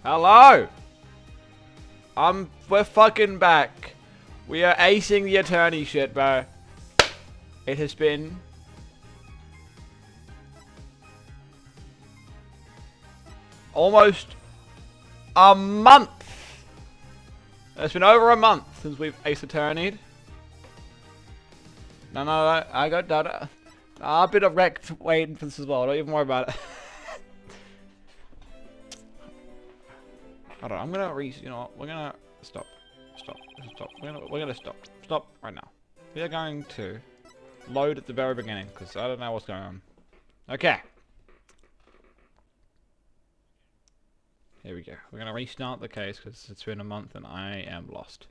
Hello! We're fucking back. We are acing the attorney shit, bro. It has been... almost a month. It's been over a month since we've ace attorneyed. No, I got data. I've been wrecked waiting for this as well. Don't even worry about it. Hold on, I'm gonna you know what? We're gonna stop. We're gonna stop right now. We are going to load at the very beginning because I don't know what's going on. Okay. Here we go. We're gonna restart the case because it's been a month and I am lost.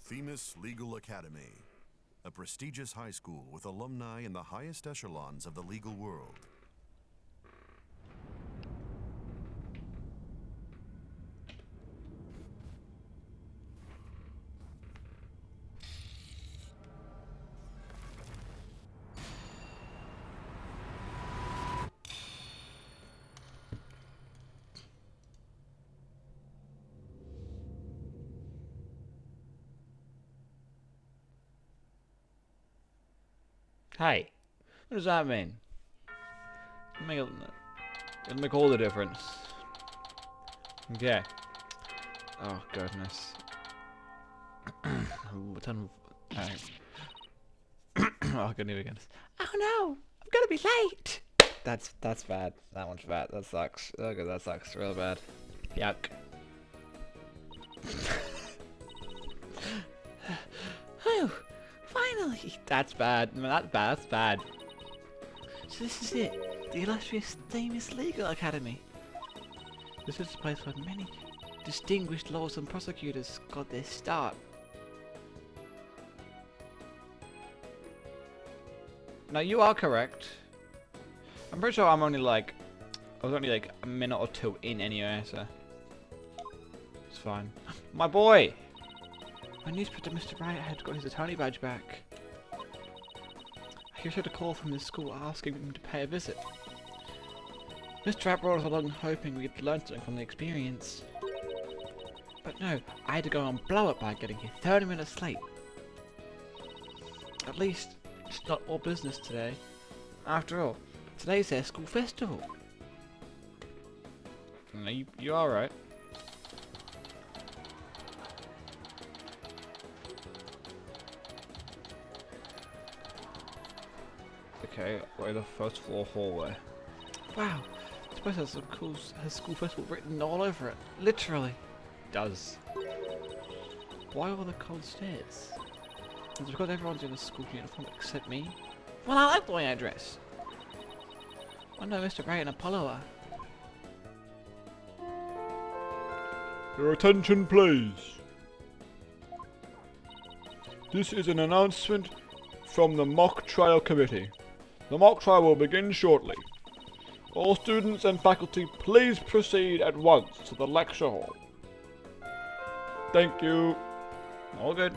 Themis Legal Academy, a prestigious high school with alumni in the highest echelons of the legal world. Hey, what does that mean? It'll make all the difference. Okay. Oh goodness. Oh, I couldn't even get this. Oh no! I'm gonna be late! That's bad. That one's bad. That sucks. Okay, that sucks real bad. Yuck. Oh, finally! That's bad. No, that's bad. That's bad. So this is it. The illustrious Themis Legal Academy. This is the place where many distinguished lawyers and prosecutors got their start. Now you are correct. I'm pretty sure I was only like a minute or two in anyway, so it's fine. My boy! My newspaper Mr. Riot had got his attorney badge back. He received a call from his school asking him to pay a visit. Mr. Riot brought us along hoping we'd learn something from the experience. But no, I had to go on blow up by getting here 30 minutes late. At least, it's not all business today. After all, today's their school festival. No, you are right. Okay, we're in the first floor hallway. Wow, this place has school festival written all over it. Literally. Does. Why all the cold stairs? It's because everyone's in a school uniform except me. Well, I like the way I dress. I know Mr. Ray and Apollo are. Your attention, please. This is an announcement from the mock trial committee. The mock trial will begin shortly. All students and faculty, please proceed at once to the lecture hall. Thank you. All good.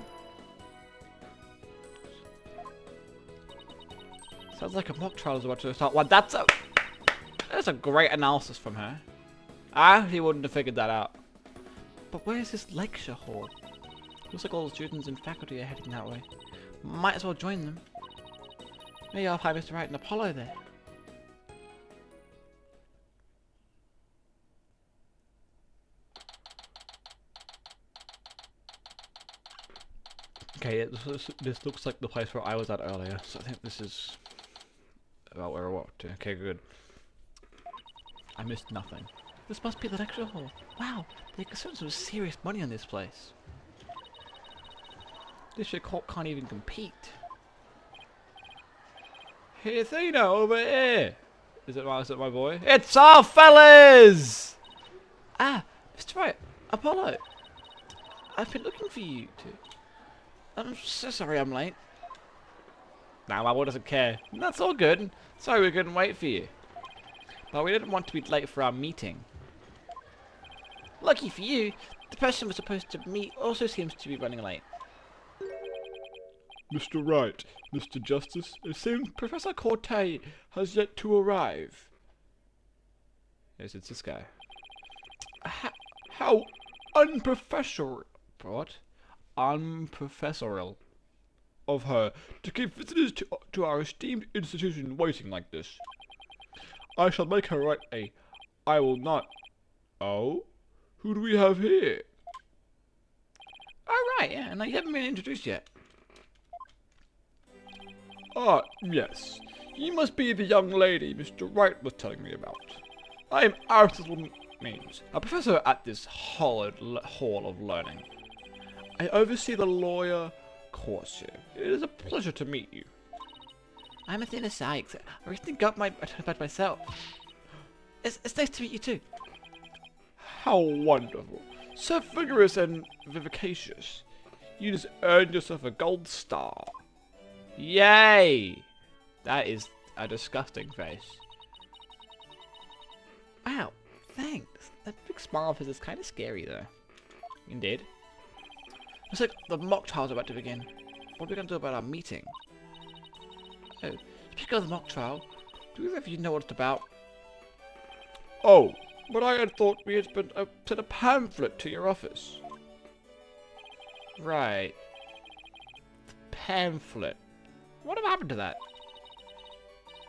Sounds like a mock trial is about to start. Well, that's a great analysis from her. I actually wouldn't have figured that out. But where's this lecture hall? Looks like all the students and faculty are heading that way. Might as well join them. Maybe I'll find Mr. Wright and Apollo there. Okay, this looks like the place where I was at earlier, so I think this is about where I walked to. Okay, good. I missed nothing. This must be the lecture hall. Wow, they could spend some serious money on this place. This shit court can't even compete. Hey, Athena, over here! Is it my boy? It's our fellas! Ah, Mr. Wright, Apollo. I've been looking for you two. I'm so sorry I'm late. Nah, my boy doesn't care. That's all good. Sorry we couldn't wait for you. But we didn't want to be late for our meeting. Lucky for you, the person we're supposed to meet also seems to be running late. Mr. Wright, Mr. Justice, it seems Professor Corte has yet to arrive. Yes, it's this guy. How unprofessional. What? Unprofessorial. Of her to keep visitors to our esteemed institution waiting like this. I shall make her write a I will not. Oh? Who do we have here? Oh, right, yeah, and you haven't been introduced yet. Ah, yes. You must be the young lady Mr. Wright was telling me about. I am Aristotle Means, a professor at this hall of learning. I oversee the lawyer course here. It is a pleasure to meet you. I'm Athena Sykes. I recently got my about myself. It's nice to meet you too. How wonderful. So vigorous and vivacious. You just earned yourself a gold star. Yay! That is a disgusting face. Wow, thanks. That big smile of his is kind of scary though. Indeed. Looks like the mock trial's about to begin. What are we going to do about our meeting? Oh, speaking of the mock trial, do either of you know what it's about? Oh, but I had thought we had sent a pamphlet to your office. Right. The pamphlet. Whatever happened to that?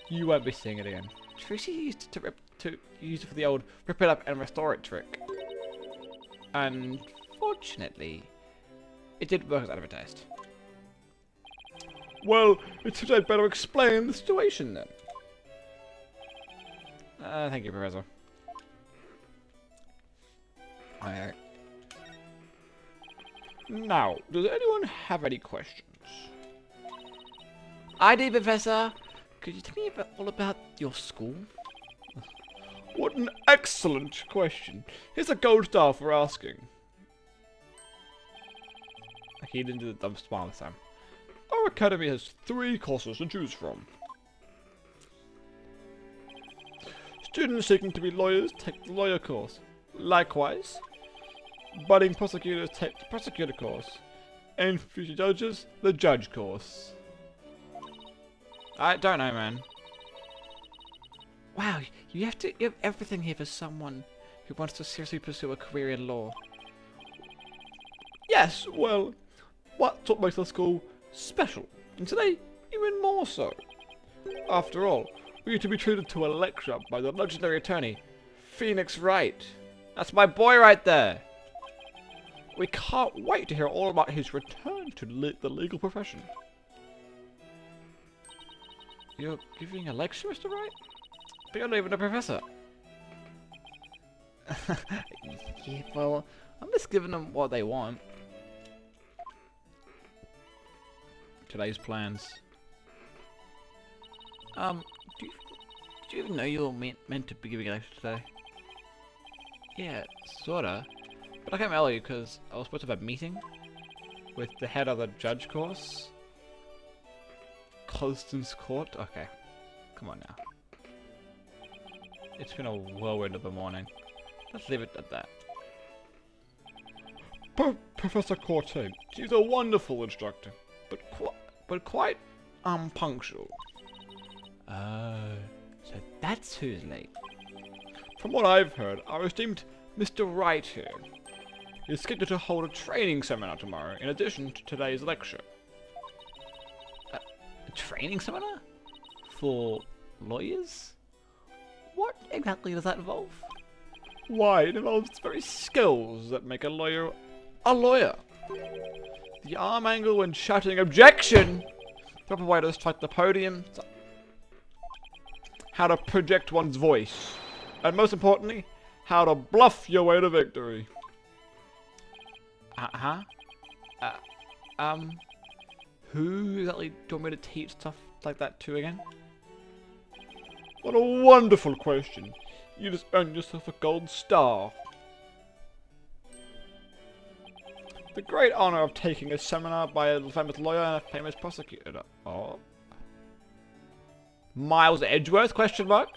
You won't be seeing it again. Tracy used to use it for the old rip it up and restore it trick. Unfortunately, it didn't work as advertised. Well, it seems I'd better explain the situation then. Thank you, Professor. Alright. Now, does anyone have any questions? I do, Professor. Could you tell me all about your school? What an excellent question. Here's a gold star for asking. He didn't do the dumb smile this time. Our academy has 3 courses to choose from. Students seeking to be lawyers take the lawyer course. Likewise, budding prosecutors take the prosecutor course. And future judges, the judge course. I don't know, man. Wow, you have everything here for someone who wants to seriously pursue a career in law. Yes, well, that's what makes the school special. And today, even more so. After all, we are to be treated to a lecture by the legendary attorney, Phoenix Wright. That's my boy right there. We can't wait to hear all about his return to the legal profession. You're giving a lecture, Mr. Wright? But you're not even a professor. Yeah, well, I'm just giving them what they want. Today's plans. Do you even know you were meant to be giving a lecture today? Yeah, sorta. But I came early because I was supposed to have a meeting with the head of the judge course. Constance Court? Okay. Come on now. It's been a whirlwind of a morning. Let's leave it at that. Professor Corte, she's a wonderful instructor, but quite punctual. Oh, so that's who's late. From what I've heard, our esteemed Mr. Wright here is scheduled to hold a training seminar tomorrow in addition to today's lecture. A training seminar? For lawyers? What exactly does that involve? Why, it involves the very skills that make a lawyer a lawyer. The arm angle when shouting objection, proper way to strike the podium, how to project one's voice, and most importantly, how to bluff your way to victory. Who exactly do you want me to teach stuff like that to again? What a wonderful question. You just earned yourself a gold star. The great honor of taking a seminar by a famous lawyer and a famous prosecutor. Oh. Miles Edgeworth, question mark?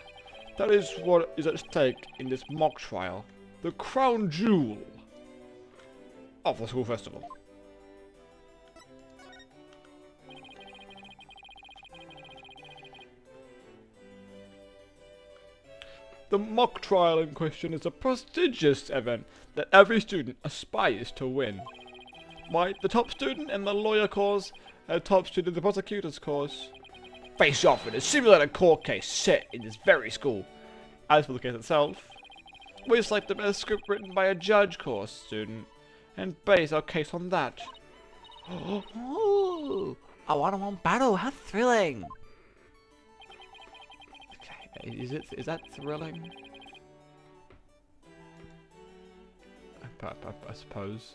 That is what is at stake in this mock trial. The crown jewel of the school festival. The mock trial in question is a prestigious event that every student aspires to win. Why, the top student in the lawyer course and the top student in the prosecutor's course face off in a simulated court case set in this very school. As for the case itself, we select the best script written by a judge course student and base our case on that. Ooh, a one-on-one battle. How thrilling! Okay, is that thrilling? I suppose.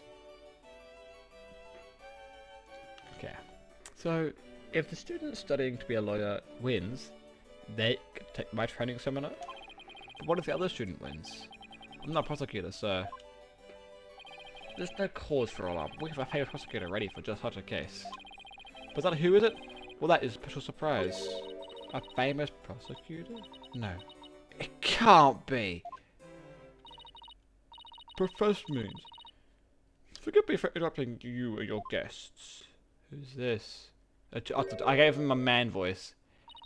Okay. So, if the student studying to be a lawyer wins, they can take my training seminar. But what if the other student wins? I'm not a prosecutor, so there's no cause for alarm. We have a famous prosecutor ready for just such a case. But that who is it? Well, that is a special surprise. A famous prosecutor? No. It can't be. Professor Means, forgive me for interrupting you and your guests. Who's this? I gave him a man voice.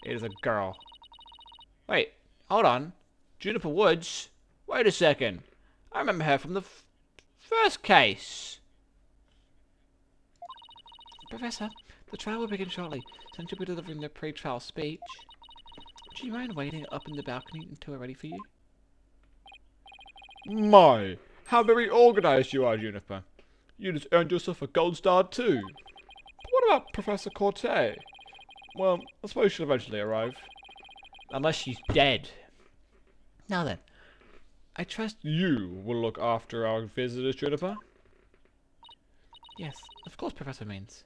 It is a girl. Wait, hold on. Juniper Woods? Wait a second. I remember her from the first case. Professor, the trial will begin shortly. Since you'll be delivering the pre-trial speech, do you mind waiting up in the balcony until we're ready for you? My, how very organized you are, Juniper. You just earned yourself a gold star too. But what about Professor Corte? Well, I suppose she'll eventually arrive. Unless she's dead. Now then, I trust... You will look after our visitors, Juniper? Yes, of course, Professor Means.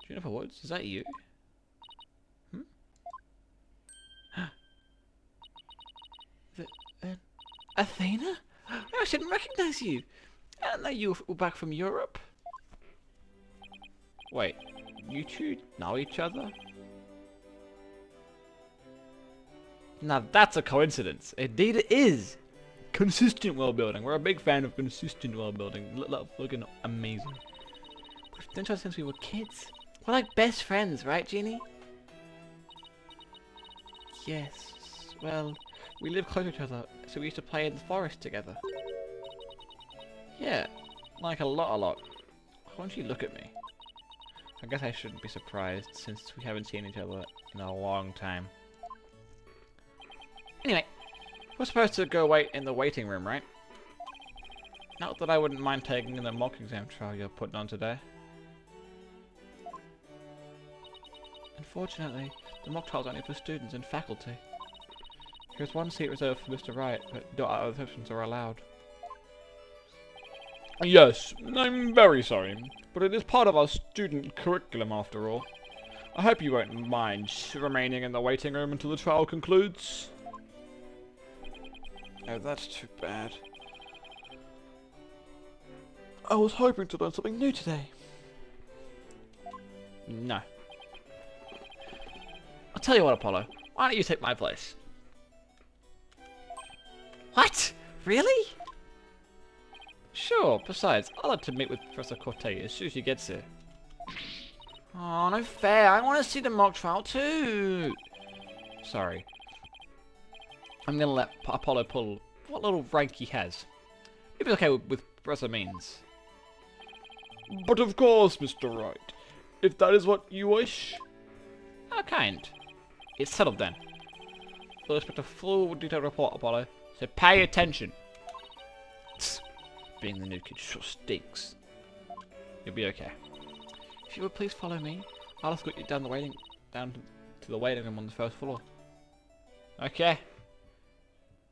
Juniper Woods, is that you? Athena? I didn't recognize you. I didn't know you were back from Europe. Wait, you two know each other? Now that's a coincidence. Indeed it is. Consistent world building. We're a big fan of consistent world building. Looking amazing. We've done each other since we were kids. We're like best friends, right, Jeannie? Yes. Well, we live close to each other, so we used to play in the forest together. Yeah, like a lot. Why don't you look at me? I guess I shouldn't be surprised, since we haven't seen each other in a long time. Anyway, we're supposed to go wait in the waiting room, right? Not that I wouldn't mind taking the mock exam trial you're putting on today. Unfortunately, the mock trial's only for students and faculty. There's one seat reserved for Mr. Wright, but no other options are allowed. Yes, I'm very sorry, but it is part of our student curriculum after all. I hope you won't mind remaining in the waiting room until the trial concludes. Oh, that's too bad. I was hoping to learn something new today. No. I'll tell you what, Apollo. Why don't you take my place? What? Really? Sure, besides, I'd like to meet with Professor Corte as soon as he gets here. Oh, no fair. I want to see the mock trial too. Sorry. I'm going to let Apollo pull what little rank he has. If it's okay with Professor Means. But of course, Mr. Wright. If that is what you wish. How kind. It's settled then. We'll expect a full detailed report, Apollo. So pay attention. Being the new kid sure stinks. You'll be okay. If you would please follow me, I'll escort you down to the waiting room on the first floor. Okay.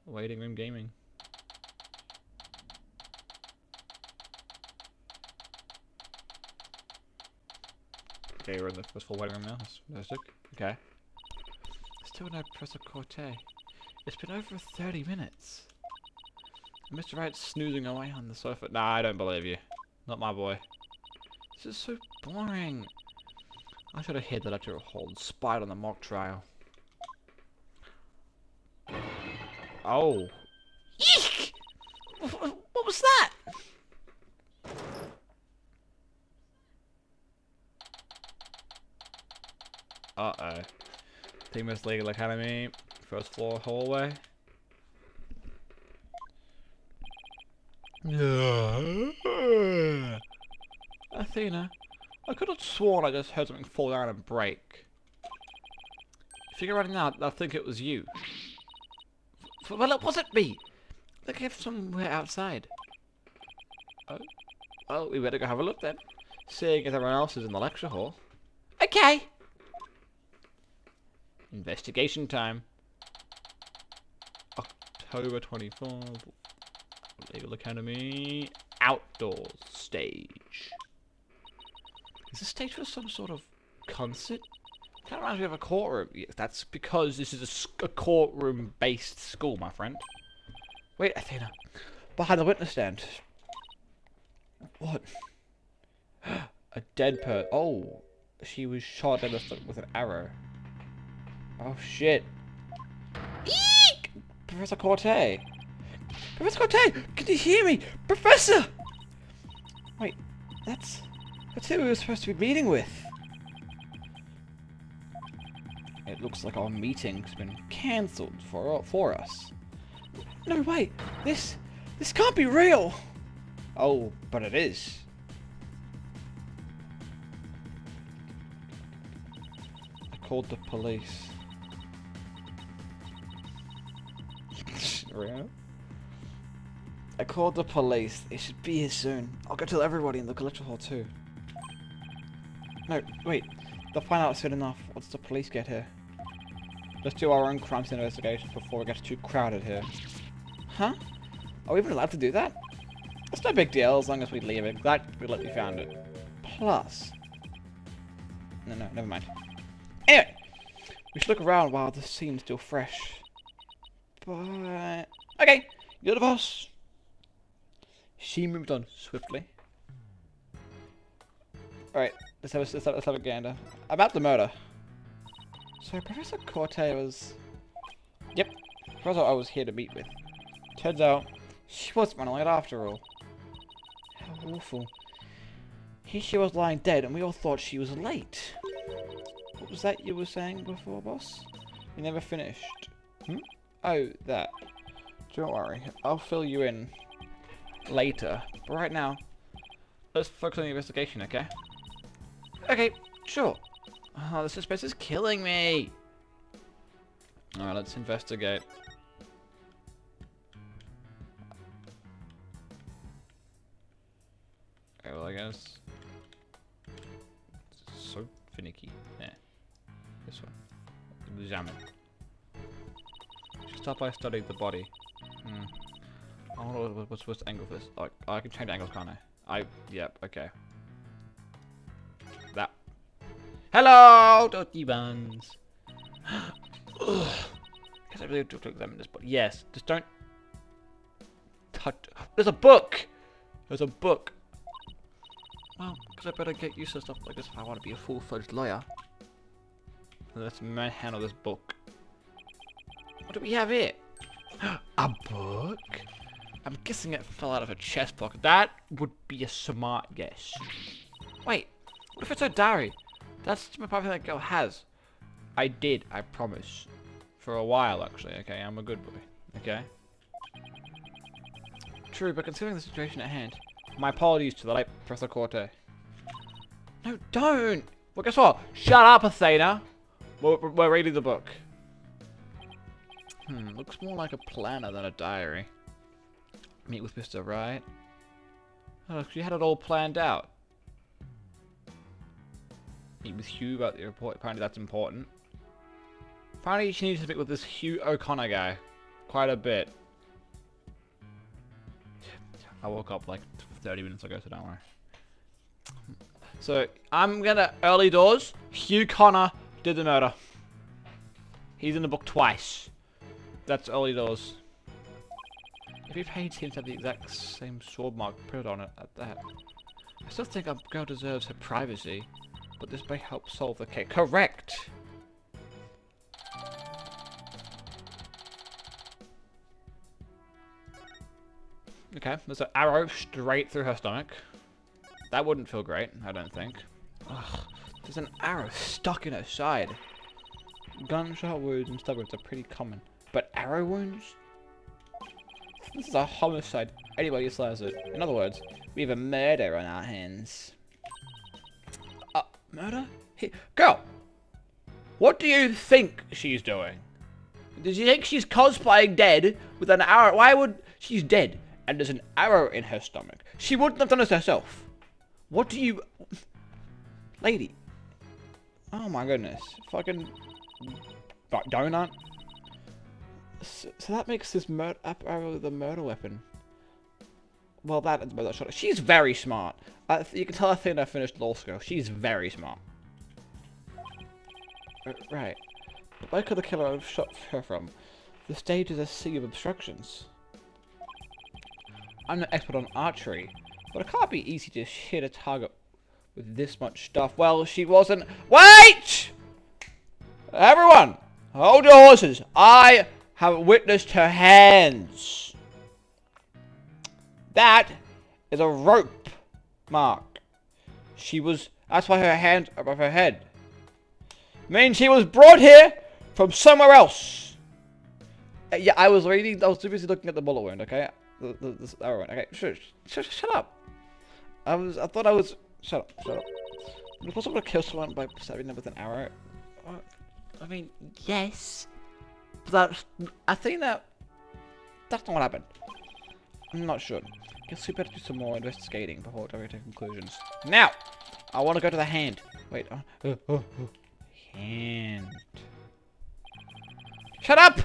Waiting room gaming. Okay, we're in the first floor waiting room now. That's fantastic. Okay. Still no Professor Corte. It's been over 30 minutes. Mr. Wright's snoozing away on the sofa. Nah, I don't believe you. Not my boy. This is so boring. I should have hid the lecture hold spied on the mock trial. Oh. Eek! What was that? Uh-oh. Famous Legal Academy. first floor hallway. Athena, I could have sworn I just heard something fall down and break. If you go running now, they'll think it was you. Well, it wasn't me. They came somewhere outside. Oh, well, we better go have a look then. Seeing as everyone else is in the lecture hall. Okay. Investigation time. October 24th. Legal Academy. Outdoors stage. Is this stage for some sort of concert? Kind of reminds me of a courtroom. Yes, that's because this is a courtroom-based school, my friend. Wait, Athena. Behind the witness stand. What? A dead person. Oh, she was shot in the foot with an arrow. Oh shit. Eek! Professor Corte. Professor Corte, can you hear me? Professor! Wait, that's who we were supposed to be meeting with. It looks like our meeting's been cancelled for us. No, wait, this can't be real. Oh, but it is. I called the police. Real? I called the police. They should be here soon. I'll go tell everybody in the lecture hall too. No, wait. They'll find out soon enough once the police get here. Let's do our own crimes investigation before it gets too crowded here. Huh? Are we even allowed to do that? It's no big deal as long as we leave it. Glad we found it. Plus... No, never mind. Anyway! We should look around while the scene's still fresh. But... Okay! You're the boss! She moved on swiftly. Alright, let's have a gander. About the murder. So Professor Corte was... Yep, Professor I was here to meet with. Turns out, she wasn't running late after all. How awful. Here she was lying dead and we all thought she was late. What was that you were saying before, boss? You never finished. Hmm? Oh, that. Don't worry, I'll fill you in later. But right now, let's focus on the investigation, okay? Okay, sure. Oh, the suspense is killing me. Alright, let's investigate. Okay, well, I guess... It's so finicky. Yeah. This one. Examine. Start by studying the body. I wonder what's the angle for this. Oh, I can change angles, can't I? Yep, okay. That. Hello, dirty buns. Guess I really do have to examine this, but yes, just don't touch. There's a book. There's a book. Well, because I better get used to stuff like this if I want to be a full-fledged lawyer. Let's handle this book. What do we have here? A book? I'm guessing it fell out of a chest pocket. That would be a smart guess. Wait, what if it's her diary? That's the type of thing that girl has. I did, I promise. For a while, actually. Okay, I'm a good boy. Okay? True, but considering the situation at hand, my apologies to the late Professor Corte. No, don't! Well, guess what? Shut up, Athena! We're reading the book. Looks more like a planner than a diary. Meet with Mr. Wright. Oh, she had it all planned out. Meet with Hugh about the report. Apparently that's important. Apparently she needs to meet with this Hugh O'Connor guy. Quite a bit. I woke up like 30 minutes ago, so don't worry. So, I'm gonna early doors. Hugh Connor did the murder. He's in the book twice. That's early doors. Every page seems to have the exact same sword mark printed on it at that. I still think our girl deserves her privacy, but this may help solve the case. Correct! Okay, there's an arrow straight through her stomach. That wouldn't feel great, I don't think. Ugh, there's an arrow stuck in her side. Gunshot wounds and stab wounds are pretty common. But arrow wounds? This is a homicide. Anybody slices it. In other words, we have a murder on our hands. Murder? Girl! What do you think she's doing? Does you think she's cosplaying dead with an arrow? Why would... She's dead, and there's an arrow in her stomach. She wouldn't have done this herself. What do you... Lady. Oh my goodness. Fucking... donut? So that makes this arrow the murder weapon. Well, that is murder shot. She's very smart. You can tell Athena finished law school. She's very smart. Right. But where could the killer have shot her from? The stage is a sea of obstructions. I'm no expert on archery, but it can't be easy to hit a target with this much stuff. Well, she wasn't... Wait! Everyone! Hold your horses. I have witnessed her hands. That is a rope mark. She was... That's why her hands are above her head. Means she was brought here from somewhere else. Yeah, I was busy looking at the bullet wound, okay? The arrow wound, okay? Shut up. Shut up. Is it possible to kill someone by stabbing them with an arrow? I mean, yes. But I think that's not what happened. I'm not sure. Guess we better do some more investigating before we take conclusions. Now, I want to go to the hand. Wait. Hand. Shut up!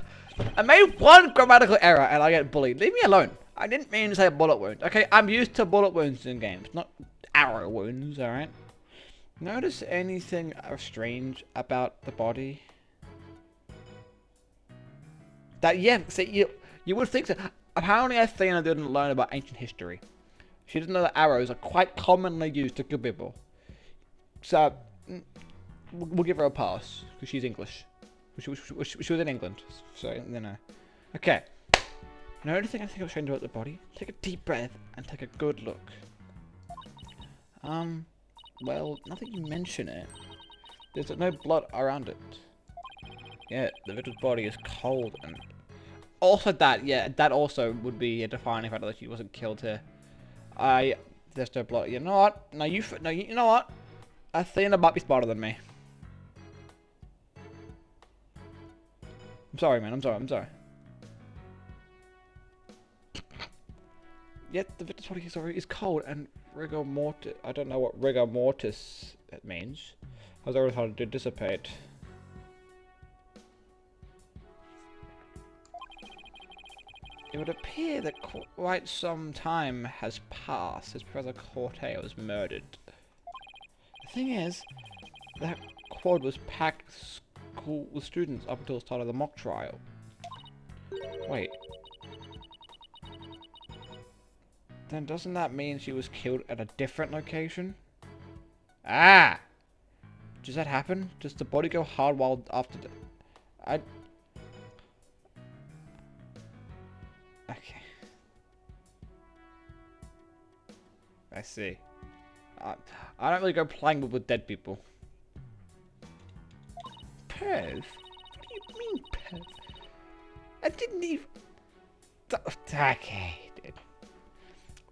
I made one grammatical error and I get bullied. Leave me alone. I didn't mean to say bullet wound. Okay, I'm used to bullet wounds in games, not arrow wounds, alright? Notice anything strange about the body? You would think so. Apparently Athena didn't learn about ancient history. She didn't know that arrows are quite commonly used to kill people. So, we'll give her a pass, because she's English. She was in England, so, you know. Okay. Now, anything I think of strange about the body? Take a deep breath and take a good look. Well, now that you mention it, there's no blood around it. Yeah, the victim's body is cold and... Also that also would be a defining factor that she wasn't killed here. There's no blood. You know what? You know what? Athena might be smarter than me. I'm sorry, man. I'm sorry. Yet the victim's body is cold and rigor mortis. I don't know what rigor mortis means. Has already started to dissipate. It would appear that quite some time has passed since Professor Corte was murdered. The thing is, that quad was packed school with students up until the start of the mock trial. Wait. Then doesn't that mean she was killed at a different location? Ah! Does that happen? Does the body go hard while after the... Okay. I see. I don't really go playing with dead people. Perv? What do you mean, Perv? I didn't even... Okay, dude.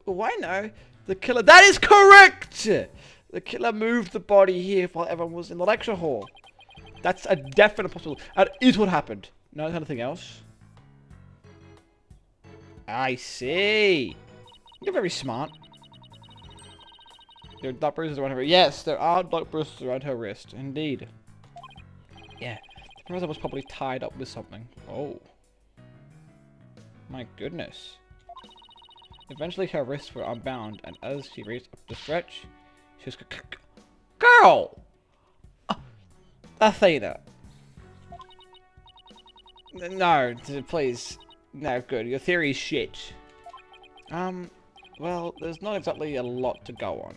Oh, I know. The killer... That is correct! The killer moved the body here while everyone was in the lecture hall. That's a definite possibility. That is what happened. No, there's anything else. I see. You're very smart. There are dark bruises around her wrist. Yes, there are dark bruises around her wrist. Indeed. Yeah. The professor was probably tied up with something. Oh. My goodness. Eventually her wrists were unbound, and as she reached up the stretch, she was... Girl! Athena. No, please. No, good. Your theory's shit. Well, there's not exactly a lot to go on.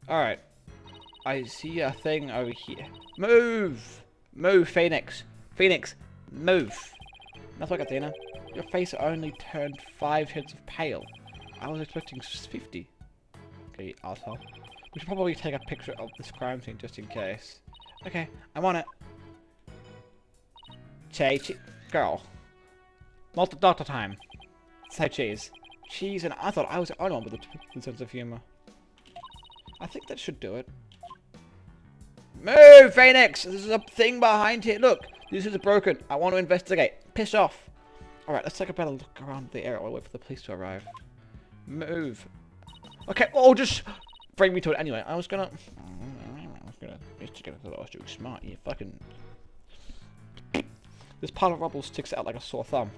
Alright. I see a thing over here. Move! Move, Phoenix! Phoenix, move! That's like Athena. Your face only turned 5 shades of pale. I was expecting 50. Okay, asshole. We should probably take a picture of this crime scene just in case. Okay, I'm on it. Girl. Doctor time. Say cheese. Cheese, and I thought I was the only one with a sense of humor. I think that should do it. Move, Phoenix! There's a thing behind here. Look, this is broken. I want to investigate. Piss off. Alright, let's take a better look around the area while we wait for the police to arrive. Move. Okay, well, just bring me to it anyway. I was gonna investigate because I was too smart. You fucking... This pile of rubble sticks out like a sore thumb.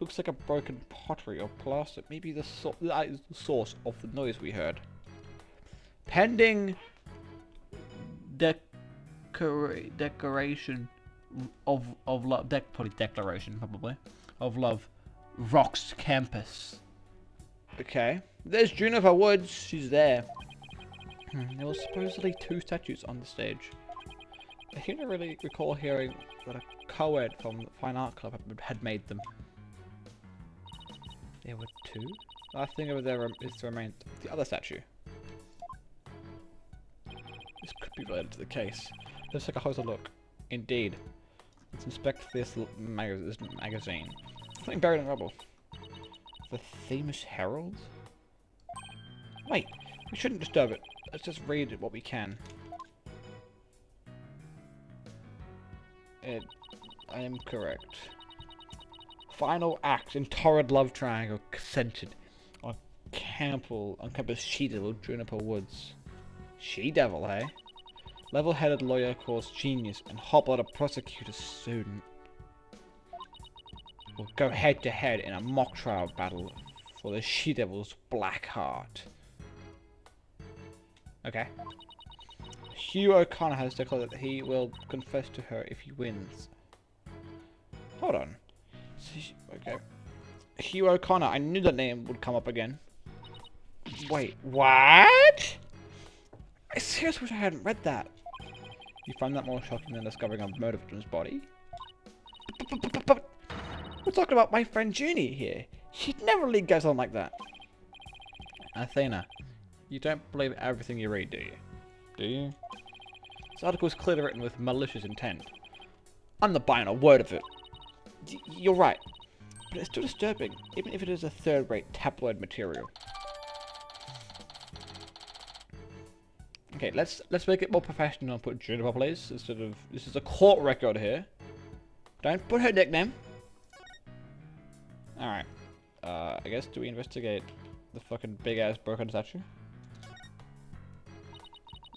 Looks like a broken pottery or plaster. Maybe that is the source of the noise we heard. Pending decoration of love. Probably declaration, probably. Of love. Rocks campus. Okay. There's Juniper Woods. She's there. There were supposedly 2 statues on the stage. I don't really recall hearing that a co-ed from the Fine Art Club had made them. There were 2? Last thing over there is to remain the other statue. This could be related to the case. Let's take a closer look. Indeed. Let's inspect this magazine. Something buried in rubble. The famous Herald? Wait, we shouldn't disturb it. Let's just read what we can. I am correct. Final act in torrid love triangle centered on campus she-devil Juniper Woods. She-devil, eh? Level-headed lawyer calls genius and hot-blooded prosecutor student will go head-to-head in a mock trial battle for the she-devil's black heart. Okay. Hugh O'Connor has declared that he will confess to her if he wins. Hold on. Okay. Hugh O'Connor. I knew that name would come up again. Wait, what? I seriously wish I hadn't read that. You find that more shocking than discovering a murder victim's body? But we're talking about my friend Junie here. She'd never leave guys on like that. Athena, you don't believe everything you read, do you? Do you? This article is clearly written with malicious intent. I'm not buying a word of it. You're right. But it's still disturbing, even if it is a third-rate tabloid material. Okay, let's make it more professional and put Juniper, please, instead of... This is a court record here. Don't put her nickname. Alright. I guess, do we investigate the fucking big-ass broken statue?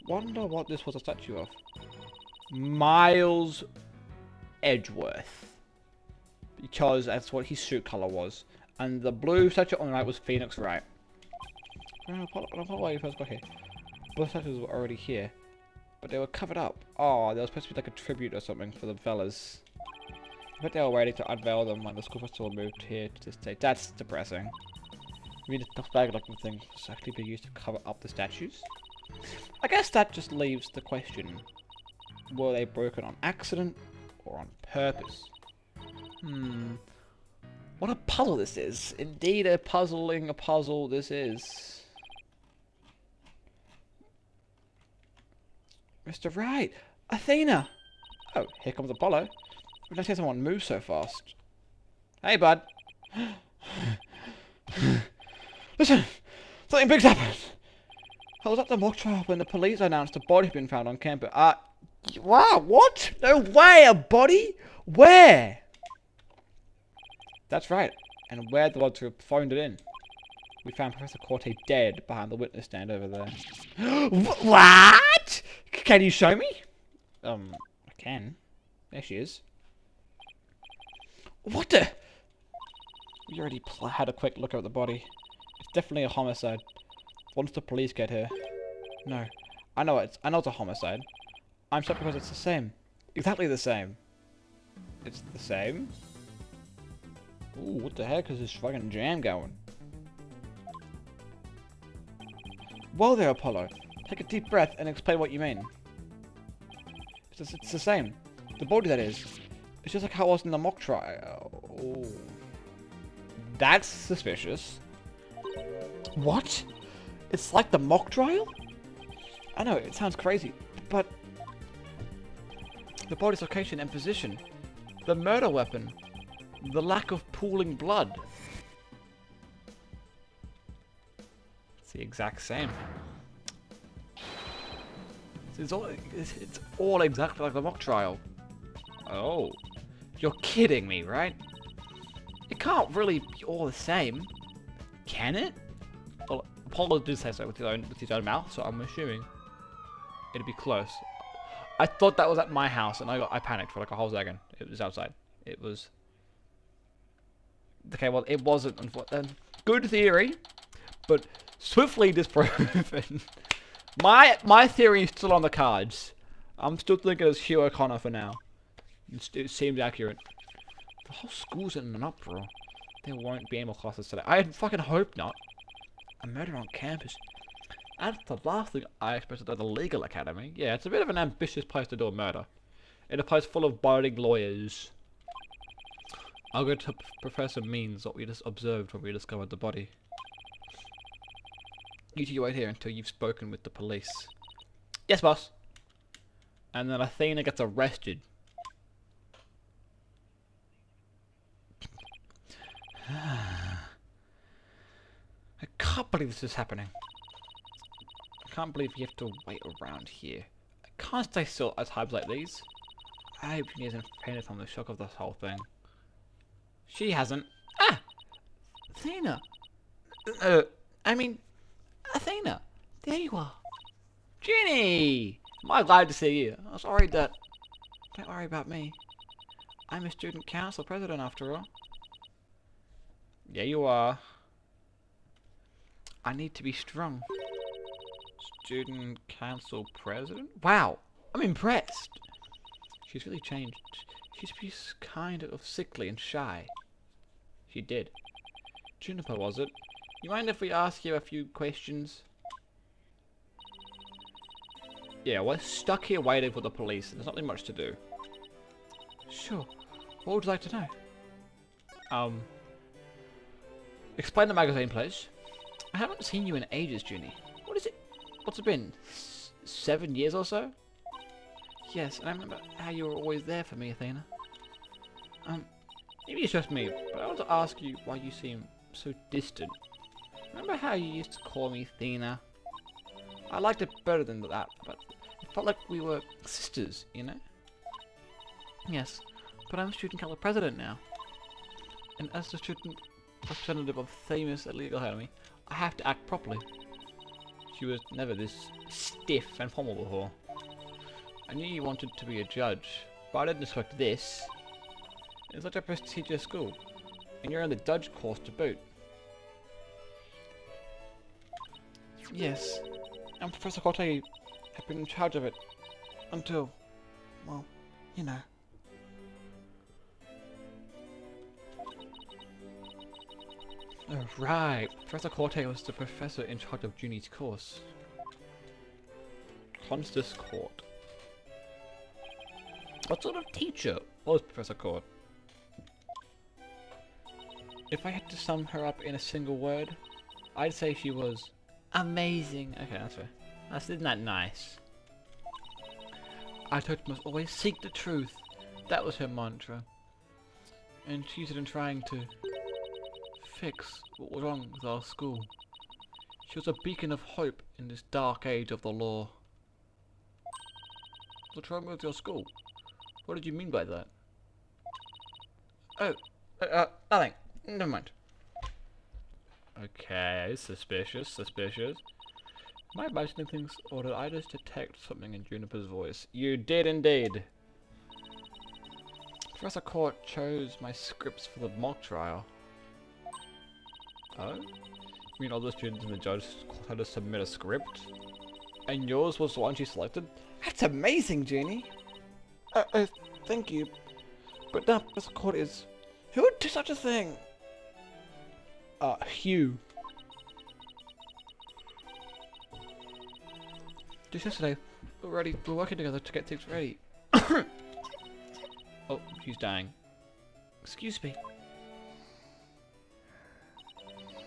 Wonder what this was a statue of. Miles Edgeworth. Because that's what his suit color was. And the blue statue on the right was Phoenix Wright. I don't know why you first got here. Both statues were already here. But they were covered up. Oh, there was supposed to be like a tribute or something for the fellas. I bet they were waiting to unveil them when the school festival moved here to this state. That's depressing. We need a tough bag looking thing to actually be used to cover up the statues. I guess that just leaves the question. Were they broken on accident or on purpose? What a puzzle this is. Indeed a puzzle this is. Mr. Wright! Athena! Oh, here comes Apollo. We've never seen someone move so fast. Hey, bud. Listen! Something big's happened! I was at the mock trial when the police announced a body had been found on campus. Wow, what? No way, a body? Where? That's right, and we're the ones who phoned it in. We found Professor Corte dead behind the witness stand over there. What? Can you show me? I can. There she is. What the? We already had a quick look at the body. It's definitely a homicide. Once the police get here. No. I know it's a homicide. I'm shocked because it's the same. Exactly the same. It's the same? Ooh, what the heck is this fucking jam going? Whoa there, Apollo. Take a deep breath and explain what you mean. It's the same. The body, that is. It's just like how it was in the mock trial. Oh. That's suspicious. What? It's like the mock trial? I know, it sounds crazy, but the body's location and position, the murder weapon, the lack of pooling blood. It's the exact same. It's all exactly like the mock trial. Oh, you're kidding me, right? It can't really be all the same, can it? Well, Apollo did say so with his own mouth, so I'm assuming it'd be close. I thought that was at my house, and I panicked for like a whole second. It was outside. It was okay. Well, it wasn't. Good theory, but swiftly disproven. My theory is still on the cards. I'm still thinking it's Hugh O'Connor for now. It seems accurate. The whole school's in an uproar. There won't be any more classes today. I fucking hope not. A murder on campus. That's the last thing I expected at the legal academy. Yeah, it's a bit of an ambitious place to do a murder. In a place full of budding lawyers. I'll go to Professor Means what we just observed when we discovered the body. You two wait here until you've spoken with the police. Yes, boss. And then Athena gets arrested. I can't believe this is happening. I can't believe you have to wait around here. I can't stay still at times like these. I hope she hasn't fainted from the shock of this whole thing. She hasn't. Ah! Athena! Athena! There you are. Ginny! Am I glad to see you? I was worried that... Don't worry about me. I'm a student council president after all. Yeah, you are. I need to be strong. Student council president? Wow, I'm impressed. She's really changed. She used to be kind of sickly and shy. She did. Juniper, was it? You mind if we ask you a few questions? Yeah, we're stuck here waiting for the police. There's not really much to do. Sure. What would you like to know? Explain the magazine, please. I haven't seen you in ages, Junie. What is it? What's it been? 7 years or so? Yes, and I remember how you were always there for me, Athena. Maybe it's just me, but I want to ask you why you seem so distant. Remember how you used to call me Athena? I liked it better than that, but it felt like we were sisters, you know? Yes, but I'm student council president now. And as the student representative of famous at legal academy, I have to act properly. She was never this stiff and formal before. I knew you wanted to be a judge, but I didn't expect this. It's such a prestigious school, and you're in the judge course to boot. Yes, and Professor Cortez had been in charge of it until, well, you know. Oh, right. Professor Corte was the professor in charge of Junie's course. Constance Court. What sort of teacher was Professor Court? If I had to sum her up in a single word, I'd say she was amazing. Okay, that's fair. Isn't that nice? I thought you must always seek the truth. That was her mantra. And she used it in trying to fix what was wrong with our school. She was a beacon of hope in this dark age of the law. What's wrong with your school? What did you mean by that? Oh, nothing. Never mind. Okay, suspicious, suspicious. Am I imagining things, or did I just detect something in Juniper's voice? You did indeed. Professor Court chose my scripts for the mock trial. Oh? You mean all the students in the judge had to submit a script? And yours was the one she selected? That's amazing, Junie! Thank you. But now Professor Court is... Who would do such a thing? Hugh. Just yesterday, we're working together to get things ready. Oh, she's dying. Excuse me.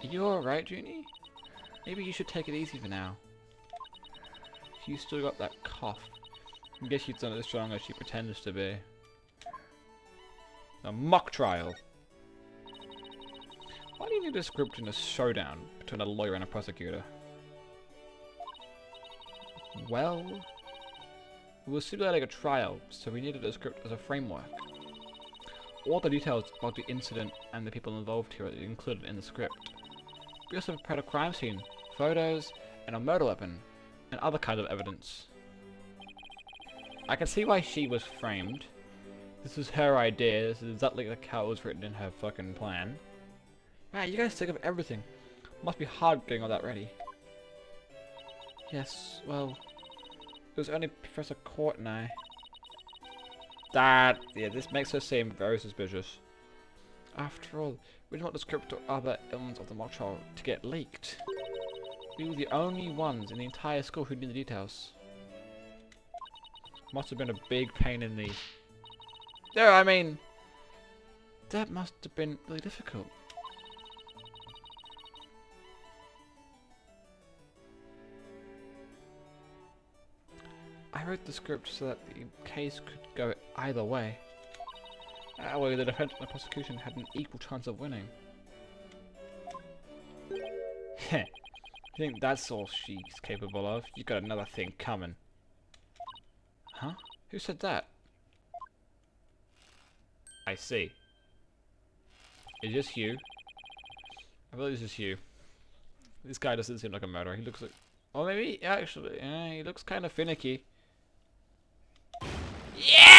Are you alright, Junie? Maybe you should take it easy for now. She's still got that cough. I guess she's not as strong as she pretends to be. A mock trial. Why do you need a script in a showdown between a lawyer and a prosecutor? Well, we were simulating a trial, so we needed a script as a framework. All the details about the incident and the people involved here are included in the script. We also prepared a crime scene, photos, and a murder weapon, and other kinds of evidence. I can see why she was framed. This is her idea. This is exactly like how it was written in her fucking plan. Wow, you guys think of everything. Must be hard getting all that ready. Yes, well, it was only Professor Court and I. Yeah, this makes her seem very suspicious. After all, we didn't want the script or other elements of the mock trial to get leaked. We were the only ones in the entire school who knew the details. Must have been a big pain in the... No, I mean... That must have been really difficult. I wrote the script so that the case could go either way. That way the defense and the prosecution had an equal chance of winning. Heh. You think that's all she's capable of? You got another thing coming. Huh? Who said that? I see. Is this you? I believe this is you. This guy doesn't seem like a murderer. He looks like... Or maybe, actually, he looks kind of finicky. Yeah!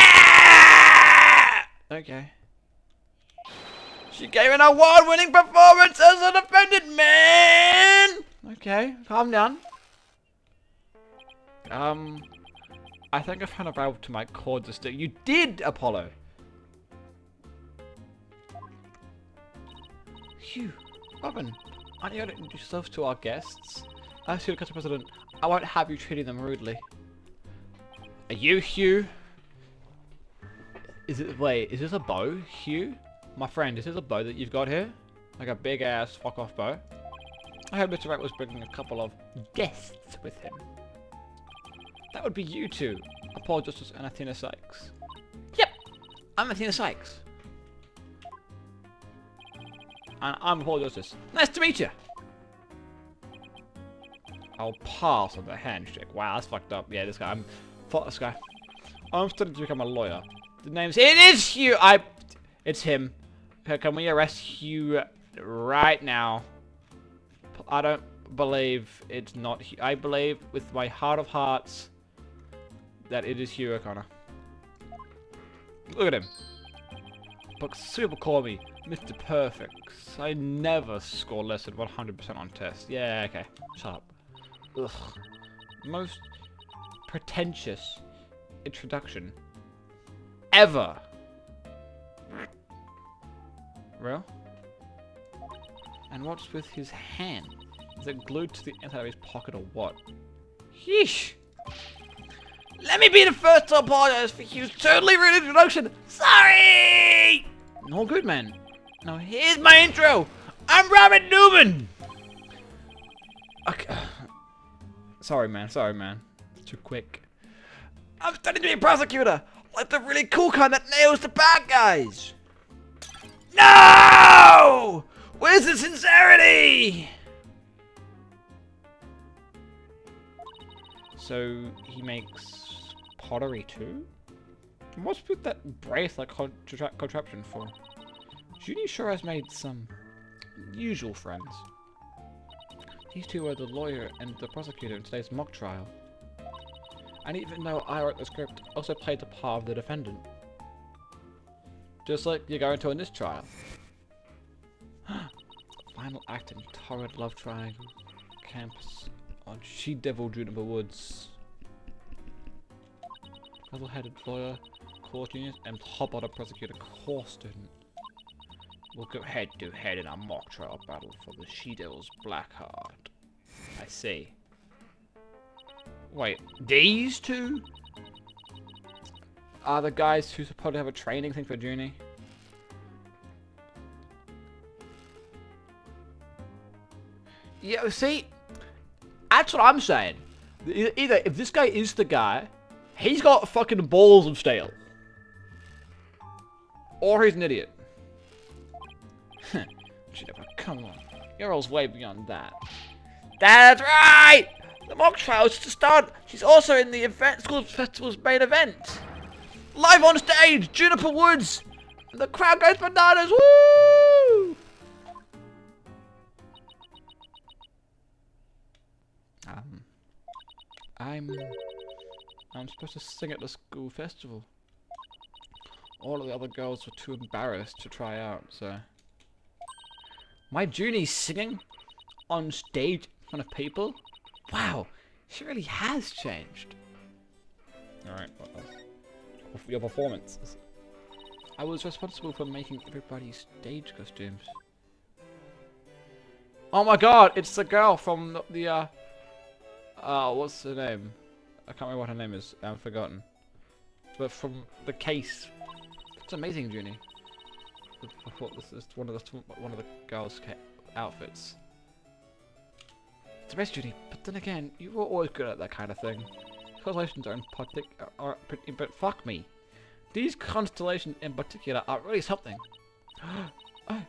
Okay. She gave an award-winning performance as a defendant, man! Okay, calm down. I think I found a valve to my cord to stick. You did, Apollo! Phew. Robin, aren't you going to introduce yourself to our guests? As your country president, I won't have you treating them rudely. Are you Hugh? Wait, is this a bow, Hugh? My friend, is this a bow that you've got here? Like a big ass fuck off bow? I heard Mr. Wright was bringing a couple of guests with him. That would be you two, Apollo Justice and Athena Sykes. Yep, I'm Athena Sykes. And I'm Apollo Justice. Nice to meet you! I'll pass on the handshake. Wow, that's fucked up. Yeah, this guy. Fuck this guy. I'm studying to become a lawyer. The name's... It is Hugh! It's him. Okay, can we arrest Hugh right now? I don't believe it's not Hugh. I believe with my heart of hearts that it is Hugh O'Connor. Look at him. But super call me Mr. Perfect. I never score less than 100% on tests. Yeah, okay. Shut up. Ugh. Most pretentious introduction ever. Real? And what's with his hand? Is it glued to the inside of his pocket or what? Yeesh! Let me be the first to apologize for Hugh's totally rude introduction. Sorry! All good, man. Now here's my intro. I'm Robert Newman. Okay. Sorry, man. Sorry, man. Too quick. I'm studying to be a prosecutor, like the really cool kind that nails the bad guys. No! Where's the sincerity? So he makes pottery too? And what's with that bracelet contraption for? Judy sure has made some usual friends. These two are the lawyer and the prosecutor in today's mock trial. And even though I wrote the script, I also played the part of the defendant. Just like you're going to in this trial. Final act in torrid love triangle. Campus on she-devil Juniper Woods. Level-headed lawyer, court unit, and top-order prosecutor core student. We'll go head-to-head in a mock trial battle for the she-devil's black heart. I see. Wait, these two are the guys who supposedly have a training thing for Junie? Yeah, see? That's what I'm saying. Either if this guy is the guy, he's got fucking balls of steel. Or he's an idiot. Juniper, come on. Your role's way beyond that. That's right! The mock trial's to start. She's also in the event school festival's main event. Live on stage, Juniper Woods! The crowd goes bananas, woo! I'm supposed to sing at the school festival. All of the other girls were too embarrassed to try out, so... My Junie's singing? On stage in front of people? Wow, she really has changed. Alright, what else? Your performance. I was responsible for making everybody's stage costumes. Oh my god, it's the girl from the what's her name? I can't remember what her name is, I've forgotten. But from the case. It's amazing, Junie. I thought this is one of the girls' outfits. It's amazing, Junie, but then again, you were always good at that kind of thing. Constellations are pretty, but fuck me. These constellations in particular are really something. Oh,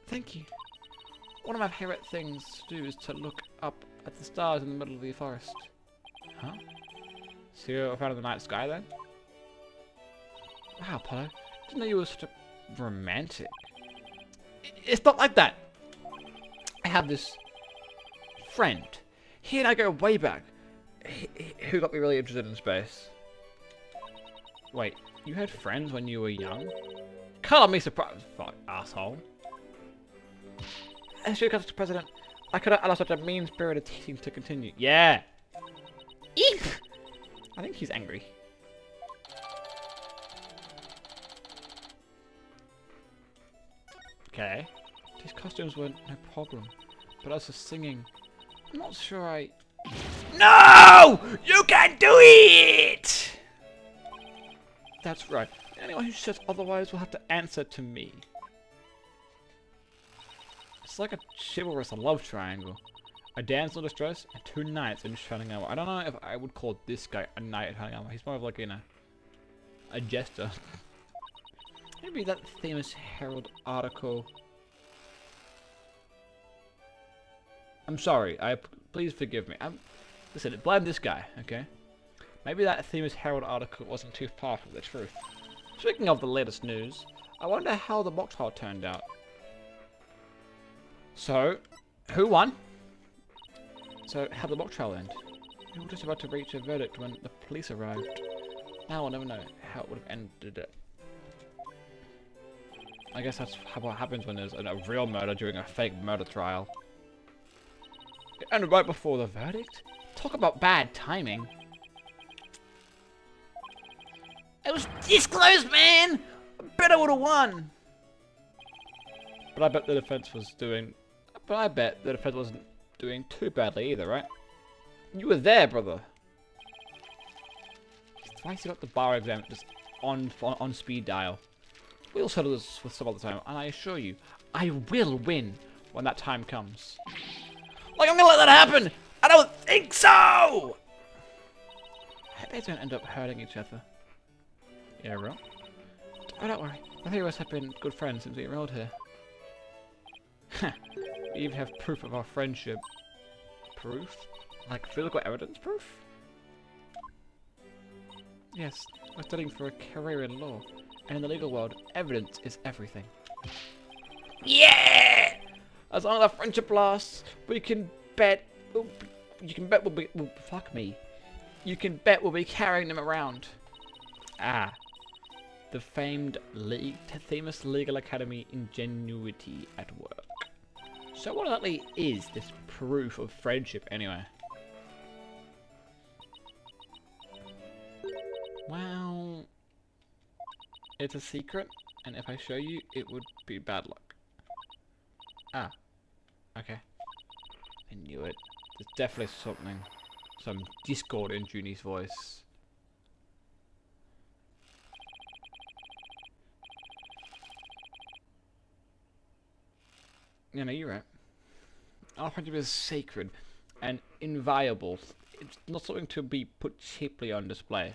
thank you. One of my favorite things to do is to look up at the stars in the middle of the forest. Huh? So you're a fan of the night sky then? Wow, Apollo. Didn't know you were such a romantic. It's not like that. I have this friend. He and I go way back. Who got me really interested in space. Wait, you had friends when you were young? Call me surprised, fuck, asshole. As you got to president, I could not allow such a mean-spirited teaching to continue. Yeah! Eep! I think he's angry. Okay. These costumes were no problem. But as for singing, I'm not sure I... No! You can't do it! That's right. Anyone who says otherwise will have to answer to me. It's like a chivalrous love triangle. A damsel in distress and 2 knights in shining armor. I don't know if I would call this guy a knight in shining armor. He's more of like, you know, a jester. Maybe that famous Herald article. I'm sorry. Please forgive me. Listen, blame this guy, okay? Maybe that famous Herald article wasn't too far from the truth. Speaking of the latest news, I wonder how the mock trial turned out. So, who won? So, how did the mock trial end? We were just about to reach a verdict when the police arrived. Now I'll never know how it would have ended it. I guess that's what happens when there's a real murder during a fake murder trial. And right before the verdict? Talk about bad timing. It was this close, man! I bet I would have won! But I bet the defense was doing... But I bet the defense wasn't doing too badly either, right? You were there, brother. Twice you got the bar exam just on speed dial. We'll settle this with some other time, and I assure you, I will win when that time comes. Like, I'm gonna let that happen! I don't think so! I hope they don't end up hurting each other. Yeah, bro. Oh, don't worry. The three of us have been good friends since we enrolled here. We even have proof of our friendship. Proof? Like physical evidence proof? Yes, we're studying for a career in law. And in the legal world, evidence is everything. Yeah! As long as our friendship lasts, we can bet... You can bet we'll be... fuck me. You can bet we'll be carrying them around. Ah. The famed famous legal academy ingenuity at work. So what exactly is this proof of friendship anyway? Well... It's a secret, and if I show you, it would be bad luck. Ah. Okay. I knew it. There's definitely something. Some discord in Junie's voice. You know, you're right. Our friendship is sacred and inviolable. it's not something to be put cheaply on display.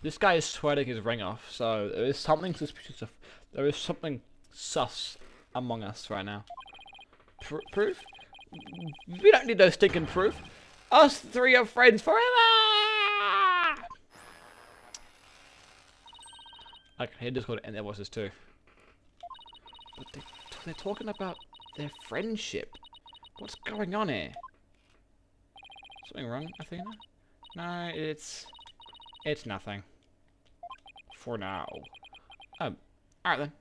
This guy is sweating his ring off, so there is something suspicious of. There is something sus among us right now. Proof? We don't need no stinking proof. Us three are friends forever! I can hear Discord and their voices too. But they're talking about their friendship. What's going on here? Something wrong, Athena? No, it's nothing. For now. Alright then.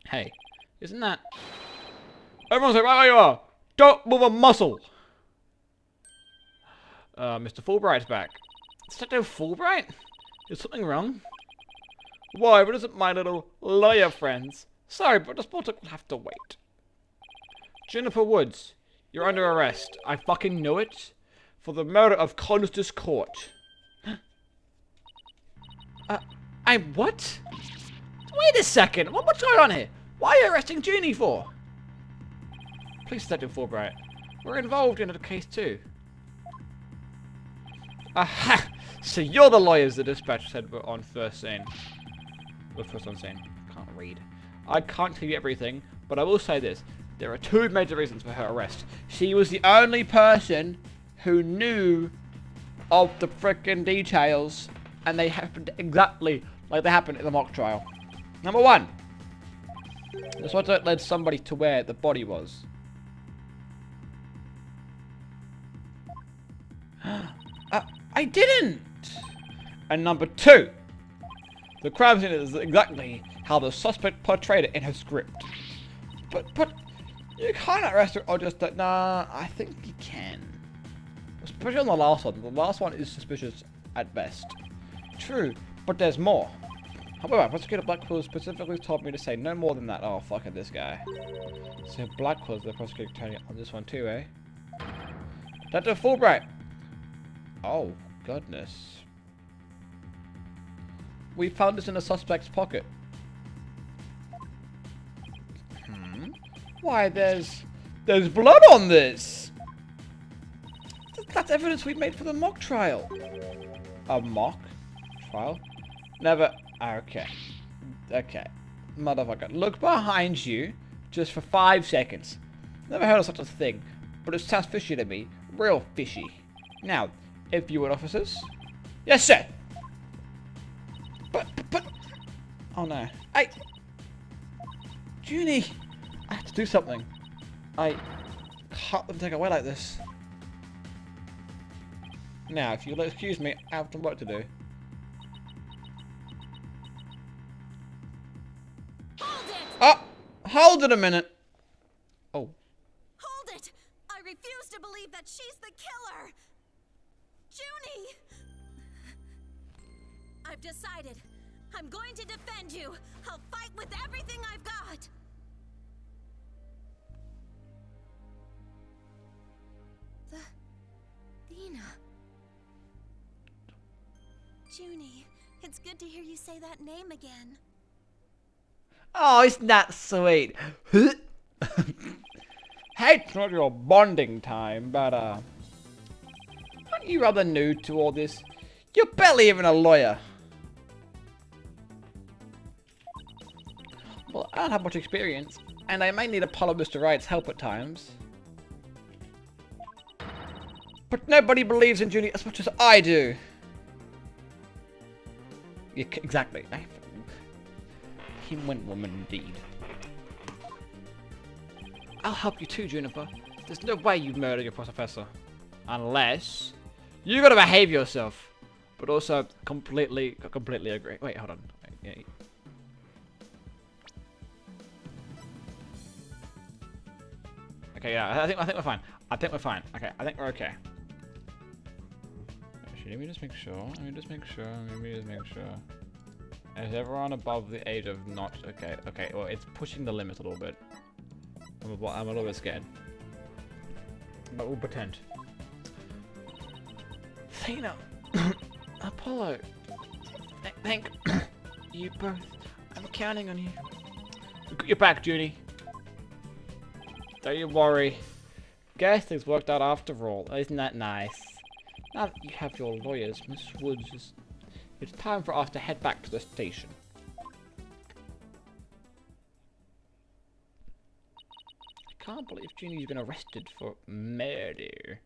Hey, isn't that... Everyone stay right where you are! Don't move a muscle! Mr. Fulbright's back. Detective Fulbright? Is something wrong? Why, what isn't my little lawyer friends? Sorry, but this project will have to wait. Juniper Woods, you're under arrest. I fucking knew it. For the murder of Constance Court. What? Wait a second. What's going on here? Why are you arresting Junie for? Please, Detective Fulbright. We're involved in a case too. Aha! So you're the lawyers the dispatcher said were on first scene. We're first on scene. Can't read. I can't tell you everything, but I will say this. There are two major reasons for her arrest. She was the only person who knew of the frickin' details, and they happened exactly like they happened in the mock trial. Number one. That's what led somebody to where the body was. I didn't! And number two. The crime scene is exactly how the suspect portrayed it in her script. But you can't arrest her or just nah, I think you can. Especially on the last one. The last one is suspicious at best. True, but there's more. However, Prosecutor Blackwell specifically told me to say no more than that. Oh, fuck it, this guy. So Blackwell's the prosecutor attorney on this one too, eh? Dr. Fulbright! Oh, goodness. We found this in the suspect's pocket. Why, there's blood on this! That's evidence we made for the mock trial. A mock trial? Never... Okay. Okay. Motherfucker. Look behind you just for 5 seconds. Never heard of such a thing, but it sounds fishy to me. Real fishy. Now, if you were officers... Yes, sir! But... Oh no. Junie! I have to do something. I can't let them take away like this. Now, if you'll excuse me, I have some work to do. Hold it! Oh! Hold it a minute! Oh. Hold it! I refuse to believe that she's the killer! Junie! I've decided. I'm going to defend you. I'll fight with everything I've got. Athena. Junie, it's good to hear you say that name again. Oh, isn't that sweet? Hey, it's not your bonding time, but, aren't you rather new to all this? You're barely even a lawyer. Well, I don't have much experience, and I may need Apollo Mr. Wright's help at times. But nobody believes in Junie as much as I do. Yeah, exactly. Him went woman indeed. I'll help you too, Juniper. There's no way you'd murder your professor. Unless you gotta behave yourself. But also completely agree. Wait, hold on. Yeah. Okay, yeah, I think we're fine. I think we're fine. Okay, I think we're okay. Actually, let me just make sure. Is everyone above the age of not... Okay, okay. Well, it's pushing the limit a little bit. I'm a little bit scared. But we'll pretend. Athena! Apollo! Thank you both. I'm counting on you. We've got your back, Junie. Don't you worry. Guess things worked out after all. Isn't that nice? Now that you have your lawyers, Miss Woods, it's time for us to head back to the station. I can't believe Jeannie's been arrested for murder.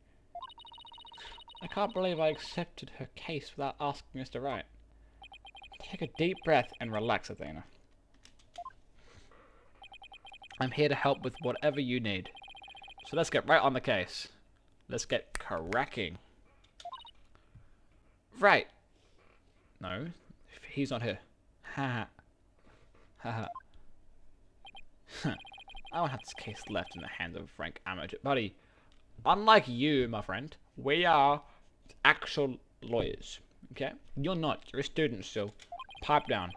I can't believe I accepted her case without asking Mr. Wright. Take a deep breath and relax, Athena. I'm here to help with whatever you need. So let's get right on the case. Let's get cracking. Right. No, he's not here. Ha ha. Ha. I won't have this case left in the hands of Frank Amateur. Buddy, unlike you, my friend, we are actual lawyers. Okay? You're not. You're a student still. Pipe down.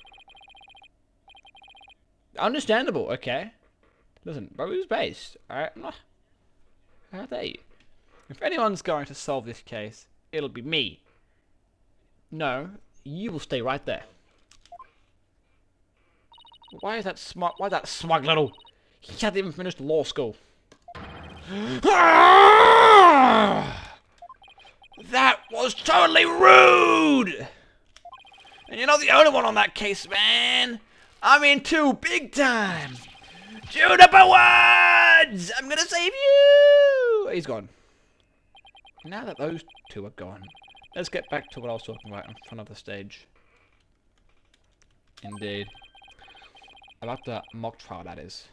Understandable, okay? Listen, Rose based, alright? How dare you? If anyone's going to solve this case, it'll be me. No, you will stay right there. Why is that smug little... He hasn't even finished law school. That was totally rude! And you're not the only one on that case, man! I'm in too, big time! Juniper Woods! I'm gonna save you! He's gone. Now that those two are gone, let's get back to what I was talking about in front of the stage. Indeed. About the mock trial, that is.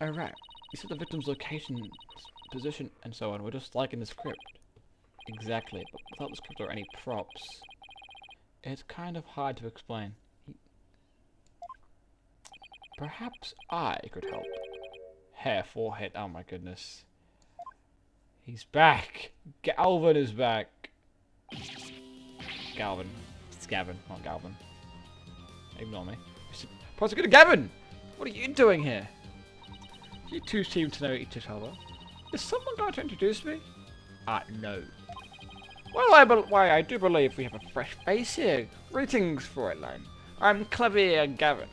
Oh, right. You said the victim's location, position, and so on were just like in the script. Exactly, but without the script or any props, it's kind of hard to explain. Perhaps I could help. Hair, forehead, oh my goodness. He's back! Galvin is back! Galvin. It's Gavin, not Galvin. Ignore me. Prosecutor Gavin! What are you doing here? You two seem to know each other. Is someone going to introduce me? No. Well, I do believe we have a fresh face here. Greetings, Fräulein. I'm Clavier Gavin.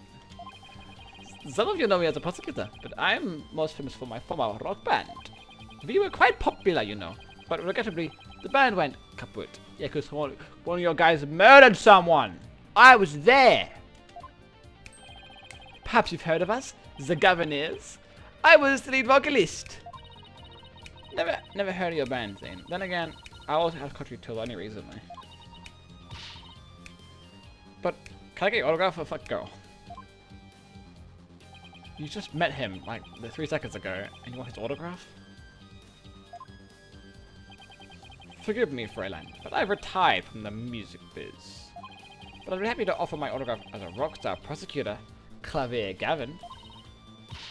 Some of you know me as a prosecutor, but I'm most famous for my former rock band. We were quite popular, you know, but regrettably, the band went kaput. Yeah, because one of your guys murdered someone. I was there. Perhaps you've heard of us, the Gaviniers. I was the lead vocalist. Never heard of your band thing. Then again, I also have country tour only recently. But can I get your autograph of that girl? You just met him like 3 seconds ago, and you want his autograph? Forgive me, Fräulein, but I've retired from the music biz. But I'd be happy to offer my autograph as a rockstar prosecutor, Clavier Gavin.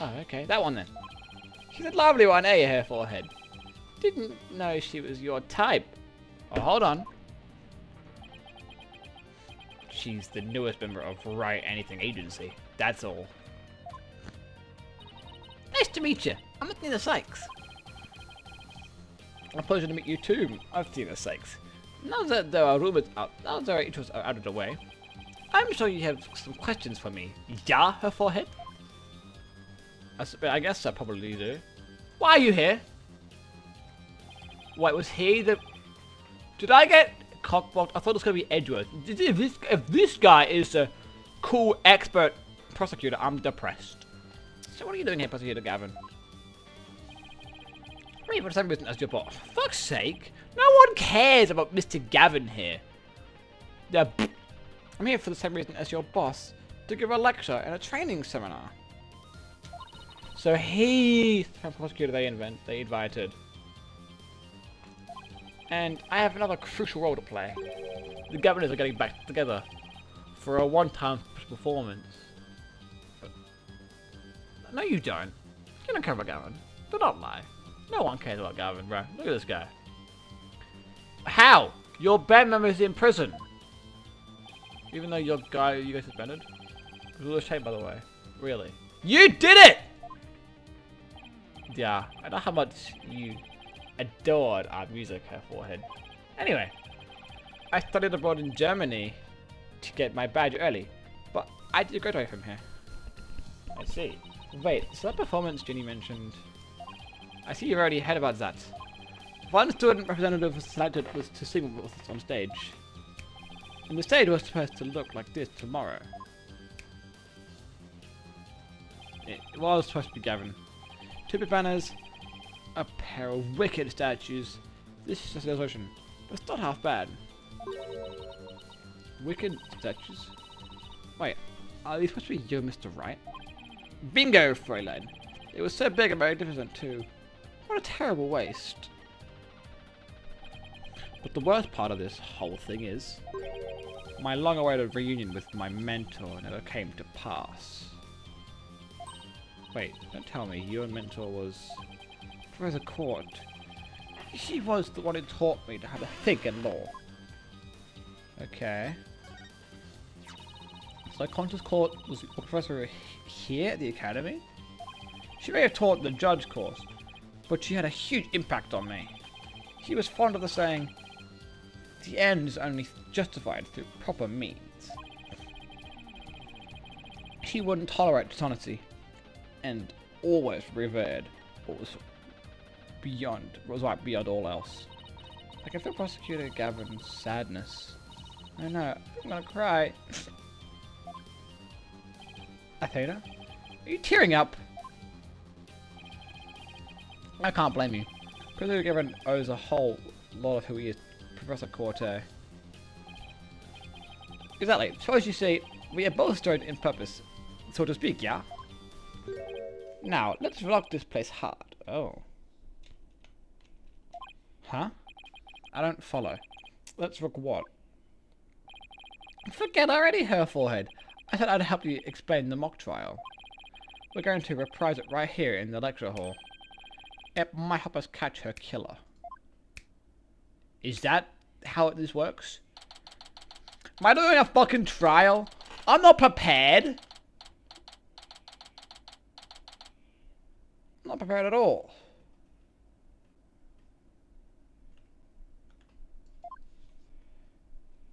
Oh, okay, that one then. She's a lovely one, eh, hair forehead? Didn't know she was your type. Oh, hold on. She's the newest member of Write Anything Agency. That's all. Nice to meet you. I'm Athena Sykes. A pleasure to meet you too, Athena Sykes. Now that there are rumors out, now that our interests are out of the way, I'm sure you have some questions for me. Yeah, her forehead? I guess I probably do. Why are you here? Wait, was he the... Did I get cockblocked? I thought it was going to be Edgeworth. If this guy is a cool expert prosecutor, I'm depressed. So what are you doing here, Prosecutor Gavin? Me for some reason as your boss. For fuck's sake! No one cares about Mr. Gavin here. I'm here for the same reason as your boss, to give a lecture and a training seminar. So he's the prosecutor they invited. And I have another crucial role to play. The governors are getting back together for a one-time performance. But no, you don't. You don't care about Gavin. Do not lie. No one cares about Gavin, bro. Look at this guy. How? Your band member's in prison. Even though you guys suspended. It was a shame, by the way. Really. You did it! Yeah, I know how much you adored our music, her forehead. Anyway, I studied abroad in Germany to get my badge early, but I did graduate from here. I see. Wait, so that performance Ginny mentioned, I see you've already heard about that. One student representative was selected to sing with us on stage. And the stage was supposed to look like this tomorrow. It was supposed to be Gavin. 2 big banners, a pair of wicked statues. This is just an illustration, but it's not half bad. Wicked statues? Wait, are these supposed to be you, Mr. Right? Bingo, Fräulein! It was so big and magnificent too. What a terrible waste. But the worst part of this whole thing is, my long-awaited reunion with my mentor never came to pass. Wait, don't tell me your mentor was Professor Court. She was the one who taught me how to think in law. Okay. Psychologist Court was a professor here at the academy? She may have taught the judge course, but she had a huge impact on me. She was fond of the saying, the end is only justified through proper means. She wouldn't tolerate dishonesty, and always revered what was right beyond all else. I can feel Prosecutor Gavin's sadness. I know, I'm gonna cry. Athena? Are you tearing up? I can't blame you. Prosecutor Gavin owes a whole lot of who he is, Professor Corte. Exactly. So as you see, we are both joined in purpose, so to speak, yeah? Now, let's rock this place hard. Oh. Huh? I don't follow. Let's rock what? Forget already, her forehead. I said I'd help you explain the mock trial. We're going to reprise it right here in the lecture hall. It might help us catch her killer. Is that how this works? Am I doing a fucking trial? I'm not prepared. I'm not prepared at all.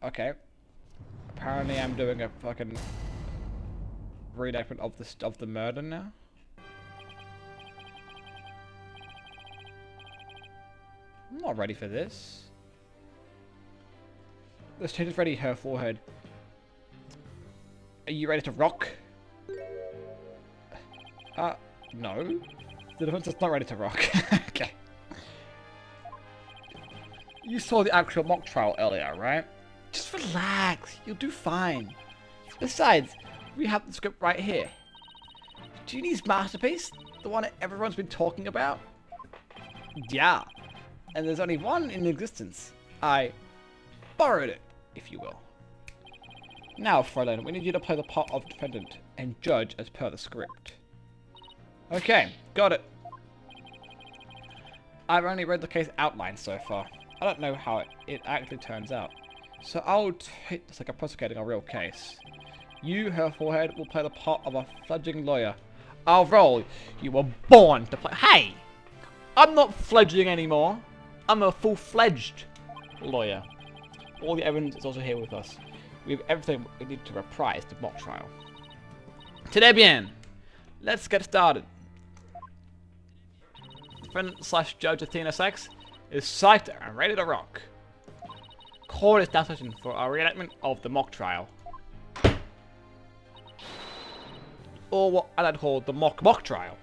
Okay. Apparently I'm doing a fucking reenactment of the murder now. I'm not ready for this. The stage is ready, her forehead. Are you ready to rock? No. The defense is not ready to rock. Okay. You saw the actual mock trial earlier, right? Just relax. You'll do fine. Besides, we have the script right here. Genie's masterpiece? The one everyone's been talking about? Yeah. And there's only one in existence. I borrowed it, if you will. Now, Fräulein, we need you to play the part of defendant and judge as per the script. Okay, got it. I've only read the case outline so far. I don't know how it actually turns out. So I'll treat this like a prosecuting a real case. You, her forehead, will play the part of a fledgling lawyer. I'll roll. You were born to play. Hey! I'm not fledgling anymore. I'm a full-fledged lawyer. All the evidence is also here with us. We have everything we need to reprise the mock trial. Très bien. Let's get started. Defendant/Judge Athena Sachs is psyched and ready to rock. Court is now session for a reenactment of the mock trial. Or what I'd call the mock trial.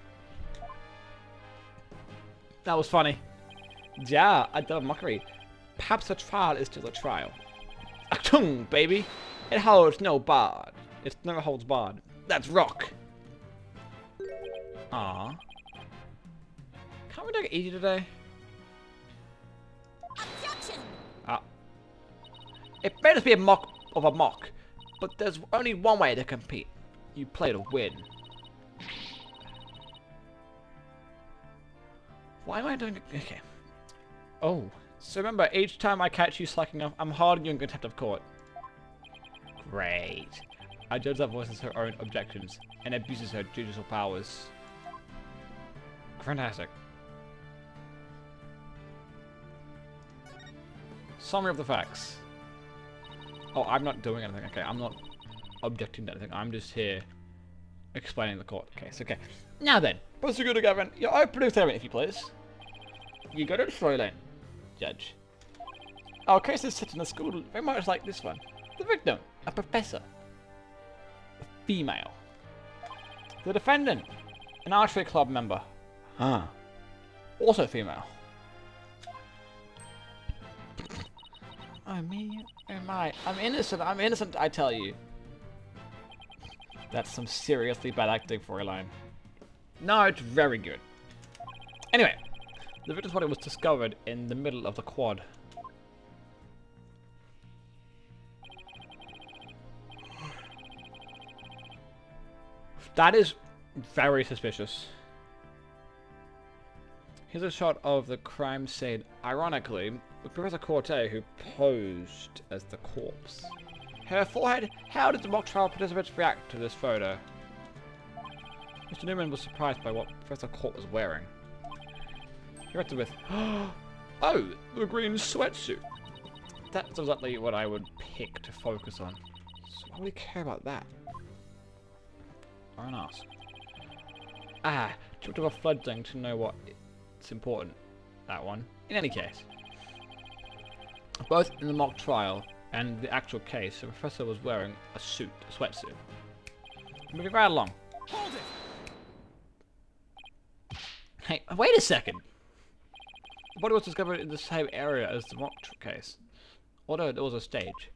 That was funny. Yeah, I did a mockery. Perhaps a trial is still a trial. Achtung, baby! It holds no barred. It never holds barred. That's rock! Ah. Can't we take it easy today? Objection! Ah. It may just be a mock of a mock, but there's only one way to compete. You play to win. Why am I doing it? Okay. Oh. So remember, each time I catch you slacking off, I'm holding you in contempt of court. Great. I judge that voices her own objections and abuses her judicial powers. Fantastic. Summary of the facts. Oh, I'm not doing anything. Okay, I'm not objecting to anything. I'm just here explaining the court case. Okay. Now then, Prosecutor Gavin, your opening statement, if you please. You got it, Fräulein. Judge. Our case is set in a school very much like this one. The victim, a professor. A female. The defendant, an archery club member. Huh. Also female. Oh me, oh my. I'm innocent, I tell you. That's some seriously bad acting, Fräulein. No, it's very good. Anyway, the victim's body was discovered in the middle of the quad. That is very suspicious. Here's a shot of the crime scene, ironically, with Professor Corte, who posed as the corpse. Her forehead. How did the mock trial participants react to this photo? Mr. Newman was surprised by what Professor Corte was wearing. He reacted with, "Oh, the green sweatsuit." That's exactly what I would pick to focus on. So why would he care about that? Or an ask. Ah, too much of a fledgling to know what it's important. That one. In any case, both in the mock trial and the actual case, the professor was wearing a suit, a sweatsuit. Moving right along. Hold it! Hey, wait a second! The body was discovered in the same area as the mock case, although there was a stage.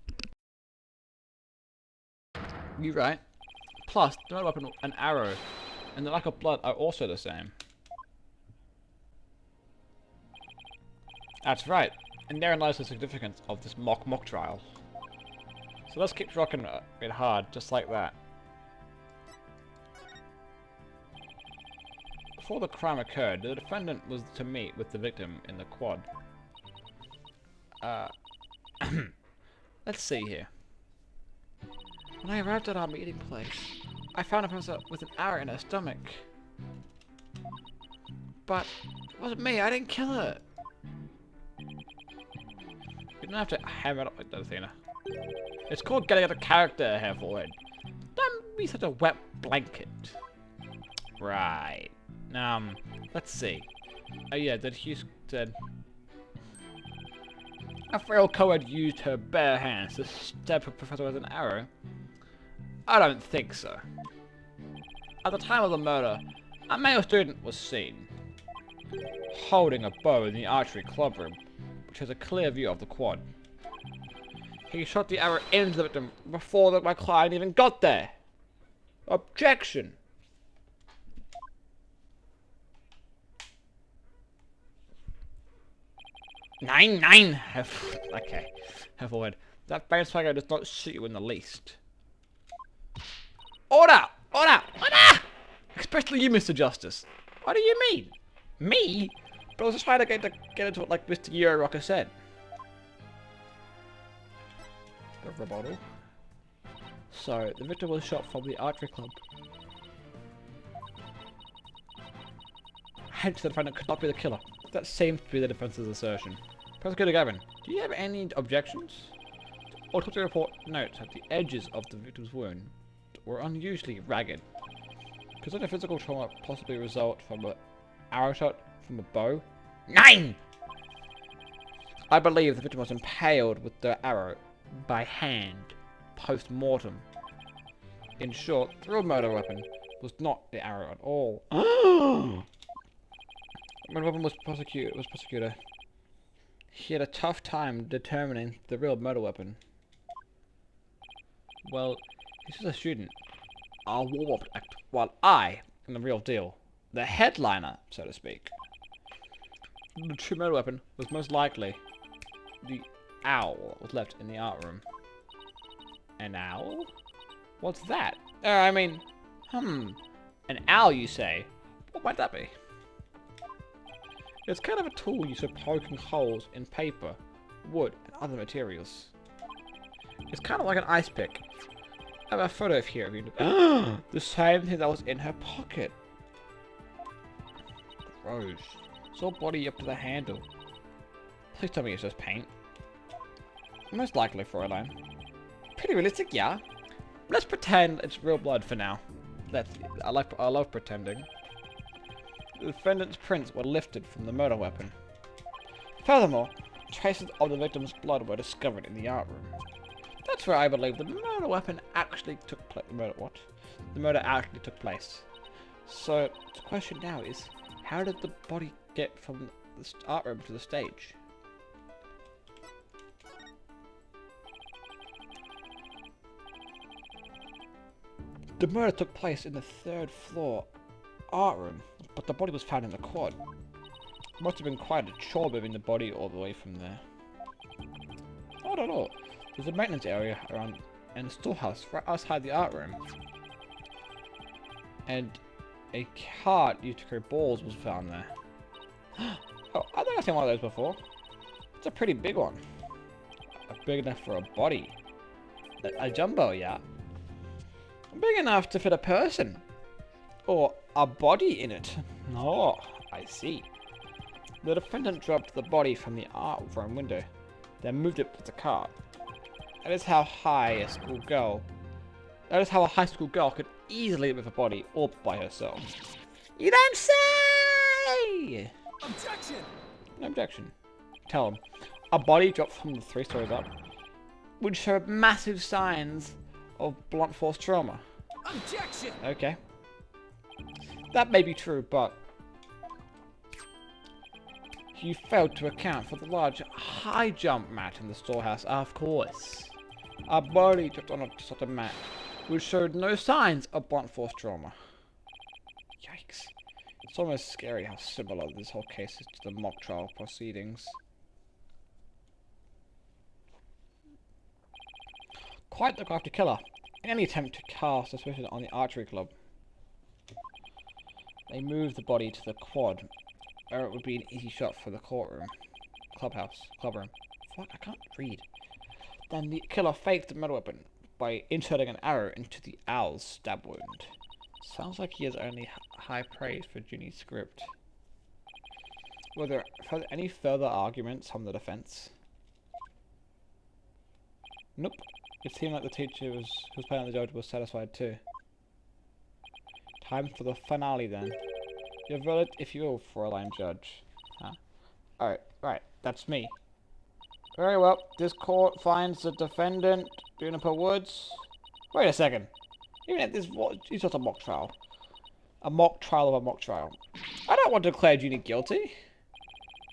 You're right. Plus, the murder weapon, an arrow, and the lack of blood are also the same. That's right, and therein lies the significance of this mock trial. So let's keep rocking it hard, just like that. Before the crime occurred, the defendant was to meet with the victim in the quad. Let's see here. When I arrived at our meeting place, I found a person with an arrow in her stomach. But it wasn't me, I didn't kill her. You don't have to hammer it up like that, Athena. It's called getting out of character, Hair Forehead. Don't be such a wet blanket. Right. Let's see. Oh yeah, did Hughes said a frail co-ed used her bare hands to stab her professor with an arrow? I don't think so. At the time of the murder, a male student was seen holding a bow in the archery club room, which has a clear view of the quad. He shot the arrow into the victim before my client even got there. Objection! Nine! Okay, have forward. That bane swagger does not suit you in the least. Order! Order! Order! Especially you, Mr. Justice. What do you mean? Me? But I was just trying to get into it like Mr. Eurocker said. The rebuttal. So, the victim was shot from the archery club. Hence, the defendant could not be the killer. That seems to be the defense's assertion. Prosecutor Gavin, do you have any objections? The autopsy report notes that the edges of the victim's wound were unusually ragged. Could such a physical trauma possibly result from an arrow shot from a bow? 9! I believe the victim was impaled with the arrow by hand, post-mortem. In short, the real murder weapon was not the arrow at all. When the weapon was prosecutor, he had a tough time determining the real murder weapon. Well, he's just a student. I'll warm up act while I am the real deal. The headliner, so to speak. The true murder weapon was most likely the owl that was left in the art room. An owl? What's that? An owl, you say? What might that be? It's kind of a tool used for poking holes in paper, wood, and other materials. It's kind of like an ice pick. I have a photo of here. The same thing that was in her pocket. Gross. It's all body up to the handle. Please tell me it's just paint. Most likely, Fräulein. Pretty realistic, yeah. Let's pretend it's real blood for now. I love pretending. The defendant's prints were lifted from the murder weapon. Furthermore, traces of the victim's blood were discovered in the art room. That's where I believe the murder weapon actually took place. The murder actually took place. So the question now is, how did the body get from the art room to the stage? The murder took place in the 3rd floor art room, but the body was found in the quad. It must have been quite a chore moving the body all the way from there. I don't know. There's a maintenance area around and a storehouse right outside the art room. And a cart used to carry balls was found there. Oh, I think I've seen one of those before. It's a pretty big one. Big enough for a body. A jumbo, yeah. Big enough to fit a person. Or a body in it. Oh, I see. The defendant dropped the body from the art room window, then moved it with the cart. That is how a high school girl could easily move a body all by herself. You don't say! Objection! No objection. Tell him. A body dropped from the 3 stories up would show massive signs of blunt force trauma. Objection! Okay. That may be true, but you failed to account for the large high jump mat in the storehouse, of course. A body dropped on such a mat which showed no signs of blunt force trauma. Yikes. It's almost scary how similar this whole case is to the mock trial proceedings. Quite the crafty killer. In any attempt to cast suspicion on the archery club. They moved the body to the quad, where it would be an easy shot for the clubroom. Fuck, I can't read. Then the killer faked the murder weapon by inserting an arrow into the owl's stab wound. Sounds like he has only high praise for Ginny's script. Were there any further arguments from the defense? Nope. It seemed like the teacher who was playing the judge was satisfied too. Time for the finale then. Your verdict, if you will, Fräulein Judge. Huh? Alright, right, that's me. Very well, this court finds the defendant, Juniper Woods. Wait a second. Even if this is just a mock trial. A mock trial of a mock trial. I don't want to declare Junie guilty.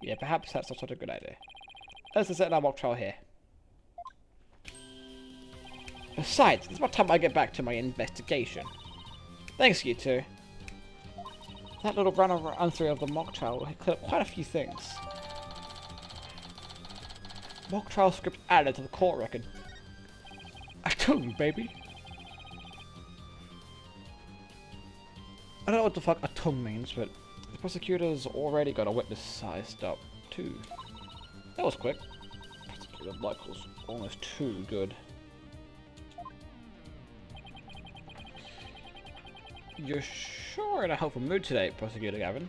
Yeah, perhaps that's not such a good idea. Let's just set our mock trial here. Besides, it's about time I get back to my investigation. Thanks, you two. That little run through of the mock trial will clear up quite a few things. Mock trial script added to the court record. I told you, baby. I don't know what the fuck a tongue means, but the prosecutor's already got a witness sized up, too. That was quick. Prosecutor luck was almost too good. You're sure in a helpful mood today, Prosecutor Gavin?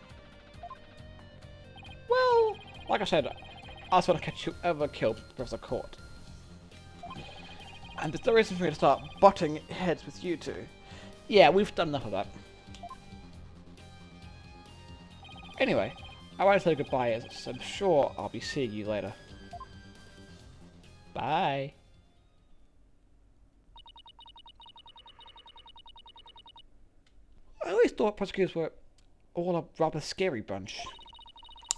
Well, like I said, I just want to catch whoever killed Professor Court. And there's no reason for me to start butting heads with you two. Yeah, we've done enough of that. Anyway, I want to say goodbye as I'm sure I'll be seeing you later. Bye. I always thought prosecutors were all a rather scary bunch.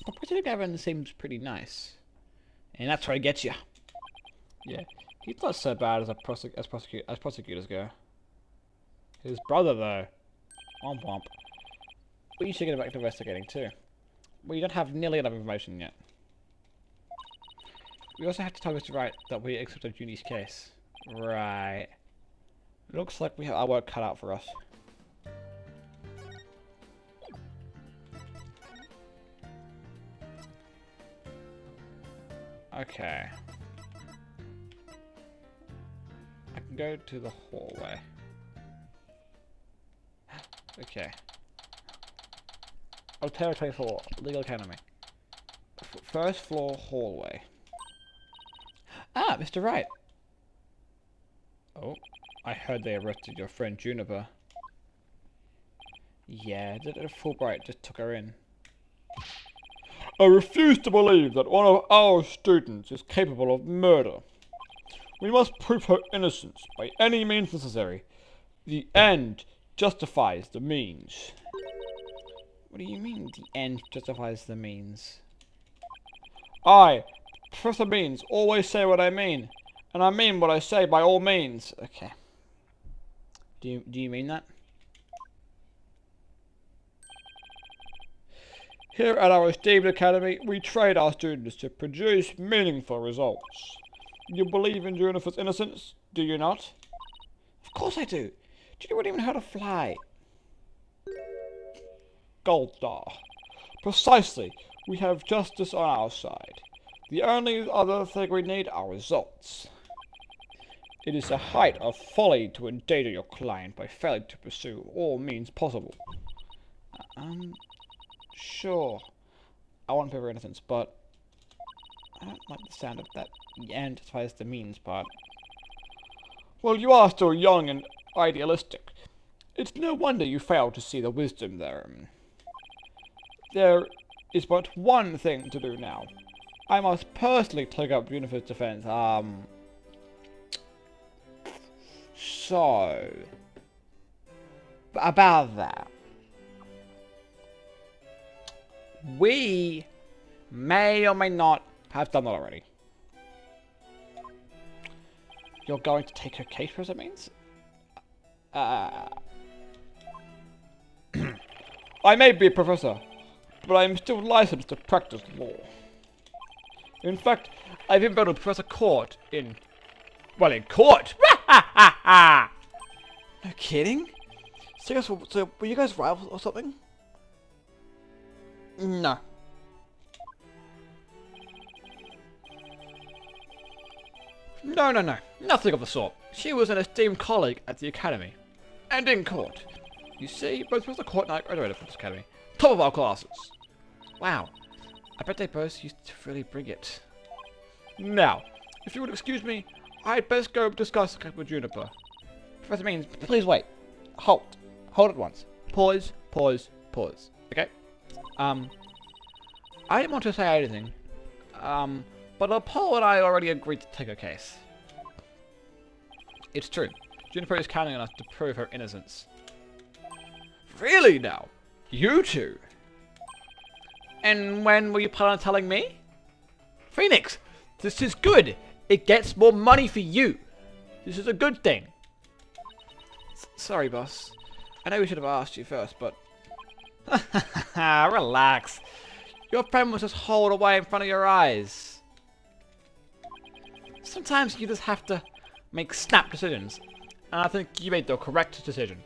But Prosecutor Gavin seems pretty nice. And that's where he gets you. Yeah, he's not so bad as prosecutors go. His brother, though. Womp womp. We should get back to investigating, too. We don't have nearly enough information yet. We also have to tell Mr. Wright that we accepted Junie's case. Right. Looks like we have our work cut out for us. Okay. I can go to the hallway. Okay. Oh, Territory 4, Legal Academy. First floor hallway. Ah, Mr. Wright. Oh, I heard they arrested your friend Juniper. Yeah, Fulbright just took her in. I refuse to believe that one of our students is capable of murder. We must prove her innocence by any means necessary. The end justifies the means. What do you mean, the end justifies the means? I, Professor Beans, always say what I mean, and I mean what I say by all means. Okay. Do you mean that? Here at our esteemed academy, we train our students to produce meaningful results. You believe in Juniper's innocence, do you not? Of course I do. Juniper wouldn't even know how to fly. Gold star. Precisely. We have justice on our side. The only other thing we need are results. It is the height of folly to endanger your client by failing to pursue all means possible. Sure. I want to prove her innocence, but I don't like the sound of that the end justifies the means part. Well, you are still young and idealistic. It's no wonder you fail to see the wisdom there. There is but one thing to do now. I must personally take up Juniper's defense. So about that, we may or may not have done that already. You're going to take her case, for it means? I may be a professor, but I am still licensed to practice law. In fact, I've even been to Professor Court in... well, in court! No kidding? So were you guys rivals or something? No. No. Nothing of the sort. She was an esteemed colleague at the academy. And in court. You see, both Professor Court and I graduated from this academy. Top of our classes. Wow. I bet they both used to really bring it. Now, if you would excuse me, I'd best go discuss the case with Juniper. Professor Means, please wait. Halt. Hold at once. Pause. Okay? I didn't want to say anything. But Apollo and I already agreed to take her case. It's true. Juniper is counting on us to prove her innocence. Really now? You two? And when were you planning on telling me? Phoenix, this is good. It gets more money for you. This is a good thing. Sorry, boss. I know we should have asked you first, but... Relax. Your friend was just hauled away in front of your eyes. Sometimes you just have to make snap decisions. And I think you made the correct decision.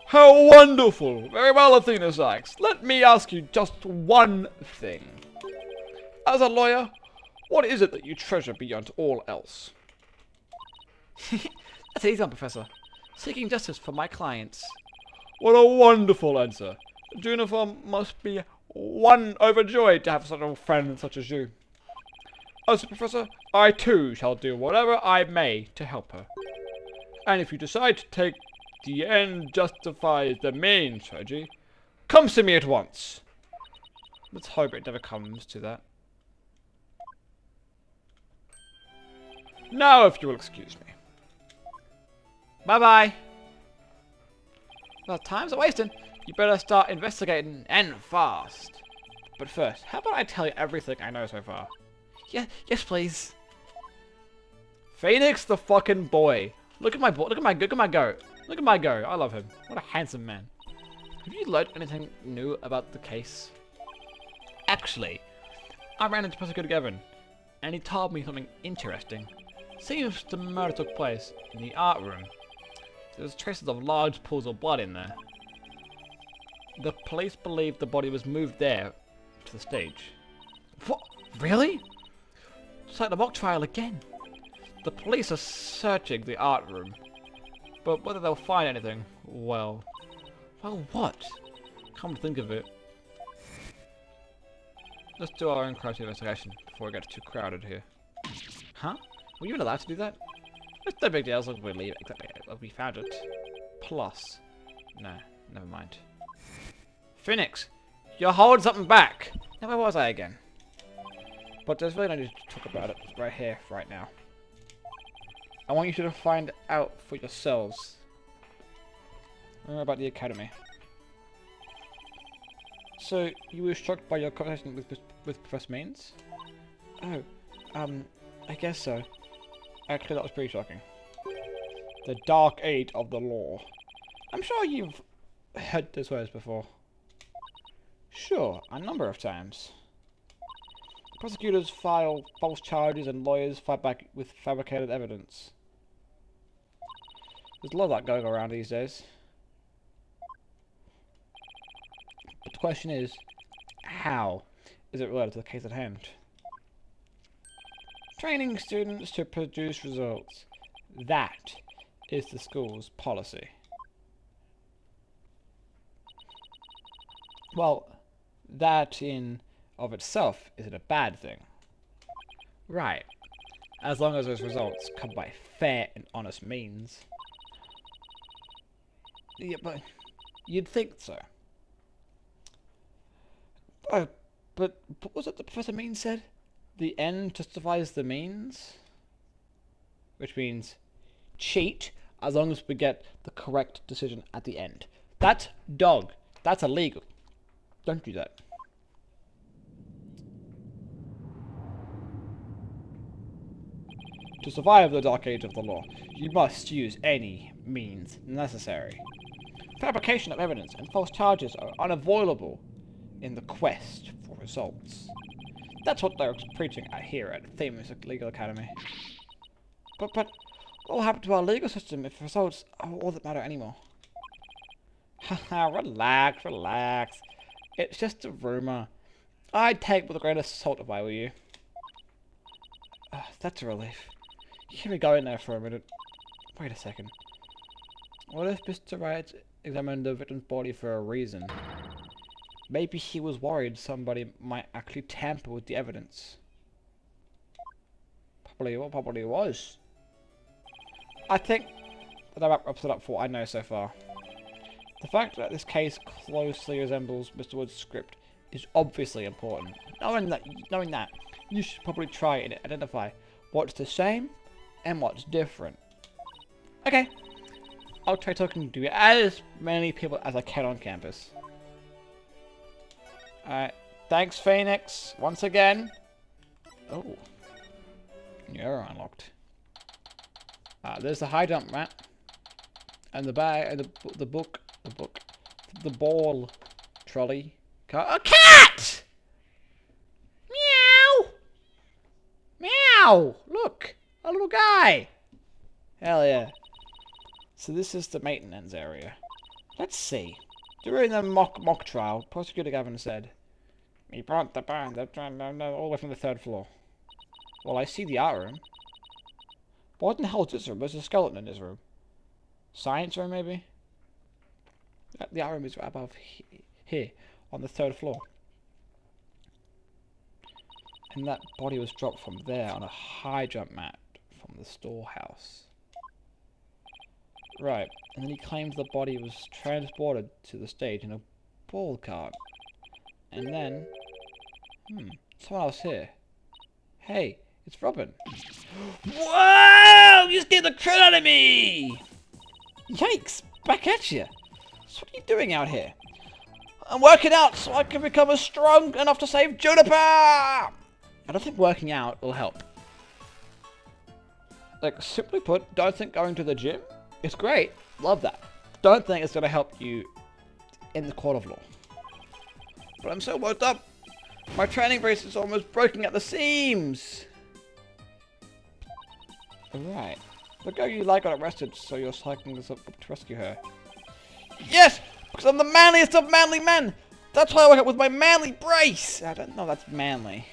How wonderful! Very well, Athena Sykes. Let me ask you just one thing. As a lawyer, what is it that you treasure beyond all else? That's an easy one, Professor. Seeking justice for my clients. What a wonderful answer. Juniper must be overjoyed to have such a friend such as you. As a professor, I too shall do whatever I may to help her. And if you decide to take the end justifies the means strategy, come see me at once. Let's hope it never comes to that. Now, if you will excuse me. Bye-bye. Well, time's a wasting. You better start investigating, and fast. But first, how about I tell you everything I know so far? Yeah, yes, please. Phoenix the fucking boy. Look at my boy. Look at my go. Look at my go. I love him. What a handsome man. Have you learned anything new about the case? Actually, I ran into Professor Gavin, and he told me something interesting. Seems the murder took place in the art room. There's traces of large pools of blood in there. The police believe the body was moved there to the stage. What? Really? It's like the mock trial again. The police are searching the art room, but whether they'll find anything, well, what? Come to think of it. Let's do our own crime investigation before it gets too crowded here. Huh? Were you even allowed to do that? It's no big deal as long as we leave it, exactly as we found it. Plus. No, never mind. Phoenix, You're holding something back. Now, where was I again? But there's really no need to talk about it right here, right now. I want you to find out for yourselves. About the academy. So, you were shocked by your conversation with Professor Means? Oh, I guess so. Actually, that was pretty shocking. The dark age of the law. I'm sure you've heard those words before. Sure, a number of times. Prosecutors file false charges and lawyers fight back with fabricated evidence. There's a lot of that going around these days. But the question is, how is it related to the case at hand? Training students to produce results. That is the school's policy. Well, that in of itself isn't a bad thing. Right. As long as those results come by fair and honest means. Yeah, but you'd think so. Oh, but what was it the Professor Means said? The end justifies the means? Which means cheat as long as we get the correct decision at the end. That's dog. That's illegal. Don't do that. To survive the dark age of the law, you must use any means necessary. Fabrication of evidence and false charges are unavoidable in the quest for results. That's what they're preaching at here at Famous Legal Academy. But what will happen to our legal system if results are all that matter anymore? Haha, relax, relax. It's just a rumor. I'd take it with a grain of salt if I were you. That's a relief. Can we go in there for a minute? Wait a second. What if Mr. Wright examined the victim's body for a reason? Maybe he was worried somebody might actually tamper with the evidence. Probably was. I think that wraps it up for what I know so far. The fact that this case closely resembles Mr. Wood's script is obviously important. Knowing that, you should probably try and identify what's the same and what's different. Okay, I'll try talking to as many people as I can on campus. Alright, thanks Phoenix, once again. Oh, you're unlocked. There's the high jump mat. And the bag, and the ball trolley. A cat! Meow! Meow! Look! A little guy! Hell yeah. So this is the maintenance area. Let's see. During the mock trial, Prosecutor Gavin said, "We brought the band all the way from the 3rd floor." Well, I see the art room. What in the hell is this room? There's a skeleton in this room. Science room, maybe? The art room is right above here, on the 3rd floor. And that body was dropped from there on a high jump mat from the storehouse. Right, and then he claims the body was transported to the stage in a ball cart. And then... someone else here. Hey, it's Robin. Whoa! You scared the crap out of me! Yikes! Back at you! So what are you doing out here? I'm working out so I can become as strong enough to save Juniper! I don't think working out will help. Like, simply put, don't think going to the gym is great. Love that. Don't think it's going to help you in the court of law. But I'm so worked up. My training brace is almost breaking at the seams. Alright. The girl you like got arrested, so you're cycling this up to rescue her. Yes! Because I'm the manliest of manly men! That's why I work out with my manly brace! I don't know that's manly.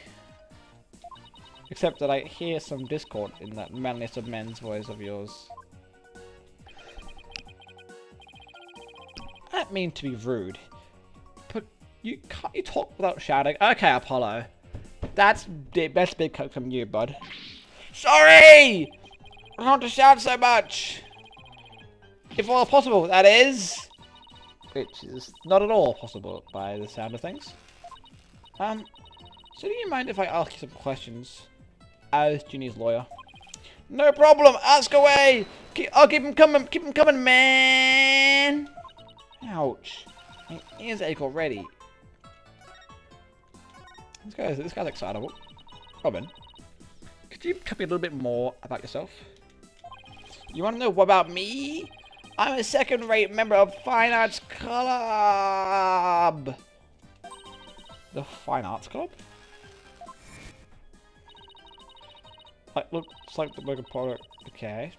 Except that I hear some discord in that manliest of men's voice of yours. I don't mean to be rude, but can't you talk without shouting? Okay, Apollo. That's big coat from you, bud. Sorry! I don't want to shout so much! If all possible, that is. which is not at all possible by the sound of things. So do you mind if I ask you some questions as Ginny's lawyer? No problem, ask away! I'll keep him coming, man! Ouch. My ears ache already. This guy's excitable. Robin, could you tell me a little bit more about yourself? You want to know what about me? I'm a second-rate member of Fine Arts Club. The Fine Arts Club? Like, looks like the burger product. Okay.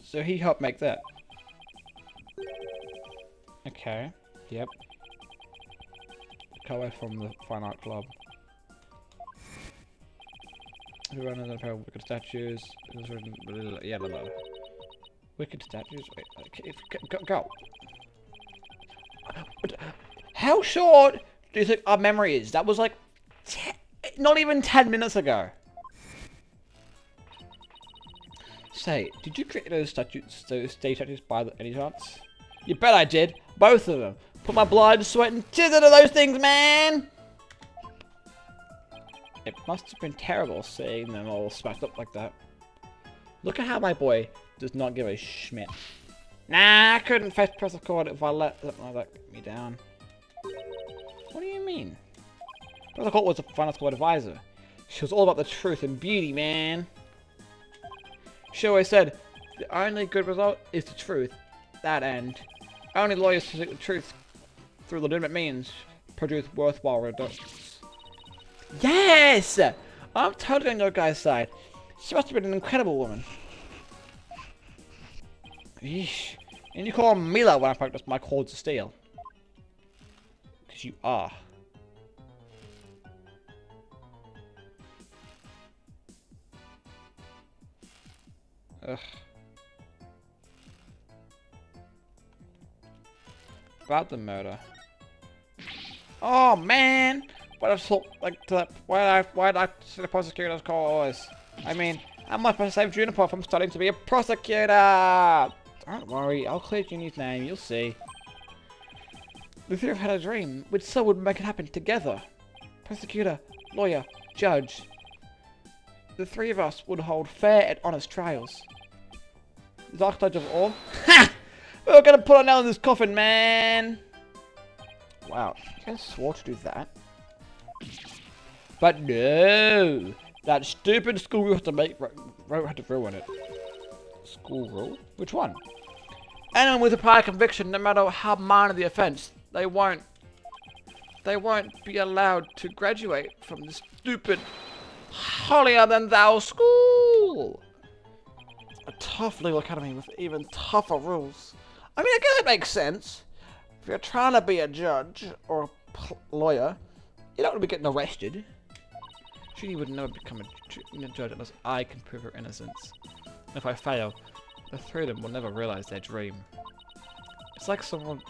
So he helped make that. Okay. Yep. Cut away from the Fine Art Club. Who runs a pair of wicked statues? Yeah, no. Wicked statues? Wait, okay, go. How short do you think our memory is? That was like not even 10 minutes ago. Say, did you create those stage statues by any chance? You bet I did. Both of them. Put my blood, sweat, and tears into those things, man! It must have been terrible seeing them all smacked up like that. Look at how my boy does not give a schmidt. Nah, I couldn't press record if I let something like that get me down. What do you mean? Press record was the final squad advisor. She was all about the truth and beauty, man. She always said, the only good result is the truth. That end. Only lawyers who seek the truth through legitimate means produce worthwhile results. Yes! I'm totally on your guy's side. She must have been an incredible woman. Yeesh. And you call me Mila when I practice my chords of steel. Because you are. Ugh. About the murder. Oh man! Why'd I see the prosecutor's cause? I mean, how much must I save Juniper from starting to be a prosecutor? Don't worry, I'll clear Ginny's name, you'll see. The three of us had a dream, which so would make it happen together. Prosecutor, lawyer, judge. The three of us would hold fair and honest trials. The dark side of all. Ha! We're gonna put a nail in this coffin, man! Wow, you guys swore to do that? But no! That stupid school rule had to ruin it. School rule? Which one? Anyone with a prior conviction, no matter how minor the offense, they won't be allowed to graduate from this stupid holier-than-thou school! A tough legal academy with even tougher rules. I mean, I guess it makes sense. If you're trying to be a judge or a lawyer, you don't want to be getting arrested. Judy would never become a judge unless I can prove her innocence. And if I fail, the three of them will never realize their dream. It's like someone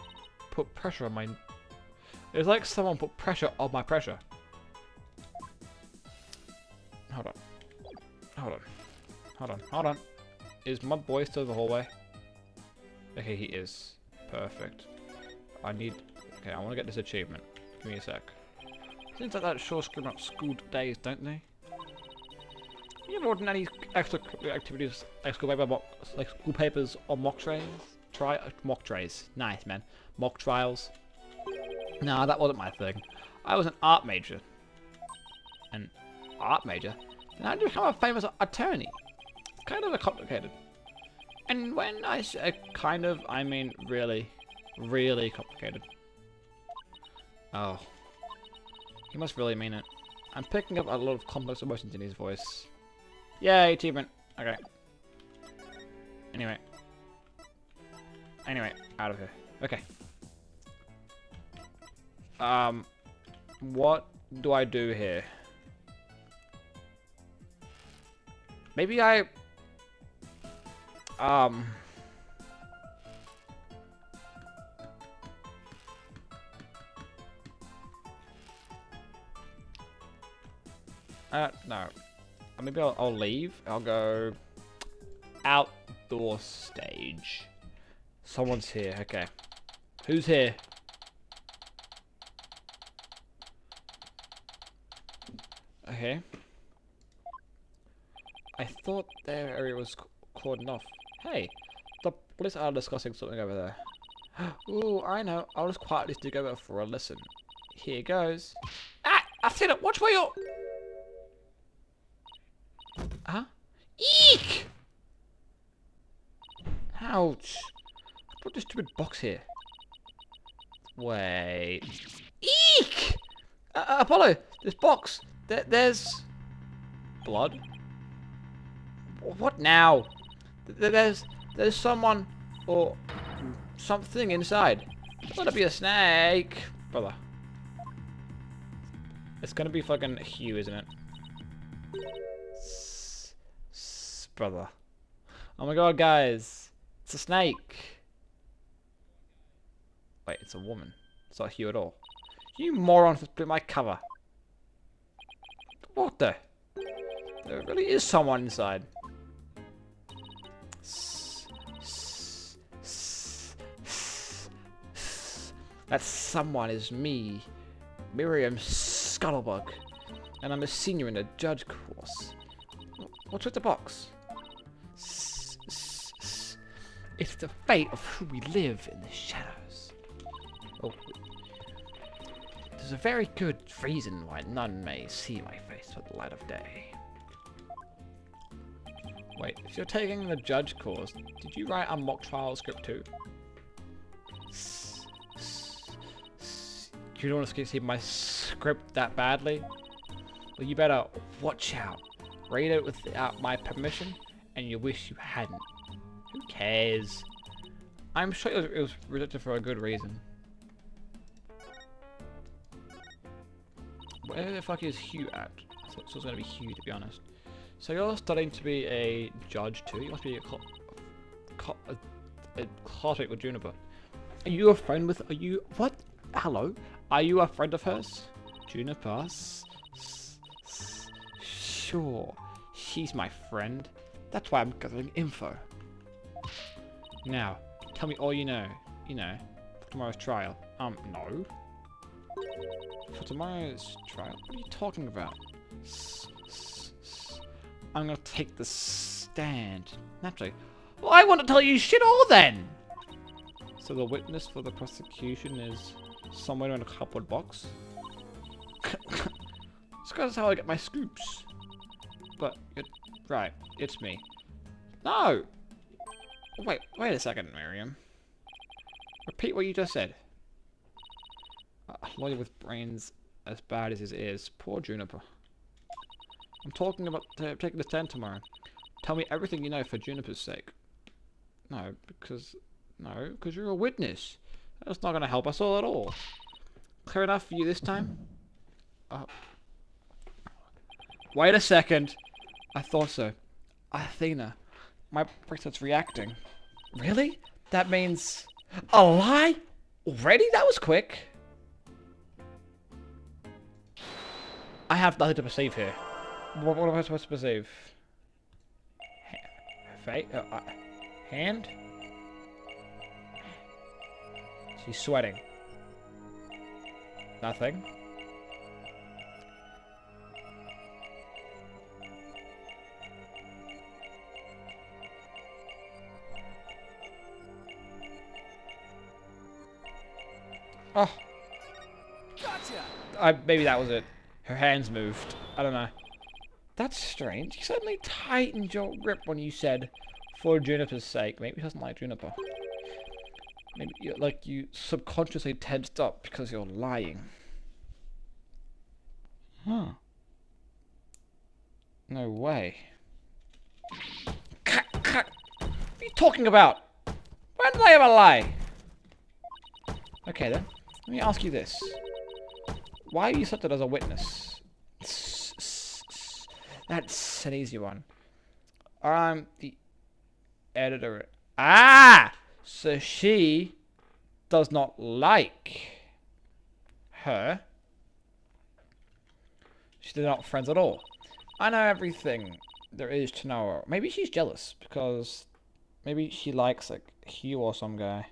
put pressure on my... It's like someone put pressure on my pressure. Hold on. Is my boy still in the hallway? Okay, he is. Perfect. Okay, I want to get this achievement. Give me a sec. Seems like that sure screwing up school days, don't they? You ever done any extra activities, like school papers or mock trays? Mock trays. Nice, man. Mock trials. Nah, that wasn't my thing. I was an art major. An art major? Then I'd become a famous attorney. Kind of complicated. And when I say kind of, I mean really, really complicated. Oh. He must really mean it. I'm picking up a lot of complex emotions in his voice. Yay, achievement. Okay. Anyway, out of here. Okay. What do I do here? Maybe I... no. Maybe I'll leave. I'll go outdoor stage. Someone's here. Okay. Who's here? Okay. I thought their area was cordoned off. Hey, the police are discussing something over there. Ooh, I know. I'll just quietly stick over for a listen. Here goes. Ah! I've seen it! Watch where you're... Huh? Eek! Ouch. Put this stupid box here. Wait. Eek! Apollo! This box! There's... blood? What now? There's someone or something inside. Let it be a snake, brother. It's gonna be fucking Hugh, isn't it? Brother. Oh my god, guys! It's a snake. Wait, it's a woman. It's not Hugh at all. You moron for split my cover. What the? There really is someone inside. That someone is me, Miriam Scuttlebug, and I'm a senior in the judge course. What's with the box? It's the fate of who we live in the shadows. Oh, there's a very good reason why none may see my face by the light of day. Wait, if you're taking the judge course, did you write a mock trial script too? You don't want to see my script that badly? Well, you better watch out. Read it without my permission, and you wish you hadn't. Who cares? I'm sure it was rejected for a good reason. Where the fuck is Hugh at? So it's gonna be Hugh, to be honest. So you're studying to be a judge too? You must be a classmate with Juniper. Are you a friend with... Are you... What? Hello? Are you a friend of hers? Juniper? Sure. She's my friend. That's why I'm gathering info. Now, tell me all you know. You know, for tomorrow's trial. No. For tomorrow's trial? What are you talking about? I'm gonna take the stand. Naturally. Well, I want to tell you shit all then! So the witness for the prosecution is somewhere in a cardboard box? That's how I get my scoops. But, right, it's me. No! Wait a second, Miriam. Repeat what you just said. A lawyer with brains as bad as his ears. Poor Juniper. I'm talking about taking the stand tomorrow. Tell me everything you know for Juniper's sake. No, because you're a witness. That's not going to help us all at all. Clear enough for you this time? Wait a second. I thought so. Athena. My bracelet's reacting. Really? That means... A lie? Already? That was quick. I have nothing to perceive here. What am I supposed to perceive? Hand? She's sweating. Nothing. Oh. Gotcha. Maybe that was it. Her hands moved. I don't know. That's strange. You suddenly tightened your grip when you said, for Juniper's sake. Maybe he doesn't like Juniper. Maybe you subconsciously tensed up because you're lying. Huh. No way. What are you talking about? When did I ever lie? Okay then. Let me ask you this. Why are you accepted as a witness? That's an easy one. I'm the editor. Ah! So she does not like her. They're not friends at all. I know everything there is to know. Maybe she's jealous because maybe she likes like Hugh or some guy.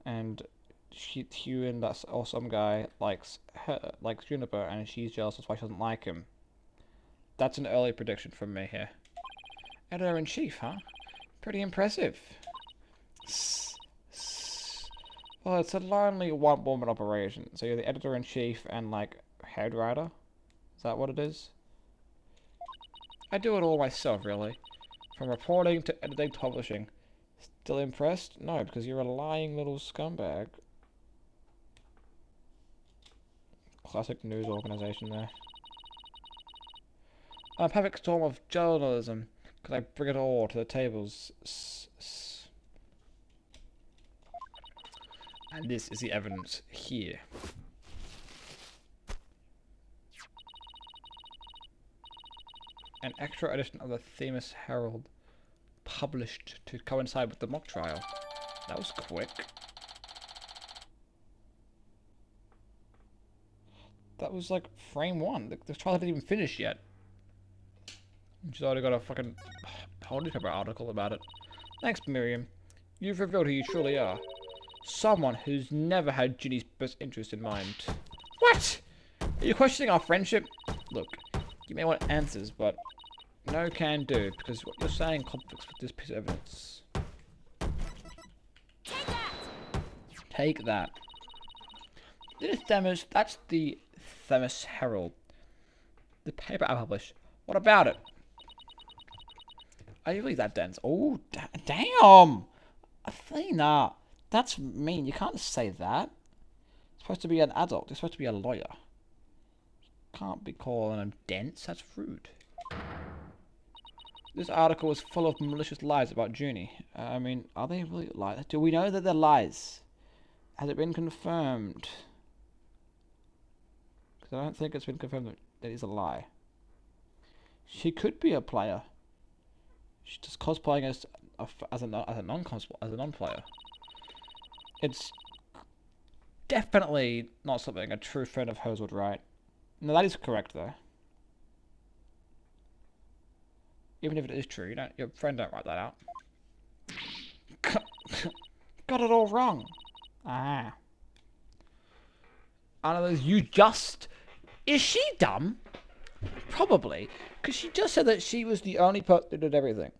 And you and that or some guy likes Juniper, and she's jealous. That's why she doesn't like him. That's an early prediction from me here. Editor-in-chief, huh? Pretty impressive. Well, it's a lonely one-woman operation. So you're the editor-in-chief and, like, head writer? Is that what it is? I do it all myself, really. From reporting to editing to publishing. Still impressed? No, because you're a lying little scumbag. Classic news organization there. I'm a perfect storm of journalism, because I bring it all to the tables. And this is the evidence here. An extra edition of the Themis Herald, published to coincide with the mock trial. That was quick. That was like frame 1. The trial hadn't even finished yet. She's already got a fucking whole newspaper article about it. Thanks, Miriam. You've revealed who you truly are. Someone who's never had Ginny's best interest in mind. What? Are you questioning our friendship? Look, you may want answers, but no can do, because what you're saying conflicts with this piece of evidence. Take that! Take that. That's the Themis Herald. The paper I published. What about it? Are you really that dense? Oh, damn! Athena! That's mean. You can't say that. You're supposed to be an adult. You're supposed to be a lawyer. Can't be calling him dense. That's rude. This article is full of malicious lies about Junie. I mean, are they really lies? Do we know that they're lies? Has it been confirmed? Because I don't think it's been confirmed that it's a lie. She could be a player. She's just cosplaying as a non-player. It's definitely not something a true friend of hers would write. No, that is correct though. Even if it is true, your friend don't write that out. Got it all wrong. Ah. Annalise, you just... Is she dumb? Probably. Because she just said that she was the only person who did everything.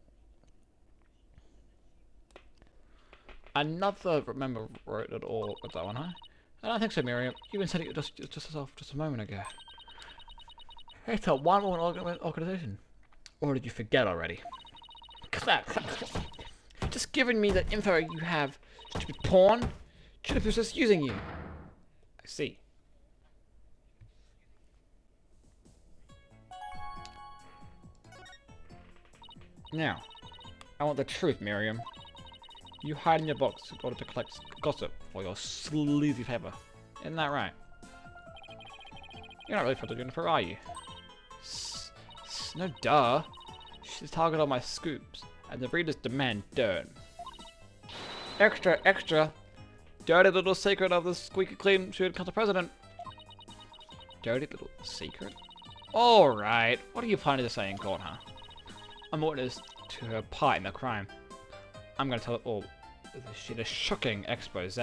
Another member wrote it all with that one, huh? I don't think so, Miriam. You've been saying it just yourself just a moment ago. It's a one-woman organization. Or did you forget already? Just giving me the info you have. Stupid pawn. Juniper's just using you. I see. Now, I want the truth, Miriam. You hide in your box in order to collect gossip for your sleazy paper. Isn't that right? You're not really friends with Juniper, are you? No duh. She's the target of my scoops, and the readers demand dirt. Extra, extra. Dirty little secret of the squeaky clean student council president. Dirty little secret? Alright, what are you planning to say in court, huh? I'm a witness to her part in the crime. I'm gonna tell it all in a shocking expose.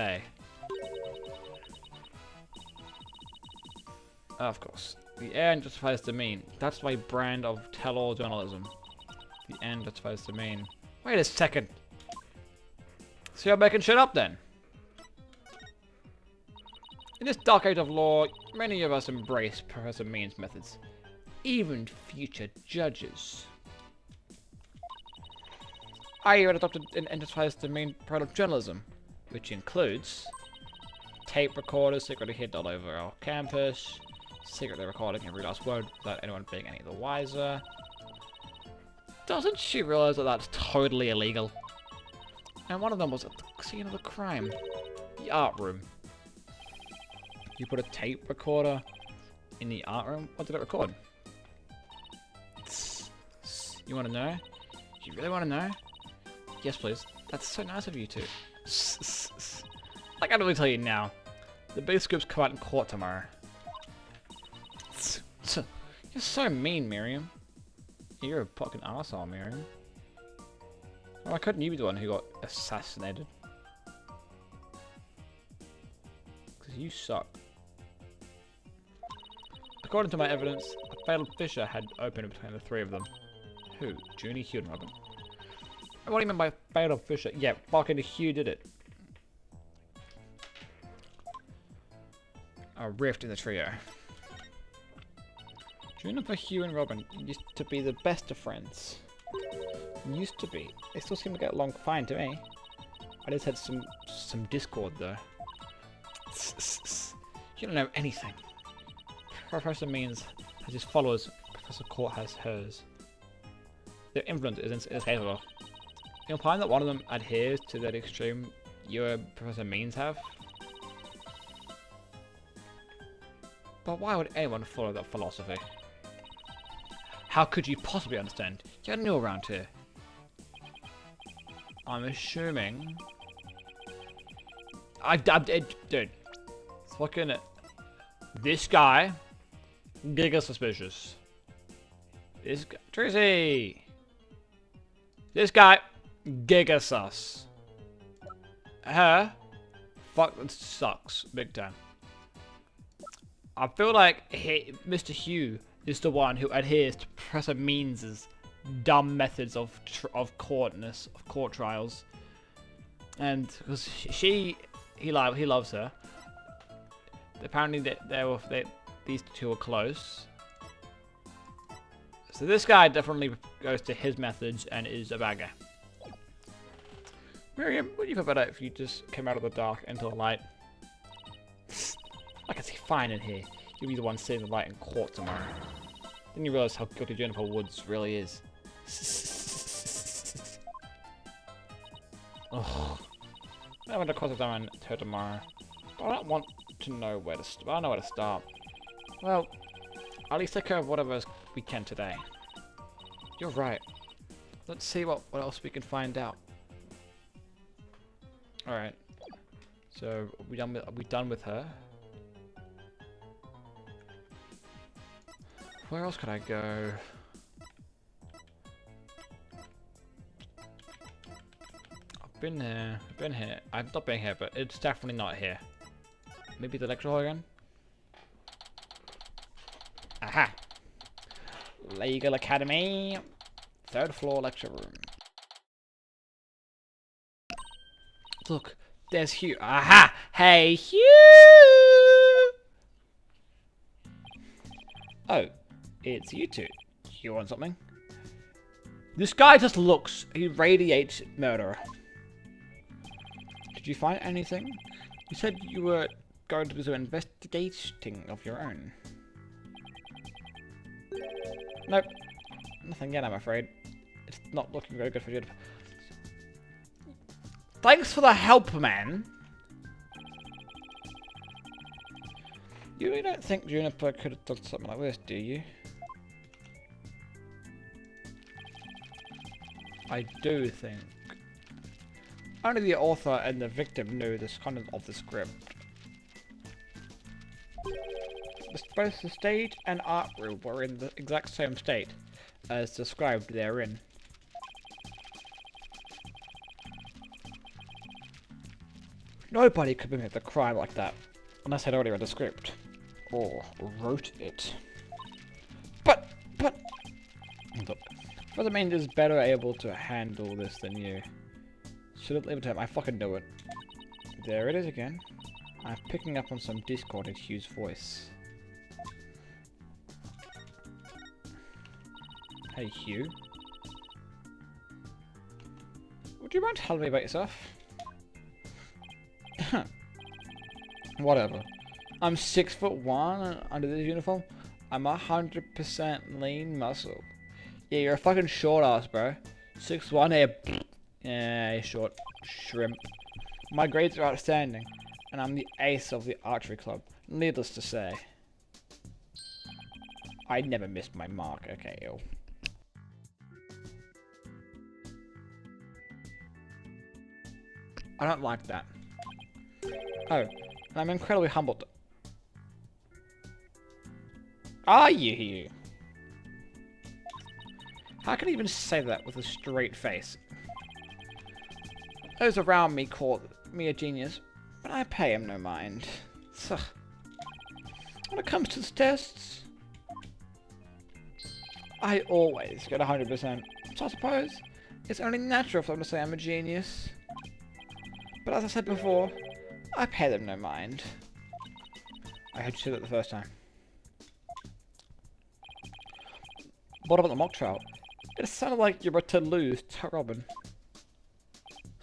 Of course. The end justifies the mean. That's my brand of tell-all journalism. The end justifies the mean. Wait a second. So you're making shit up then? In this dark age of law, many of us embrace Professor Mean's methods. Even future judges. I even adopted and justifies the main part of journalism, which includes tape recorders secretly hidden all over our campus, secretly recording every last word without anyone being any the wiser. Doesn't she realize that that's totally illegal? And one of them was at the scene of the crime. The art room. You put a tape recorder in the art room? What did it record? You want to know? You really want to know? Yes, please. That's so nice of you two. I can't really tell you now. The big scoops come out in court tomorrow. You're so mean, Miriam. You're a fucking arsehole, Miriam. Why couldn't you be the one who got assassinated? Because you suck. According to my evidence, a fatal fissure had opened between the three of them. Who? Junie, Hugh, and Robin. What do you mean by fatal fissure? Yeah, fucking Hugh did it. A rift in the trio. Juniper, Hugh, and Robin used to be the best of friends. Used to be. They still seem to get along fine to me. I just had some discord though. You don't know anything. Professor Means has his followers. Professor Court has hers. Their influence is hateable. You'll find that one of them adheres to that extreme you and Professor Means have. But why would anyone follow that philosophy? How could you possibly understand? You're new around here. I'm assuming... dude. Fucking... This guy... Giga suspicious. This guy... Tracy! This guy... Giga sus. Her... Fuck, that sucks. Big time. I feel like Mr. Hugh is the one who adheres to Professor Means's dumb methods of court trials, and because he loves her. Apparently, these two are close. So this guy definitely goes to his methods and is a bad guy. Miriam, would you feel better if you just came out of the dark into the light? I can see fine in here. You'll be the one seeing the light in court tomorrow. Then you realize how guilty Juniper Woods really is. Ugh. I'm going to cross-examine her tomorrow. But I don't want to know where to start. I don't know where to start. Well, at least take care of whatever we can today. You're right. Let's see what else we can find out. Alright. So, are we done with her? Where else could I go? I've been here. I've not been here, but it's definitely not here. Maybe the lecture hall again? Aha! Legal Academy! 3rd floor lecture room. Look, there's Hugh. Aha! Hey, Hugh! Oh. It's you two. You want something? This guy just looks. He radiates murder. Did you find anything? You said you were going to do some investigating of your own. Nope. Nothing yet, I'm afraid. It's not looking very good for Juniper. Thanks for the help, man. You really don't think Juniper could have done something like this, do you? I do think. Only the author and the victim knew this content of the script. Both the stage and art room were in the exact same state as described therein. Nobody could commit a crime like that unless they'd already read the script or wrote it. But look. Doesn't mean it's better able to handle this than you. Shouldn't leave it to him. I fucking know it. There it is again. I'm picking up on some discord in Hugh's voice. Hey, Hugh. Would you mind telling me about yourself? Whatever. I'm 6'1" under this uniform. I'm 100% lean muscle. Yeah, you're a fucking short ass, bro. 6'1", yeah, short shrimp. My grades are outstanding, and I'm the ace of the archery club. Needless to say, I never missed my mark. Okay, ew. I don't like that. Oh, and I'm incredibly humbled. Are you? How can you even say that with a straight face? Those around me call me a genius, but I pay him no mind. So, when it comes to the tests, I always get 100%. So I suppose it's only natural for them to say I'm a genius. But as I said before, I pay them no mind. I heard you say that the first time. What about the mock trial? It sounded like you were to lose to Robin.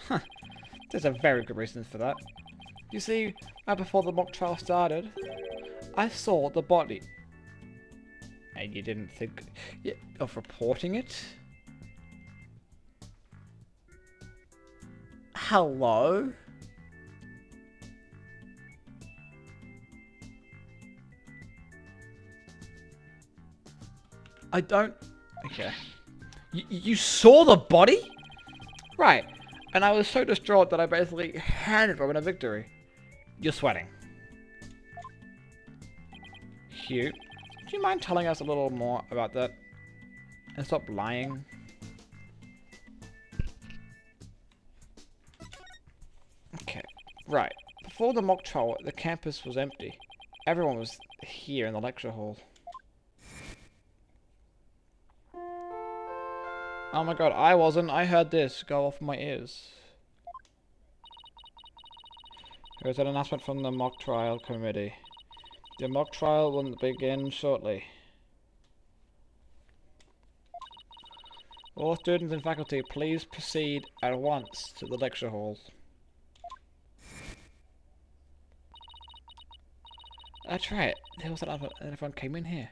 Huh. There's a very good reason for that. You see, right before the mock trial started, I saw the body. And you didn't think of reporting it? Hello? I don't... Okay. You saw the body? Right. And I was so distraught that I basically handed Robin a victory. You're sweating. Hugh, do you mind telling us a little more about that? And stop lying? Okay. Right. Before the mock trial, the campus was empty. Everyone was here in the lecture hall. Oh my god, I wasn't. I heard this go off my ears. Here's an announcement from the mock trial committee. The mock trial will begin shortly. All students and faculty, please proceed at once to the lecture hall. That's right. There was and everyone came in here.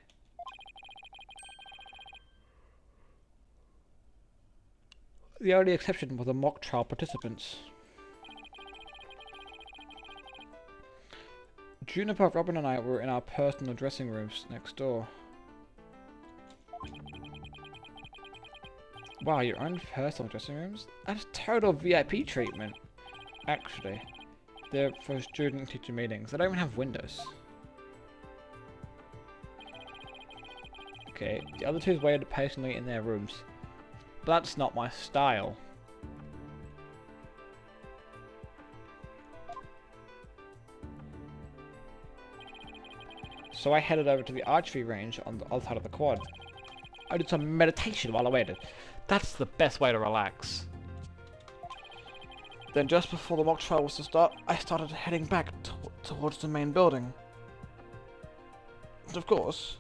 The only exception were the mock trial participants. Juniper, Robin and I were in our personal dressing rooms next door. Wow, your own personal dressing rooms? That's total VIP treatment. Actually, they're for student and teacher meetings. They don't even have windows. Okay, the other two waited patiently in their rooms. But that's not my style. So I headed over to the archery range on the other side of the quad. I did some meditation while I waited. That's the best way to relax. Then just before the mock trial was to start, I started heading back towards the main building. And of course,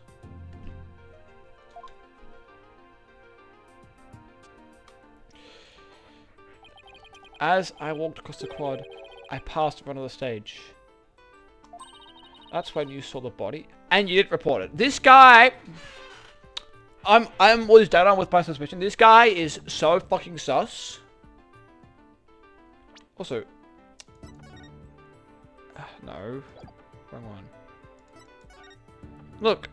as I walked across the quad, I passed in front of the stage. That's when you saw the body, and you didn't report it. This guy, I'm always down on with my suspicion. This guy is so fucking sus. Also, no, wrong one. Look,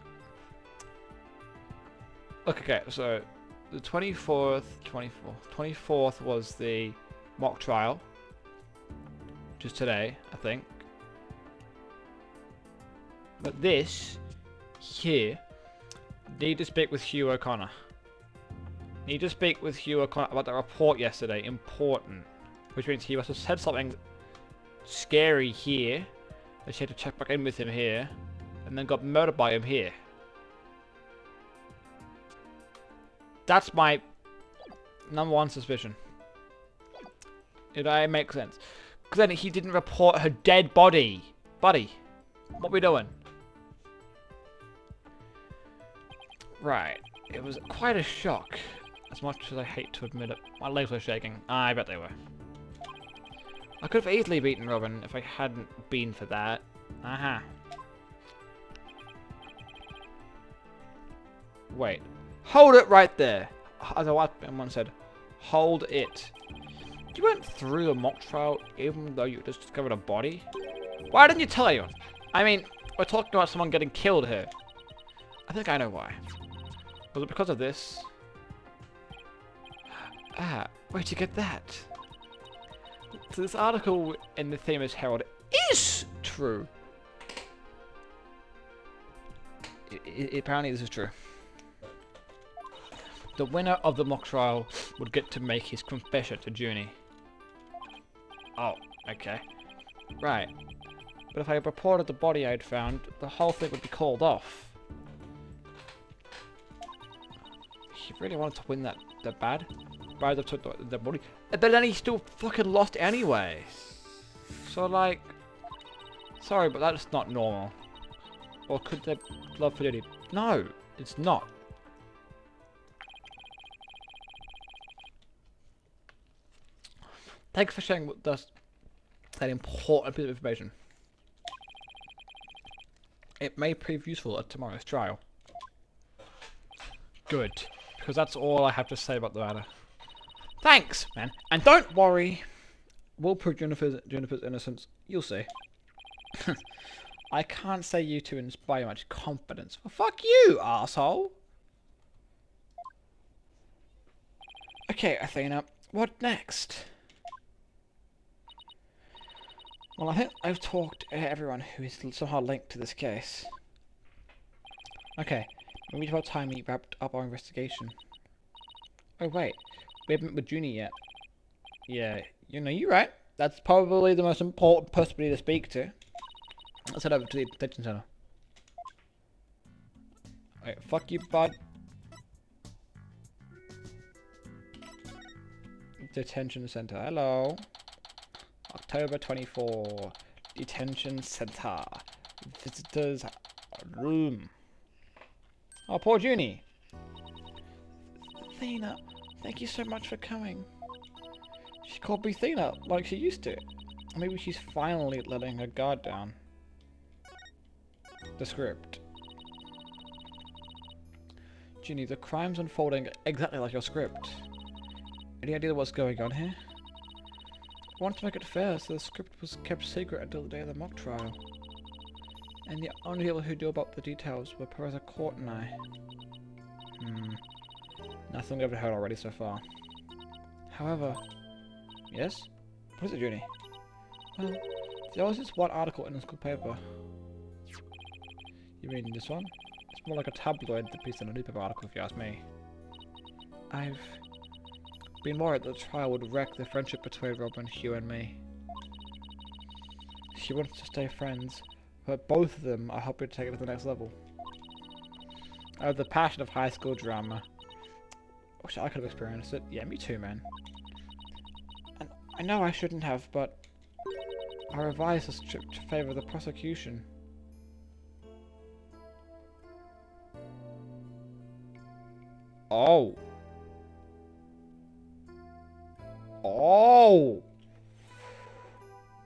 okay. So the 24th was the mock trial, which is today, I think. But this here, need to speak with Hugh O'Connor. Need to speak with Hugh O'Connor about the report yesterday. Important. Which means he must have said something scary here. That she had to check back in with him here. And then got murdered by him here. That's my #1 suspicion. Did that make sense? Because then he didn't report her dead body. Buddy, what are we doing? Right. It was quite a shock. As much as I hate to admit it. My legs were shaking. I bet they were. I could have easily beaten Robin if I hadn't been for that. Aha. Wait. Hold it right there. As a white man said, hold it. You went through the mock trial even though you just discovered a body? Why didn't you tell anyone? I mean, we're talking about someone getting killed here. I think I know why. Was it because of this? Ah, where'd you get that? So this article in the Famous Herald is true. Apparently this is true. The winner of the mock trial would get to make his confession to Junie. Oh, okay. Right. But if I reported the body I'd found, the whole thing would be called off. He really wanted to win that bad. Bad up to the body. But then he still fucking lost anyway. So like, sorry, but that's not normal. Or could they love for duty? No, it's not. Thanks for sharing with us that important piece of information. It may prove useful at tomorrow's trial. Good, because that's all I have to say about the matter. Thanks, man. And don't worry. We'll prove Juniper's innocence. You'll see. I can't say you to inspire much confidence. Well, fuck you, asshole. Okay, Athena. What next? Well, I think I've talked to everyone who is somehow linked to this case. Okay, maybe it's about time we wrapped up our investigation. Oh wait, we haven't met with Junie yet. Yeah, you know, you're right. That's probably the most important person we need to speak to. Let's head over to the detention center. Wait, fuck you, bud. Detention center, hello. October 24, detention center, visitors room. Oh, poor Junie. Athena, thank you so much for coming. She called me Athena, like she used to. Maybe she's finally letting her guard down. The script. Junie, the crime's unfolding exactly like your script. Any idea what's going on here? I wanted to make it fair, so the script was kept secret until the day of the mock trial. And the only people who knew about the details were Professor Court and I. Nothing I've heard already so far. However... Yes? What is it, Junie? Well, there was this one article in the school paper. You mean this one? It's more like a tabloid piece than a newspaper article, if you ask me. I've been worried that the trial would wreck the friendship between Robin, Hugh, and me. She wants to stay friends, but both of them are hoping to take it to the next level. I have the passion of high school drama. Wish I could have experienced it. Yeah, me too, man. And I know I shouldn't have, but I revised the script to favor the prosecution. Oh. Oh!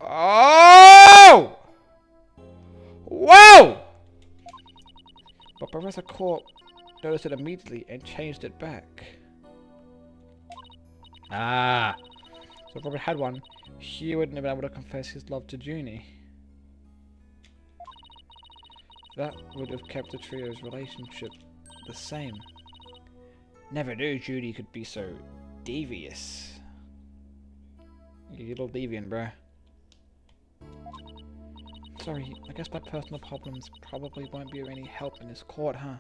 Oh! Whoa! But Professor Court noticed it immediately and changed it back. Ah. So if Robert had one, he wouldn't have been able to confess his love to Junie. That would have kept the trio's relationship the same. Never knew Junie could be so devious. You little deviant, bruh. Sorry, I guess my personal problems probably won't be of any help in this court, huh?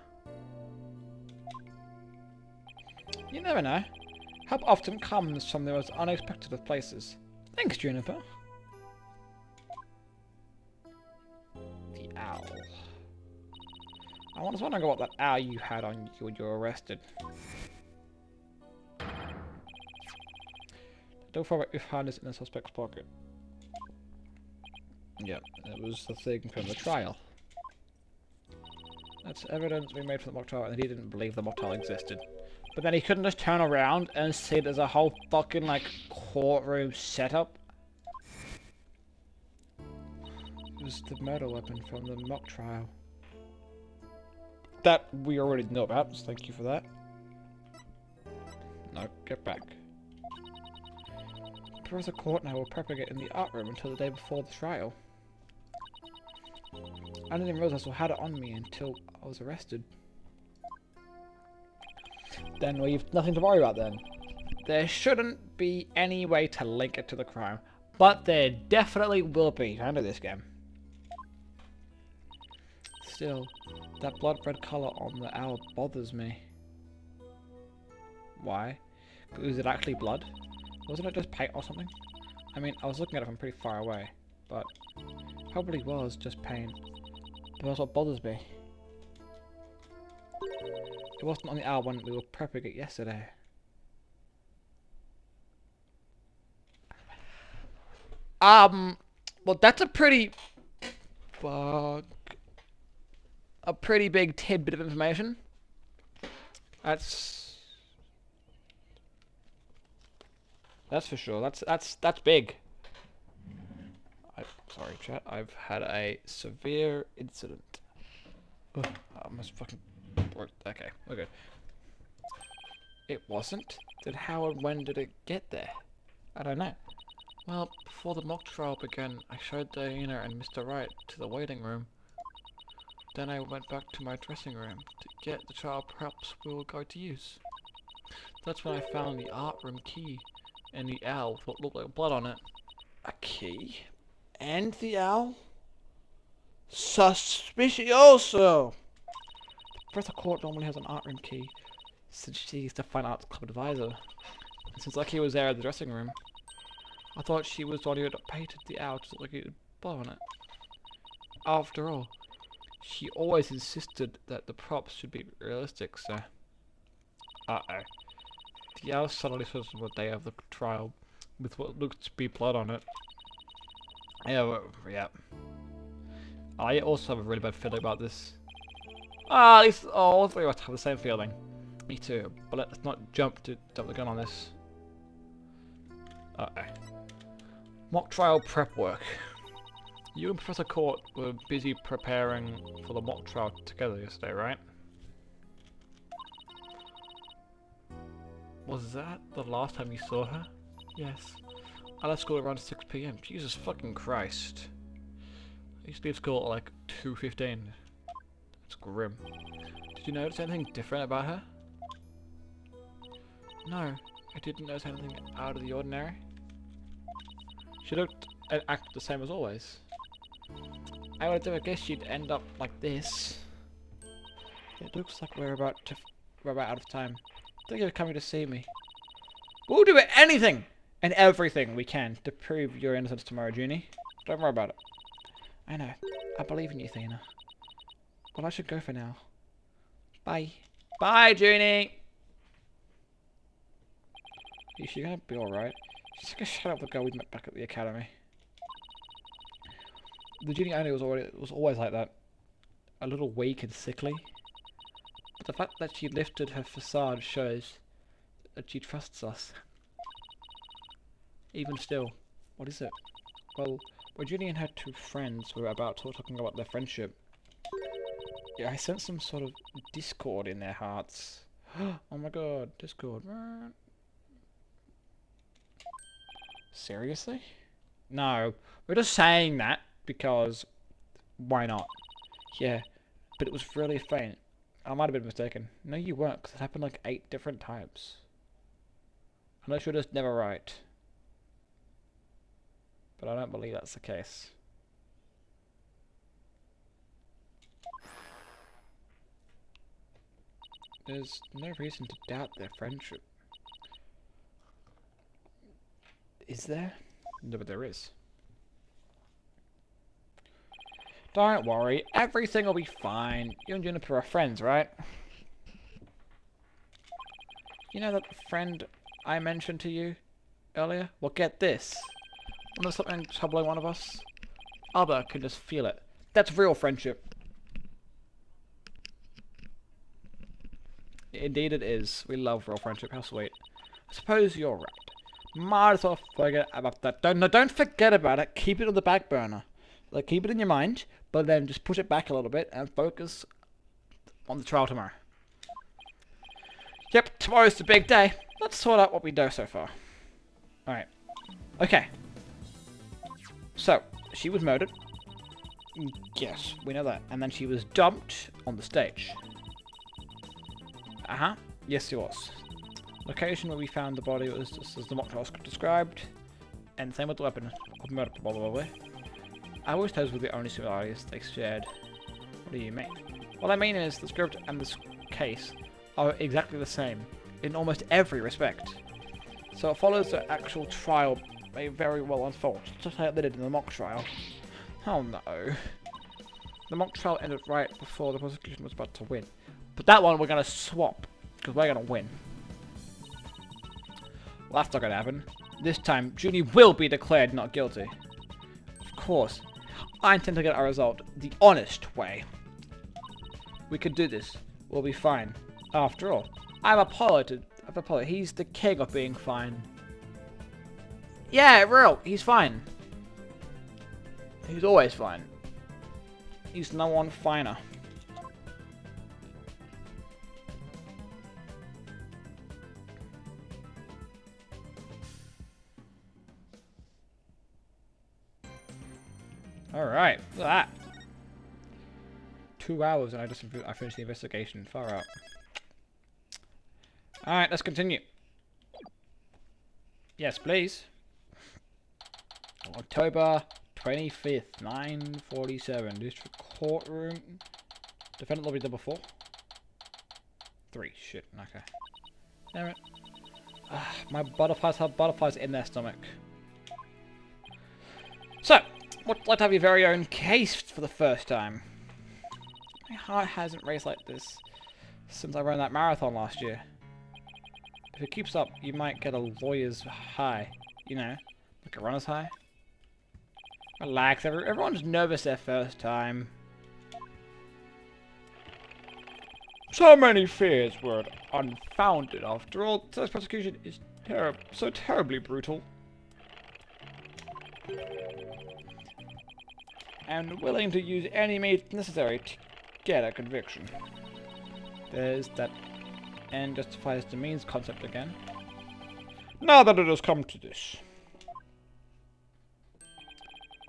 You never know. Help often comes from the most unexpected of places. Thanks, Juniper. The owl. I was wondering what that owl you had on you when you were arrested. Don't forget you found this in the suspect's pocket. Yep, it was the thing from the trial. That's evidence we made from the mock trial, and he didn't believe the mock trial existed. But then he couldn't just turn around and see there's a whole fucking, like, courtroom setup. It was the murder weapon from the mock trial. That we already know about, so thank you for that. No, get back. Professor Court and I were prepping it in the art room until the day before the trial. I didn't even realize I had it on me until I was arrested. Then we've nothing to worry about then. There shouldn't be any way to link it to the crime, but there definitely will be. I know this game. Still, that blood red colour on the owl bothers me. Why? Is it actually blood? Wasn't it just paint or something? I mean, I was looking at it from pretty far away. but probably was just pain. But that's what bothers me. It wasn't on the hour when we were prepping it yesterday. Well, that's a pretty big tidbit of information. That's for sure. That's big. Sorry, chat. I've had a severe incident. Ugh, I almost fucking broke. Okay, we're good. It wasn't? Then how and when did it get there? I don't know. Well, before the mock trial began, I showed Diana and Mr. Wright to the waiting room. Then I went back to my dressing room to get the trial props we were going to use. That's when I found the art room key and the owl with what looked like blood on it. A key? And the owl? Suspicioso! The Professor Court normally has an art room key, since she's the Fine Arts Club advisor. And since Lucky was there in the dressing room, I thought she was the one who had painted the owl to look like it had blood on it. After all, she always insisted that the props should be realistic, so... Uh-oh. The owl suddenly shows on the day of the trial, with what looked to be blood on it. Yeah, well, yeah. I also have a really bad feeling about this. At least all three of us have the same feeling. Me too, but let's not jump the gun on this. Uh-oh. Mock trial prep work. You and Professor Court were busy preparing for the mock trial together yesterday, right? Was that the last time you saw her? Yes. I left school around 6 PM. Jesus fucking Christ. I used to leave school at like 2:15. That's grim. Did you notice anything different about her? No, I didn't notice anything out of the ordinary. She looked and acted the same as always. I would have guessed she'd end up like this. It looks like we're about out of time. Thank you for coming to see me. We'll do anything and everything we can to prove your innocence tomorrow, Junie. Don't worry about it. I know. I believe in you, Athena. Well, I should go for now. Bye. Bye, Junie! Is she gonna be alright? She's gonna shut up the girl we met back at the academy. The Junie I knew was always like that. A little weak and sickly. But the fact that she lifted her facade shows that she trusts us. Even still, what is it? Well, when Junie and her two friends were about talking about their friendship, yeah, I sensed some sort of discord in their hearts. Oh my god, discord. Seriously? No, we're just saying that because why not? Yeah, but it was really faint. I might have been mistaken. No, you weren't, because it happened like 8 different times. Unless you're just never right. But I don't believe that's the case. There's no reason to doubt their friendship. Is there? No, but there is. Don't worry, everything will be fine. You and Juniper are friends, right? You know that friend I mentioned to you earlier? Well, get this. When there's something troubling one of us, other can just feel it. That's real friendship. Indeed it is. We love real friendship. How sweet. I suppose you're right. Might as well forget about that. Don't forget about it. Keep it on the back burner. Like, keep it in your mind, but then just push it back a little bit and focus on the trial tomorrow. Yep, tomorrow's the big day. Let's sort out what we know so far. Alright. Okay. So, she was murdered. Yes, we know that. And then she was dumped on the stage. Uh-huh. Yes, she was. Location where we found the body was just as the mock trial described. And same with the weapon of murder, probably. I wish those were the only similarities they shared. What do you mean? What I mean is, the script and this case are exactly the same in almost every respect. So it follows the actual trial may very well unfold, just like they did in the mock trial. Oh no. The mock trial ended right before the prosecution was about to win. But that one we're going to swap, because we're going to win. Well, that's not going to happen. This time, Junie will be declared not guilty. Of course, I intend to get our result the honest way. We can do this. We'll be fine. After all, I'm Apollo. He's the king of being fine. Yeah, real. He's fine. He's always fine. He's no one finer. Alright, look at that. 2 hours and I finished the investigation. Far out. Alright, let's continue. Yes, please. October 25th, 9:47. District courtroom. Defendant lobby number 4. 3. Shit. Okay. Damn it. My butterflies have butterflies in their stomach. So, would like to have your very own case for the first time. My heart hasn't raced like this since I ran that marathon last year. If it keeps up, you might get a lawyer's high. You know, like a runner's high. Relax, everyone's nervous their first time. So many fears were unfounded. After all, such prosecution is so terribly brutal. And willing to use any means necessary to get a conviction. There's that end justifies the means concept again. Now that it has come to this,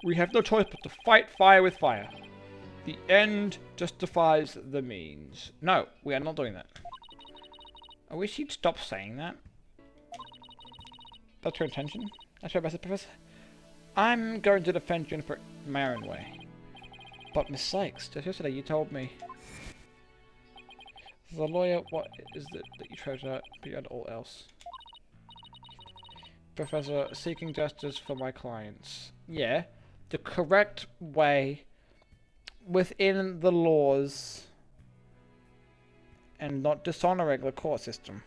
we have no choice but to fight fire with fire. The end justifies the means. No, we are not doing that. I wish you'd stop saying that. That's your intention? That's your message, Professor? I'm going to defend Juniper my own way. But Miss Sykes, just yesterday you told me... The lawyer, what is it that you treasure beyond all else? Professor, seeking justice for my clients. Yeah, the correct way, within the laws, and not dishonoring the court system.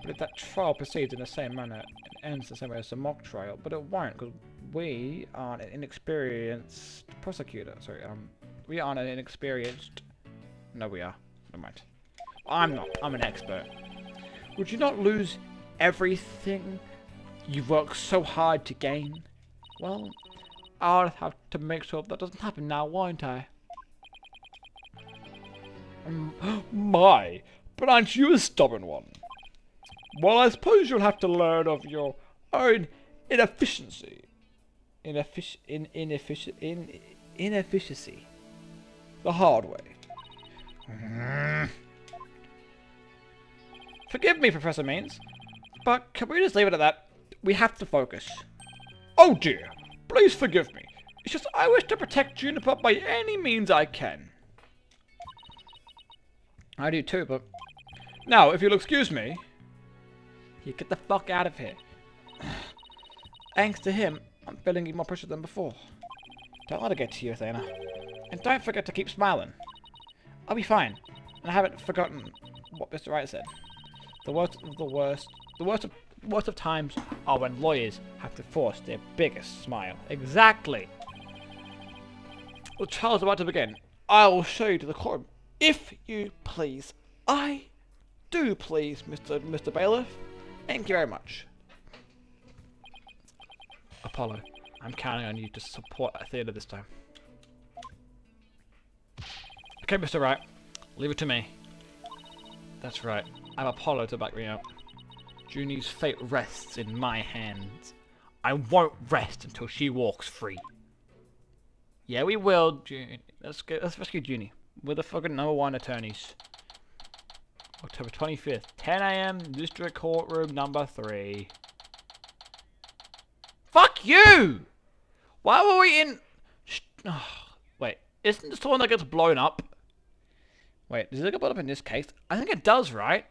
But if that trial proceeds in the same manner, it ends the same way as the mock trial, but it won't, because we aren't an inexperienced prosecutor. Sorry, we aren't an inexperienced... No, we are. Never mind. I'm not. I'm an expert. Would you not lose everything you've worked so hard to gain? Well, I'll have to make sure that doesn't happen now, won't I? My, but aren't you a stubborn one? Well, I suppose you'll have to learn of your own inefficiency. Inefficiency. The hard way. Forgive me, Professor Means, but can we just leave it at that? We have to focus. Oh dear, please forgive me. It's just I wish to protect Juniper by any means I can. I do too, but... Now, if you'll excuse me... You get the fuck out of here. Thanks to him, I'm feeling even more pressure than before. Don't let it get to you, Athena. And don't forget to keep smiling. I'll be fine. And I haven't forgotten what Mr. Wright said. The worst of times are when lawyers have to force their biggest smile. Exactly. The trial's about to begin. I will show you to the courtroom. If you please. I do please, Mr. Bailiff. Thank you very much. Apollo, I'm counting on you to support Athena this time. Okay, Mr. Wright, leave it to me. That's right, I'm Apollo to back me up. Junie's fate rests in my hands. I won't rest until she walks free. Yeah, we will, Junie. Let's rescue Junie. We're the fucking #1 attorneys. October 25th, 10 AM, District Courtroom number 3. Fuck you! Why were we in... Oh, wait, isn't this the one that gets blown up? Wait, does it get blown up in this case? I think it does, right?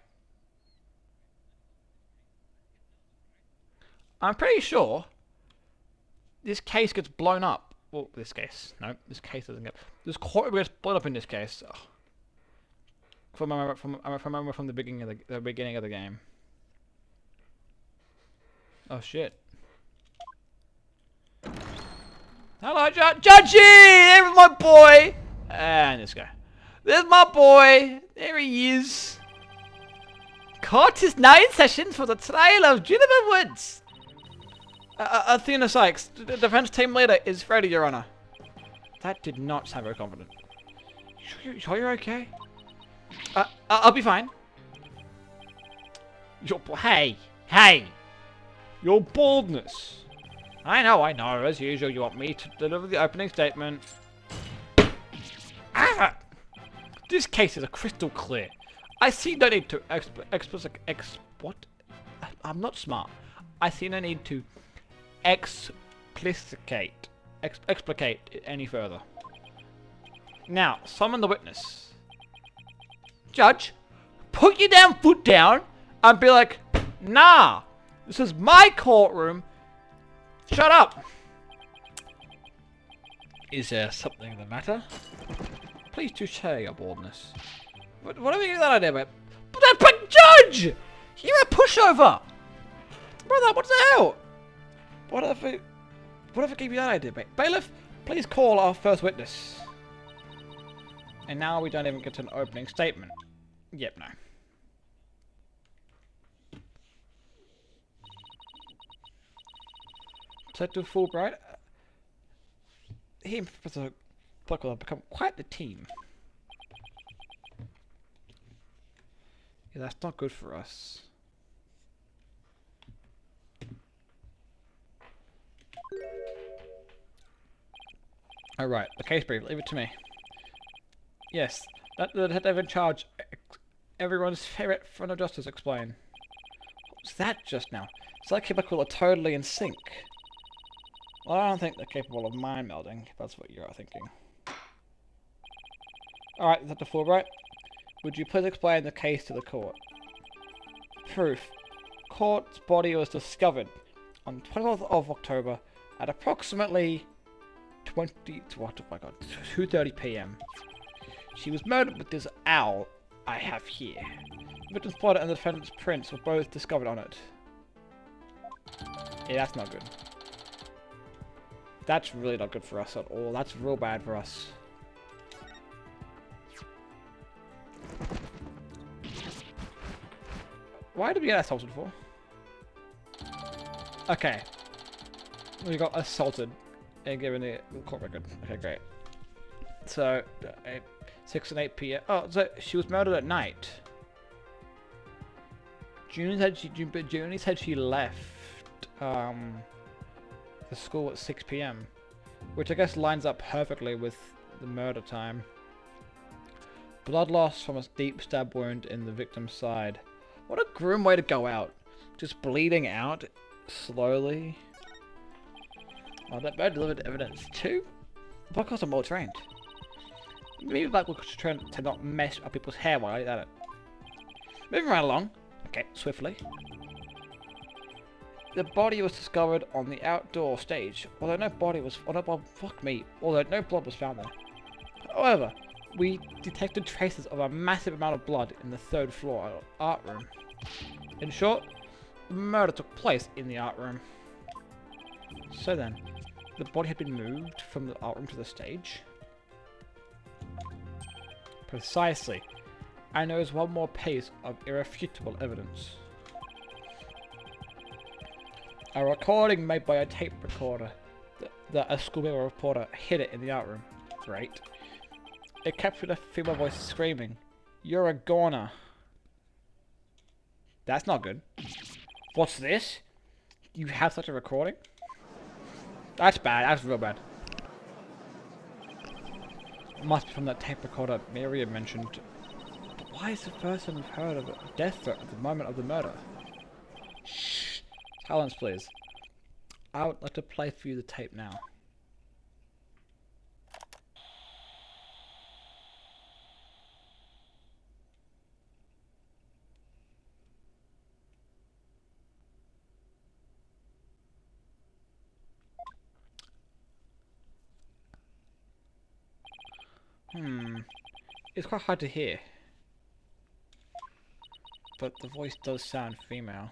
I'm pretty sure this case gets blown up. Well, this case. No, this case doesn't get... This courtroom gets blown up in this case. Ugh. From the beginning of the game. Oh shit. Hello, Judgy! There's my boy! And this guy. There's my boy! There he is! Court is now in session for the trial of Juniper Woods! Athena Sykes, the defense team leader, is ready, Your Honor. That did not sound very confident. Sure you're okay? I'll be fine. Hey! Your baldness. I know. As usual, you want me to deliver the opening statement. Ah! This case is a crystal clear. I see no need to what? I'm not smart. I see no need to explicate it any further. Now, summon the witness. Judge, put your damn foot down and be like, nah, this is my courtroom. Shut up! Is there something the matter? Please touche your baldness. What do we get that idea about? But Judge! You're a pushover! Brother, what the hell? Whatever gave you that idea, mate? Bailiff, please call our first witness. And now we don't even get to an opening statement. Yep, no. Detective Fulbright, he and Professor Pluckle have become quite the team. Yeah, that's not good for us. Alright, the case brief, leave it to me. Yes, that the detective in charge, everyone's favourite front of justice, explain. What was that just now? It's like Pluckle are totally in sync. Well, I don't think they're capable of mind melding, if that's what you're thinking. Alright, is that the Fulbright? Would you please explain the case to the court? Proof. Court's body was discovered on 12th of October at approximately 2:30 p.m. She was murdered with this owl I have here. The victim's blood and the defendant's prints were both discovered on it. Yeah, that's not good. That's really not good for us at all. That's real bad for us. Why did we get assaulted for? Okay. We got assaulted and given the court record. Okay, great. So, 6 and 8 p.m. Oh, so she was murdered at night. Junie said she left the school at 6 p.m. Which I guess lines up perfectly with the murder time. Blood loss from a deep stab wound in the victim's side. What a grim way to go out. Just bleeding out slowly. Oh, that bird delivered evidence too? Black are more trained. Maybe Black was trained to not mess up people's hair while I eat at it. Moving right along. Okay, swiftly. The body was discovered on the outdoor stage, although no body was... although no blood was found there. However, we detected traces of a massive amount of blood in the 3rd floor art room. In short, the murder took place in the art room. So then, the body had been moved from the art room to the stage? Precisely. And there is one more piece of irrefutable evidence. A recording made by a tape recorder that a schoolgirl reporter hid it in the art room. Great. It captured a female voice screaming, "You're a goner." That's not good. What's this? You have such a recording? That's bad. That's real bad. It must be from that tape recorder Miriam mentioned. But why is the person we've heard of a death threat at the moment of the murder? Shh. Silence, please. I would like to play for you the tape now. It's quite hard to hear. But the voice does sound female.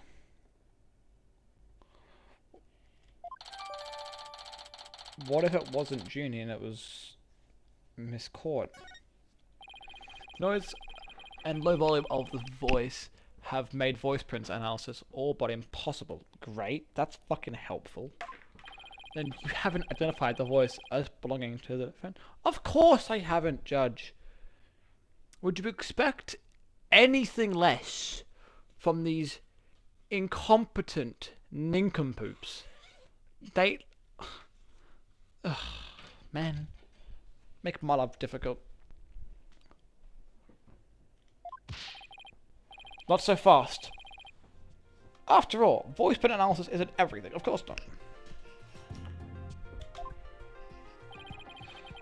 What if it wasn't Junie and it was Miss Court? Noise and low volume of the voice have made voice prints analysis all but impossible. Great, that's fucking helpful. Then you haven't identified the voice as belonging to the defendant. Of course I haven't, Judge. Would you expect anything less from these incompetent nincompoops? They... Ugh, man. Make my life difficult. Not so fast. After all, voice print analysis isn't everything. Of course not.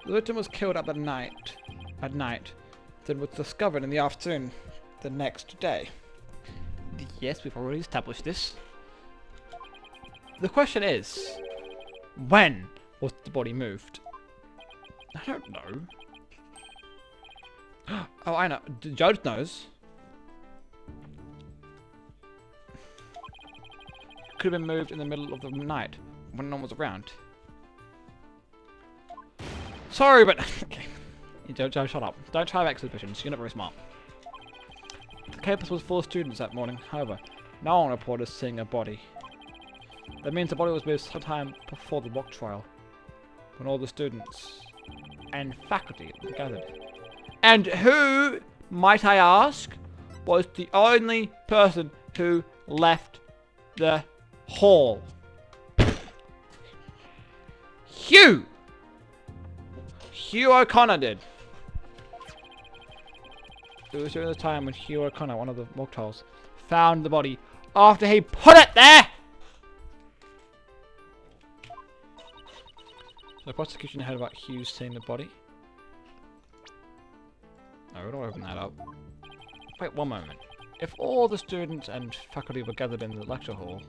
The victim was killed at night, then was discovered in the afternoon the next day. Yes, we've already established this. The question is, when was the body moved? I don't know. Oh, I know. The judge knows. Could have been moved in the middle of the night when no one was around. Sorry, but okay. Joe, shut up. Don't try to exhibitions. You're not very smart. The campus was full of students that morning. However, no one reported seeing a body. That means the body was moved sometime before the mock trial, when all the students and faculty were gathered. And who, might I ask, was the only person who left the hall? Hugh! Hugh O'Connor did. It was during the time when Hugh O'Connor, one of the mock trials, found the body after he put it there! So the prosecution heard about Hugh seeing the body. No, we don't open that up. Wait one moment. If all the students and faculty were gathered in the lecture hall,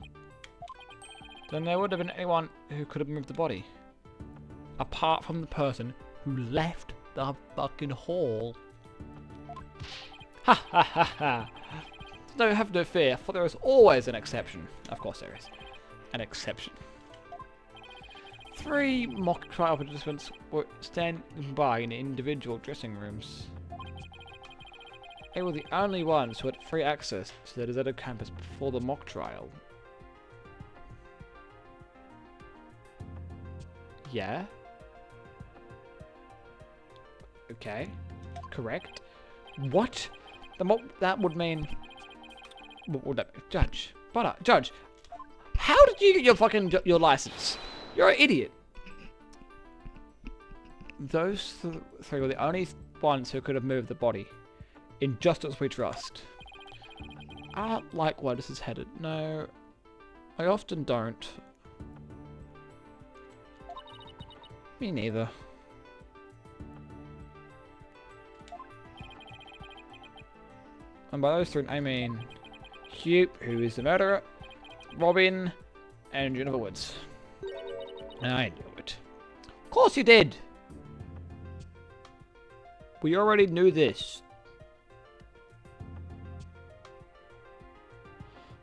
then there would have been anyone who could have moved the body. Apart from the person who left the fucking hall. Ha ha ha ha. No, have no fear, for there is always an exception. Of course there is. An exception. 3 mock trial participants were standing by in individual dressing rooms. They were the only ones who had free access to the deserted campus before the mock trial. Yeah? Okay. Correct. What? That would mean... What would that be? Judge. Judge. How did you get your license? You're an idiot. Those 3 were the only ones who could have moved the body. In justice we trust. I don't like where this is headed. No. I often don't. Me neither. And by those 3, I mean Hugh, who is the murderer, Robin, and Juniper Woods. I knew it. Of course you did! We already knew this.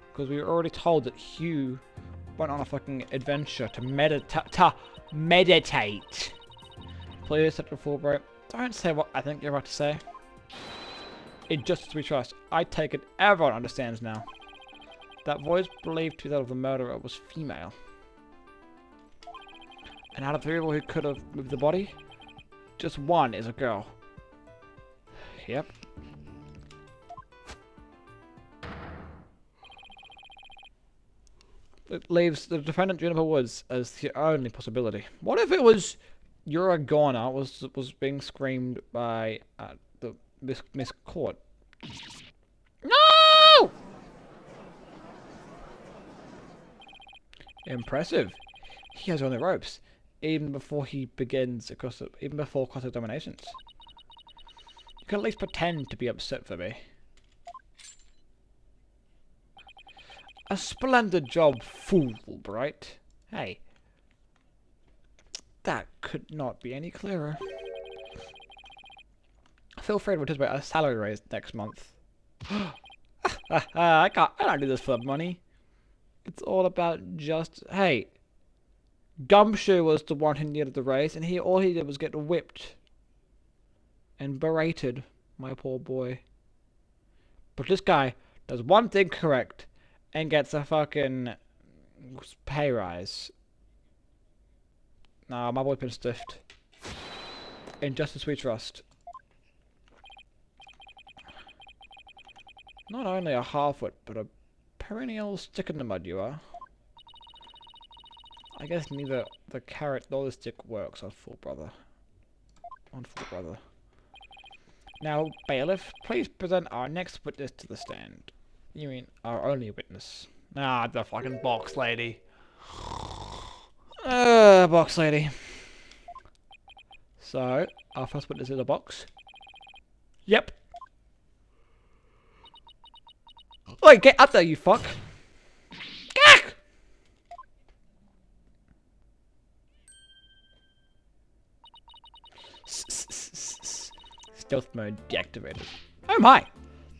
Because we were already told that Hugh went on a fucking adventure to meditate. Please, Dr. Fulbright, don't say what I think you're about to say. In justice we trust. I take it everyone understands now. That voice believed to be that of the murderer was female. And out of 3 people who could have moved the body, just 1 is a girl. Yep. It leaves the defendant Juniper Woods as the only possibility. What if it was "You're a goner" was being screamed by the Miss Court? No! Impressive. He has on the ropes, even before he begins even before cross-examinations. You can at least pretend to be upset for me. A splendid job, Fulbright. Hey. That could not be any clearer. feel free to anticipate a salary raise next month. I don't do this for money. It's all about just... Hey, Gumshoe was the one who needed the raise, and all he did was get whipped. And berated, my poor boy. But this guy does one thing correct, and gets a fucking pay rise. Nah, my boy's been stiffed. Injustice we trust. Not only a half-wit, but a perennial stick in the mud you are. I guess neither the carrot nor the stick works on Full Brother. Now, bailiff, please present our next witness to the stand. You mean our only witness? Ah, the fucking box lady. Box lady. So, our first witness is a box. Yep. Oi, get up there, you fuck! Gah! Stealth mode deactivated. Oh my!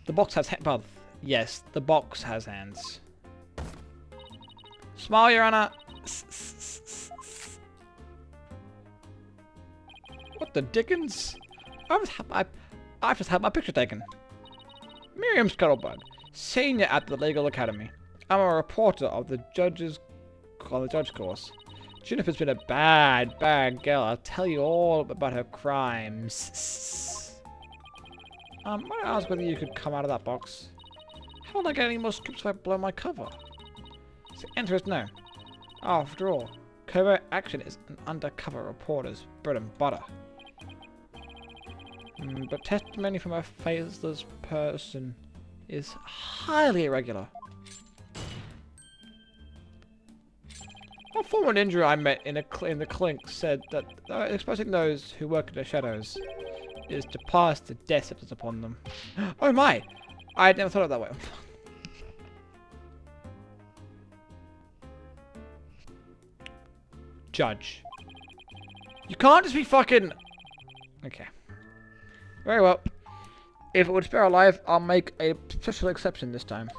The box has hands. Yes, the box has hands. Smile, Your Honor. What the dickens? I've just had my picture taken. Miriam Scuttlebug, senior at the Legal Academy. I'm a reporter of the judge course. Juniper's been a bad girl. I'll tell you all about her crimes. Might I ask whether you could come out of that box? How will I get any more scripts if I blow my cover? The answer is no. After all, covert action is an undercover reporter's bread and butter. But testimony from a faceless person is highly irregular. A former ninja I met in the clink said that exposing those who work in the shadows is to pass the death sentence upon them. Oh my! I had never thought of it that way. Judge. You can't just be fucking... Okay. Very well. If it would spare a life, I'll make a special exception this time.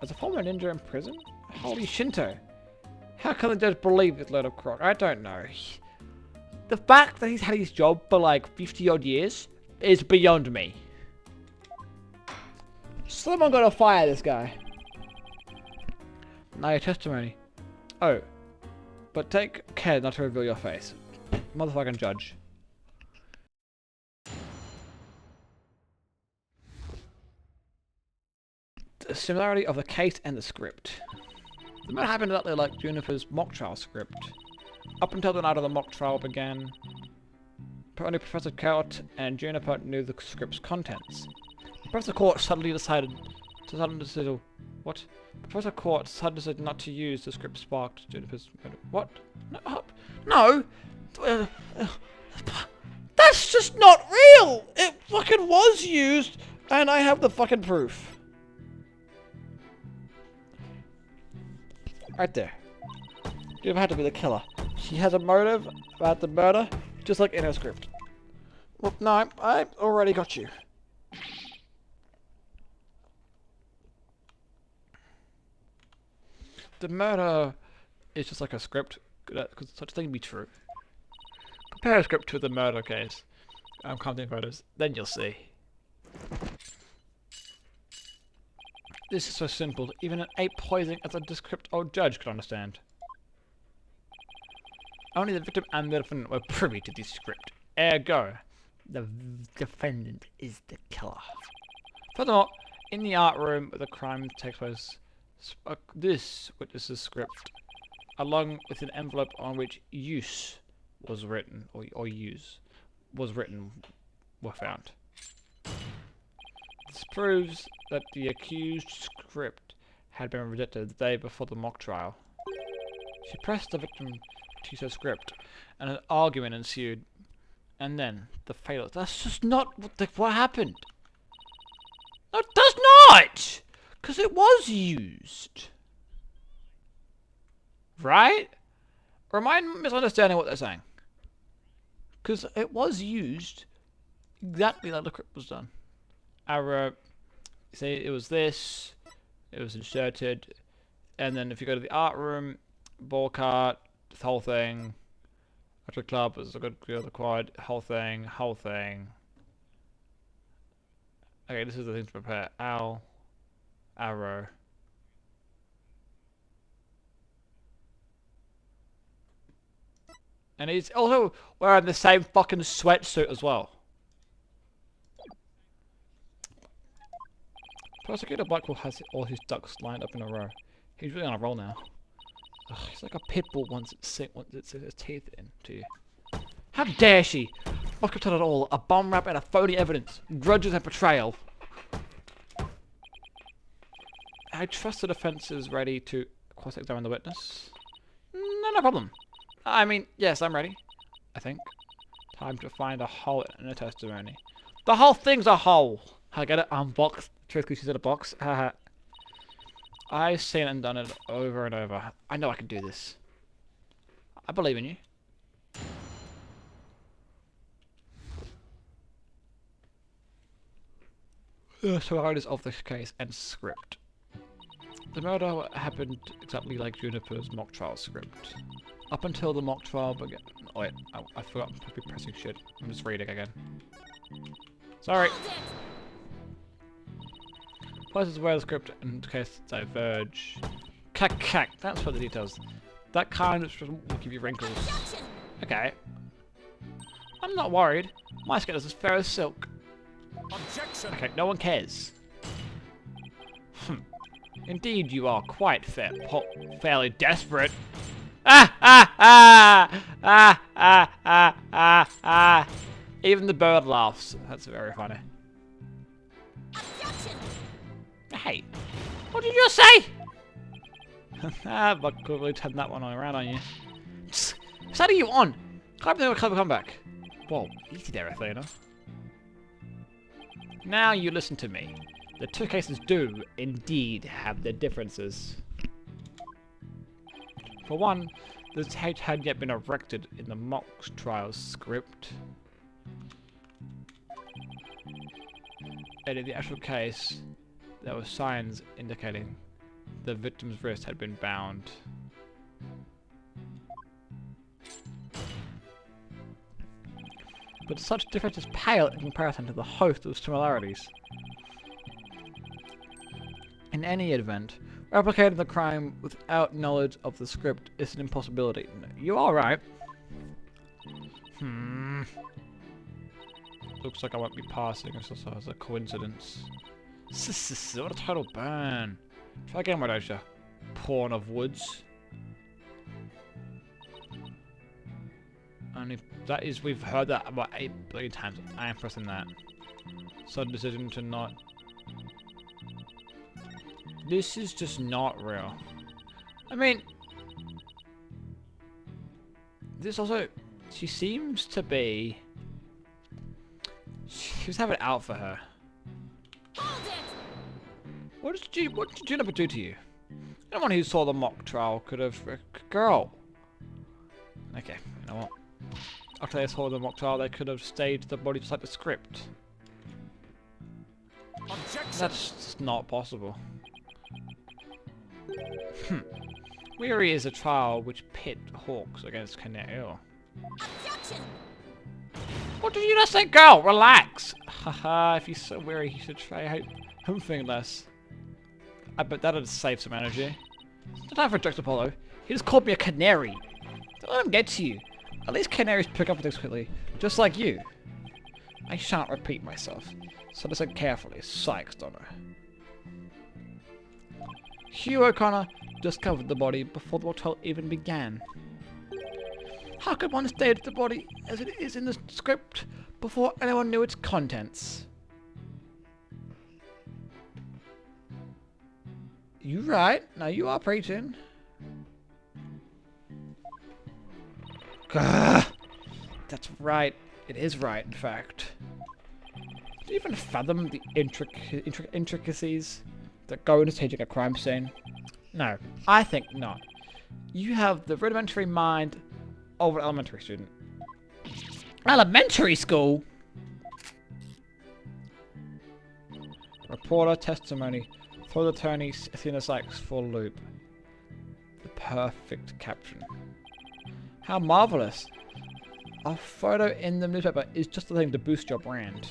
As a former ninja in prison? Holy Shinto. How can the judge believe this load of crock? I don't know. The fact that he's had his job for like 50 odd years is beyond me. Someone gotta fire this guy. Now your testimony. Oh. But take care not to reveal your face. Motherfucking judge. The similarity of the case and the script. The matter happened exactly like Juniper's mock trial script. Up until the night of the mock trial began, only Professor Court and Juniper knew the script's contents. Professor Court suddenly decided Professor Court suddenly decided not to use the script sparked Juniper's murder. What? No! That's just not real! It fucking was used, and I have the fucking proof. Right there. Juniper had to be the killer. She has a motive about the murder, just like in her script. Well, no, I already got you. The murder is just like a script. Could such a thing be true? Compare a script to the murder case. Counting photos, then you'll see. This is so simple, even an ape poisoning as a descript old judge could understand. Only the victim and the defendant were privy to this script. Ergo, the defendant is the killer. Furthermore, in the art room where the crime takes place, this witness's script, along with an envelope on which use was written, or use was written, were found. This proves that the accused script had been rejected the day before the mock trial. She pressed the victim to use her script, and an argument ensued. And then the fatal. That's just not what happened. No, it does not, because it was used, right? Or am I misunderstanding what they're saying? Because it was used. exactly like the script was done. Arrow. See, it was this. It was inserted, and then if you go to the art room, ball cart, this whole thing. After club was a good the quad, whole thing. Okay, this is the thing to prepare. Owl, arrow. And he's also wearing the same fucking sweatsuit as well. Prosecutor Blackwell has all his ducks lined up in a row. He's really on a roll now. Ugh, he's like a pit bull once it's its teeth into you. How dare she! Fuck up to it all. A bomb rap and a phony evidence. Grudges and betrayal. I trust the defense is ready to cross-examine the witness. No problem. I mean, yes, I'm ready. I think. Time to find a hole in a testimony. The whole thing's a hole! I get it? Unboxed. Truth she's in a box. Haha. I've seen it and done it over and over. I know I can do this. I believe in you. The survivors of this case and script. The murder happened exactly like Juniper's mock trial script. Up until the mock trial began. Oh wait, I forgot to be pressing shit. I'm just reading again. Sorry. Places where the script and case diverge. Cack. That's what the details. That kind of will give you wrinkles. Okay. I'm not worried. My skin is as fair as silk. Objection. Okay, no one cares. Indeed, you are quite fairly desperate. Even the bird laughs. That's very funny. Hey, what did you just say? But quickly turn that one around on you. What are you on? Clever comeback. Whoa, easy there, Athena. Now you listen to me. The two cases do, indeed, have their differences. For one, the tape hadn't yet been erected in the mock trial script. And in the actual case, there were signs indicating the victim's wrist had been bound. But such difference is pale in comparison to the host of similarities. In any event, replicating the crime without knowledge of the script is an impossibility. You are right. Looks like I won't be passing this also as a coincidence. What a total burn. Try again, why don't you? Pawn of woods. And if that is, we've heard that about 8 billion times. I am pressing that. Sudden decision to not. This is just not real. I mean, this also, she seems to be. She was having it out for her. What did Juniper do to you? Anyone who saw the mock trial could have. Girl. Okay, you know what? After they saw the mock trial, they could have staged the body just like the script. Objection. That's just not possible. Weary is a trial which pit hawks against canary. What did you just say, girl? Relax. Haha, if you're so weary, you should try humping less. I bet that'd save some energy. No time for jokes, Apollo. He just called me a canary. Don't let him get to you. At least canaries pick up things quickly, just like you. I shan't repeat myself, so listen carefully. Sykes, Donna. Hugh O'Connor discovered the body before the trial even began. How could one stage the body as it is in the script before anyone knew its contents? You right. Now you are preaching. Gah. That's right. It is right, in fact. Do you even fathom the intricacies that go into staging a crime scene? No, I think not. You have the rudimentary mind of an elementary student. Elementary school? Reporter testimony. Throw the attorney Athena Sykes for loop. The perfect caption. How marvelous! A photo in the newspaper is just the thing to boost your brand.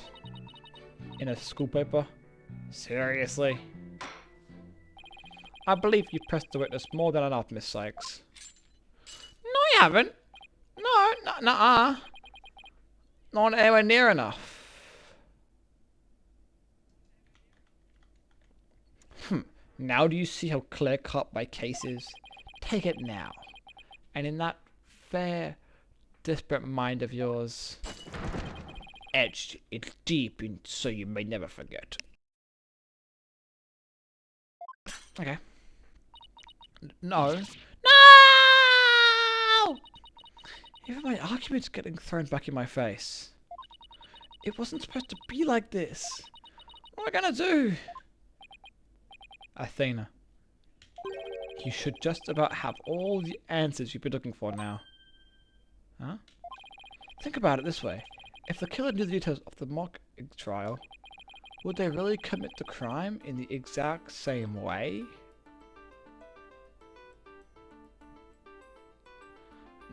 In a school paper? Seriously? I believe you pressed the witness more than enough, Miss Sykes. No, you haven't. No, nuh-uh. Not anywhere near enough. Now do you see how clear-cut my case is? Take it now. And in that fair, desperate mind of yours, etched it deep in so you may never forget. Okay. No. No! Even my argument's getting thrown back in my face. It wasn't supposed to be like this. What am I gonna do? Athena. You should just about have all the answers you've been looking for now. Huh? Think about it this way. If the killer knew the details of the mock trial, would they really commit the crime in the exact same way?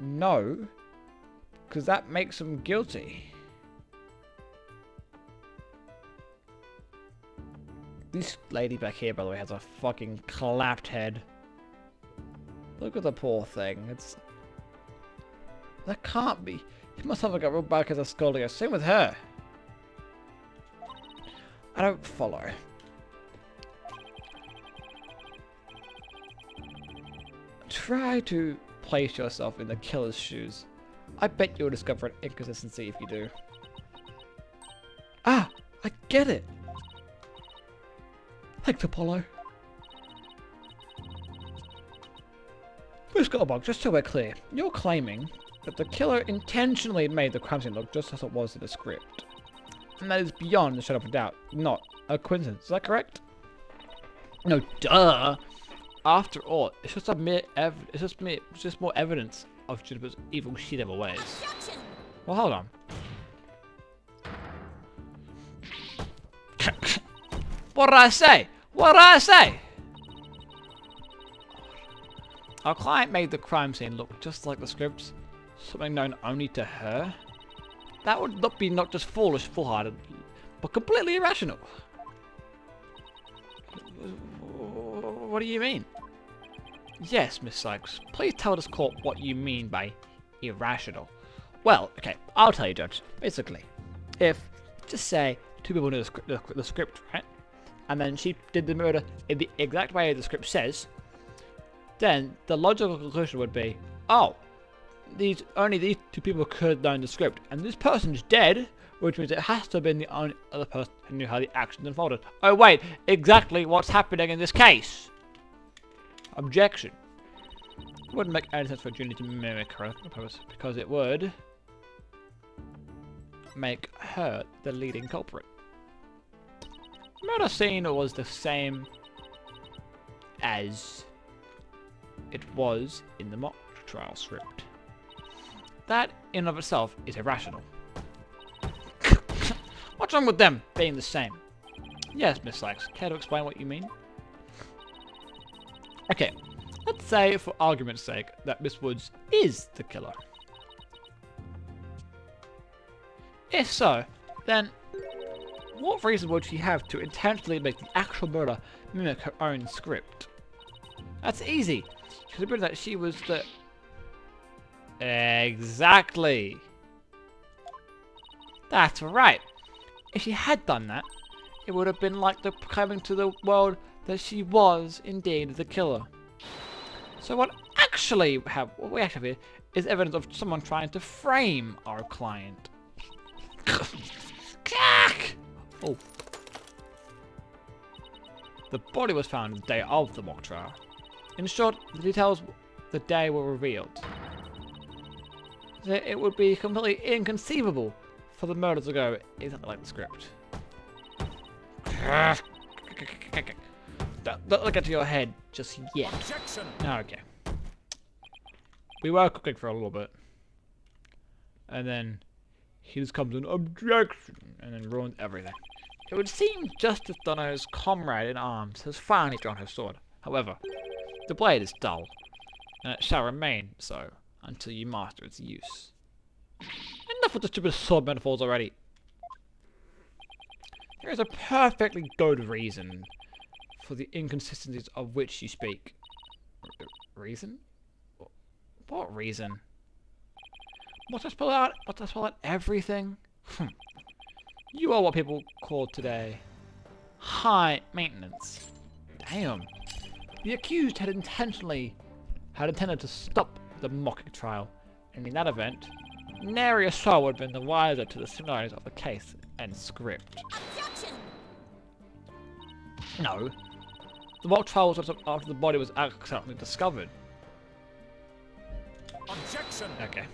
No, because that makes them guilty. This lady back here, by the way, has a fucking clapped head. Look at the poor thing. That can't be. He must have like a real bad case of scoliosis. Same with her. I don't follow. Try to place yourself in the killer's shoes. I bet you'll discover an inconsistency if you do. Ah! I get it! Thanks, Apollo. Miss Goldbug, just so we're clear, you're claiming that the killer intentionally made the crime scene look just as it was in the script. And that is beyond the shadow of a doubt, not a coincidence. Is that correct? No, duh! After all, it's just it's just more evidence of Juniper's evil shit ever ways. Objection! Well, hold on. What did I say? What did I say? Our client made the crime scene look just like the scripts, something known only to her. That would not be not just foolish, foolhardy, but completely irrational. What do you mean? Yes, Miss Sykes. Please tell this court what you mean by irrational. Well, okay, I'll tell you, Judge. Basically, if, just say, two people knew the script, right? And then she did the murder in the exact way the script says, then the logical conclusion would be, oh, only these two people could have known the script, and this person's dead, which means it has to have been the only other person who knew how the actions unfolded. Oh wait, exactly what's happening in this case. Objection. It wouldn't make any sense for Junior to mimic her purpose, because it would make her the leading culprit. The murder scene was the same as it was in the mock trial script. That, in and of itself, is irrational. What's wrong with them being the same? Yes, Miss Sykes. Care to explain what you mean? Okay, let's say, for argument's sake, that Miss Woods is the killer. If so, then what reason would she have to intentionally make the actual murder mimic her own script? That's easy. She admitted that she was the... Exactly. That's right. If she had done that, it would have been like the proclaiming to the world that she was indeed the killer. So what we actually have here is evidence of someone trying to frame our client. Oh. The body was found the day of the mock trial. In short, the details the day were revealed. It would be completely inconceivable for the murder to go exactly like the script. Don't look into your head just yet. Objection! Okay. We were cooking for a little bit. And then he just comes in, objection, and then ruins everything. It would seem Justice Donner's comrade in arms has finally drawn her sword. However, the blade is dull, and it shall remain so until you master its use. Enough with the stupid sword metaphors already. There is a perfectly good reason for the inconsistencies of which you speak. Reason? What reason? Must I spell out? Must I spell out everything? You are what people call today high maintenance. Damn. The accused had intended to stop the mock trial, and in that event, nary a soul would have been the wiser to the similarities of the case and script. Objection! No. The mock trial was after the body was accidentally discovered. Objection! Okay.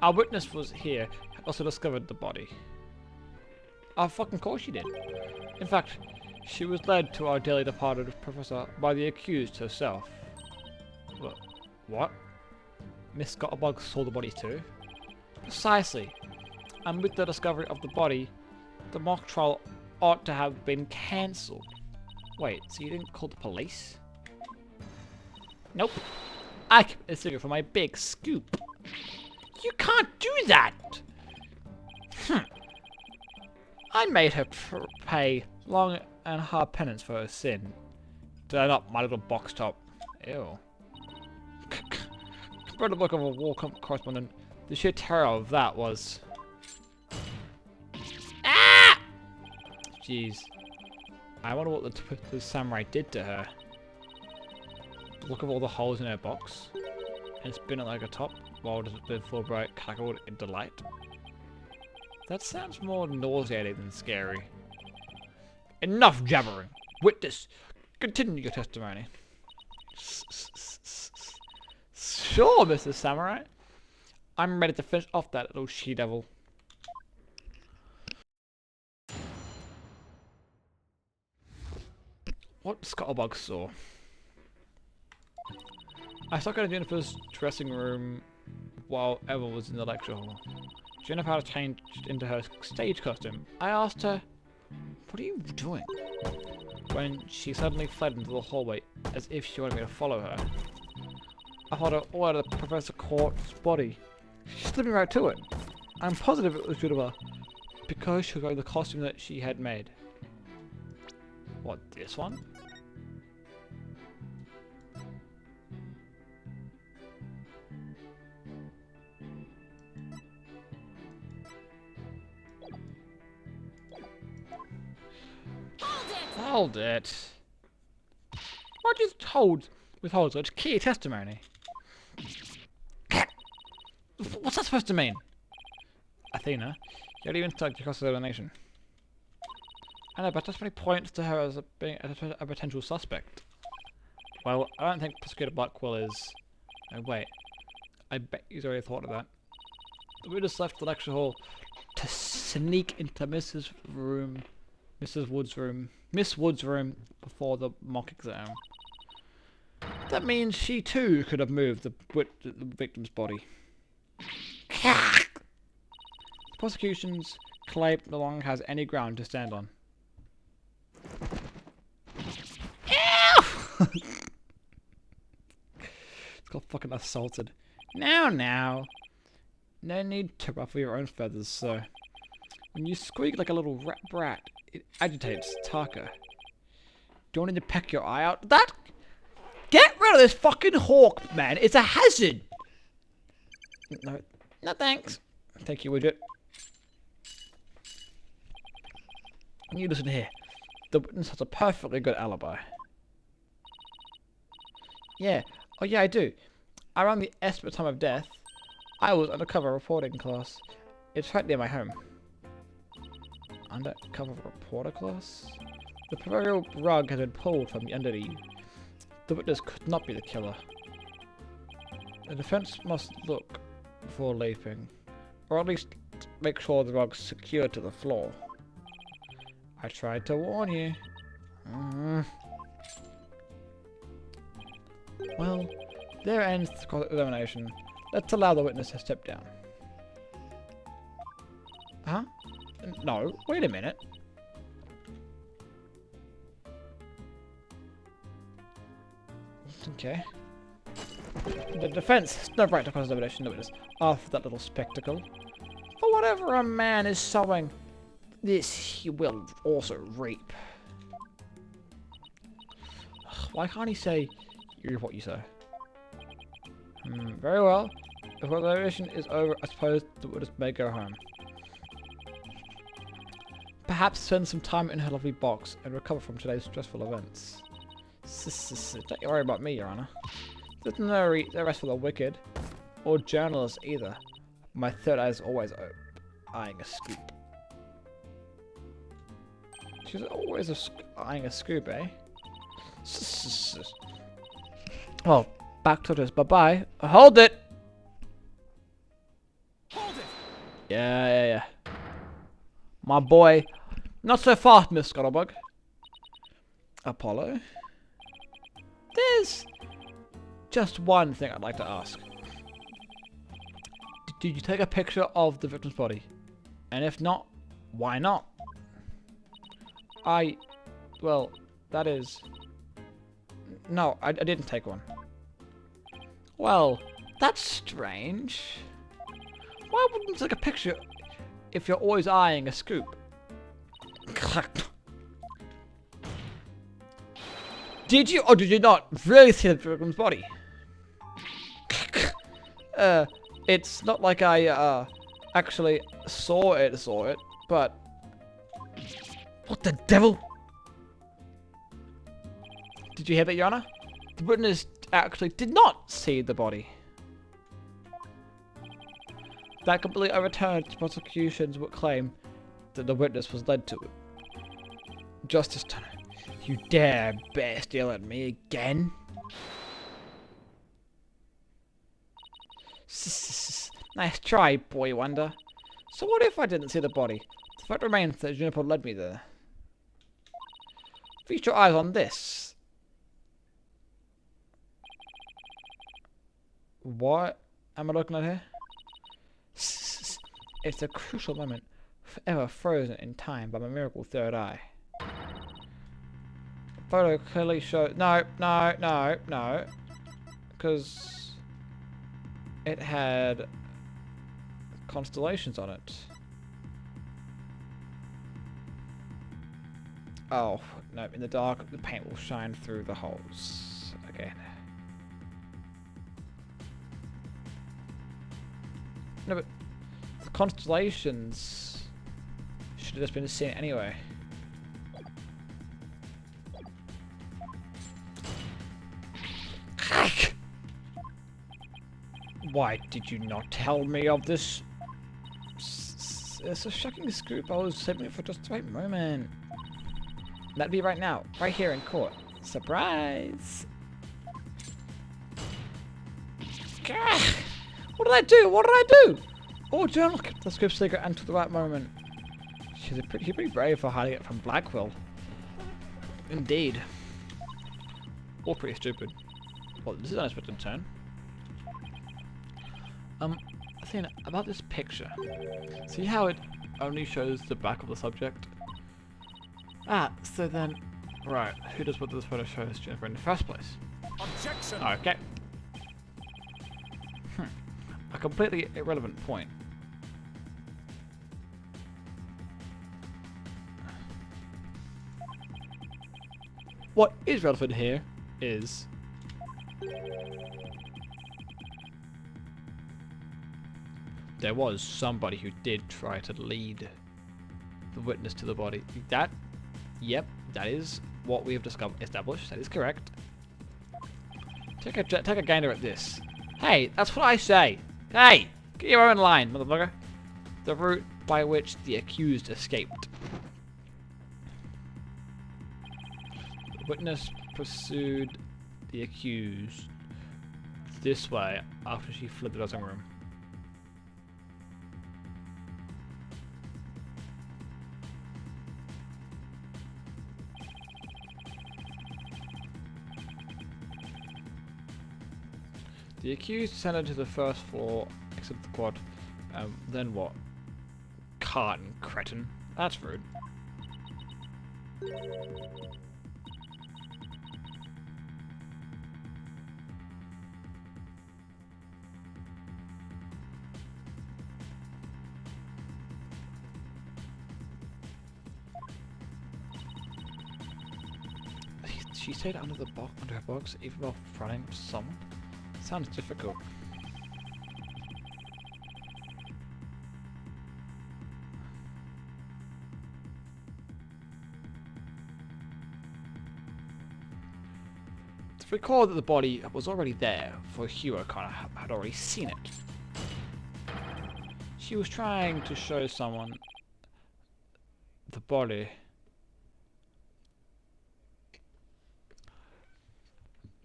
Our witness was here, also discovered the body. Oh, fucking course she did. In fact, she was led to our dearly departed professor by the accused herself. What? Miss Scottlebug saw the body too? Precisely. And with the discovery of the body, the mock trial ought to have been cancelled. Wait, so you didn't call the police? Nope. I kept a secret for my big scoop. You can't do that! I made her pay long and hard penance for her sin. Turn up, my little box top. Ew. Compared to the look of a war correspondent, the sheer terror of that was... Ah! Jeez. I wonder what the samurai did to her. Look at all the holes in her box. And spin it like a top while the full bright cackled in delight. That sounds more nauseating than scary. Enough jabbering! Witness, continue your testimony. Sure, Mr. Samurai. I'm ready to finish off that little she-devil. What Scuttlebug saw? I stuck out of Juniper's dressing room while Eva was in the lecture hall. Juniper had changed into her stage costume. I asked her, "What are you doing?" when she suddenly fled into the hallway as if she wanted me to follow her. I thought her all out of Professor Court's body. She slipped me right to it. I'm positive it was Juniper because she was wearing the costume that she had made. What, this one? Hold it. Why'd you withhold such key testimony? What's that supposed to mean? Athena, you haven't even started your cross-examination. I know, but testimony points to her as being a potential suspect. Well, I don't think Prosecutor Buckwell is... Oh, wait. I bet he's already thought of that. The witness left the lecture hall to sneak into Miss Wood's room before the mock exam. That means she too could have moved the victim's body. The prosecution's claim no longer has any ground to stand on. It's got fucking assaulted. Now. No need to ruffle your own feathers, sir. When you squeak like a little brat, it agitates Taka. Don't need to peck your eye out. That... Get rid of this fucking hawk, man. It's a hazard. No thanks. Thank you, widget. You listen here. The witness has a perfectly good alibi. Yeah. Oh yeah, I do. Around the estimate time of death, I was undercover reporting class. It's right near my home. Undercover reporter class? The proverbial rug has been pulled from under you. The witness could not be the killer. The defense must look before leaping, or at least make sure the rug's secured to the floor. I tried to warn you. Well, there ends the cross-examination. Let's allow the witness to step down. Huh? No, wait a minute. Okay. The defense has no right to cause elimination of after that little spectacle. For whatever a man is sowing, this he will also reap. Ugh, why can't he say, you reap what you sow? Very well. If the elimination is over, I suppose the witness may go home. Perhaps spend some time in her lovely box and recover from today's stressful events. Don't you worry about me, Your Honor. There's no rest for the wicked, or journalists either. My third eye is always eyeing a scoop. She's always eyeing a scoop, eh? Well, back to this. Bye-bye. Hold it! Hold it! Yeah. My boy. Not so fast, Miss Scuttlebug. Apollo? There's just one thing I'd like to ask. Did you take a picture of the victim's body? And if not, why not? Well, that is... No, I didn't take one. Well, that's strange. Why wouldn't you take a picture if you're always eyeing a scoop? Did you or did you not really see the victim's body? It's not like I actually saw it, but what the devil? Did you hear that, Your Honor? The witness actually did not see the body. That completely overturns the prosecution's claim that the witness was led to it. Justice Turner, you dare steal at me again? Nice try, boy wonder. So what if I didn't see the body? The fact remains that Juniper led me there. Feast your eyes on this. What am I looking at here? It's a crucial moment, forever frozen in time by my miracle third eye. The photo clearly shows... No. Because it had constellations on it. Oh, no, in the dark, the paint will shine through the holes. Okay. No, but the constellations should have just been seen anyway. Why did you not tell me of this? It's a shocking scoop. I was saving it for just the right moment. That'd be right now, right here in court. Surprise! What did I do? Oh, Journal kept the script secret until the right moment. She's pretty brave for hiding it from Blackwell. Indeed. Or pretty stupid. Well, this is an unexpected turn. Athena, about this picture. See how it only shows the back of the subject? Ah, so then... Right, who does what this photo shows Juniper in the first place? Objection! Okay. A completely irrelevant point. What is relevant here is... there was somebody who did try to lead the witness to the body. Yep, that is what we have established. That is correct. Take a gander at this. Hey, that's what I say. Hey, get your own line, motherfucker. The route by which the accused escaped. The witness pursued the accused this way after she fled the dressing room. The accused descended to the first floor, exited the quad. Then what? Carton, cretin. That's rude. She stayed under the box, under her box, even while running from someone. Sounds difficult. To recall that the body was already there, for Hero kind of had already seen it. She was trying to show someone the body.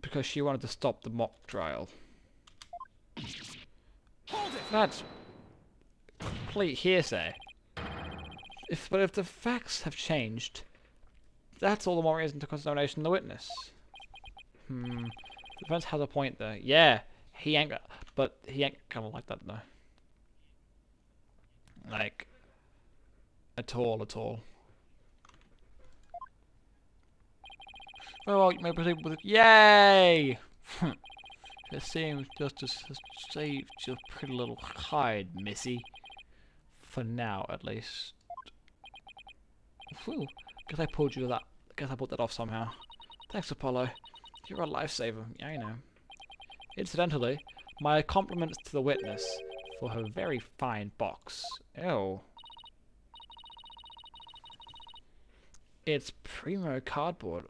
Because she wanted to stop the mock trial. That's complete hearsay. But if the facts have changed, that's all the more reason to cross-examination the witness. The defense has a point there. Yeah, he ain't, but he ain't kind of like that though. Like, at all. Well, you may proceed with it. Yay! It seems justice has saved your pretty little hide, missy. For now, at least. Whew. Guess I pulled you that. Guess I pulled that off somehow. Thanks, Apollo. You're a lifesaver. Yeah, I know. Incidentally, my compliments to the witness for her very fine box. Ew. It's primo cardboard.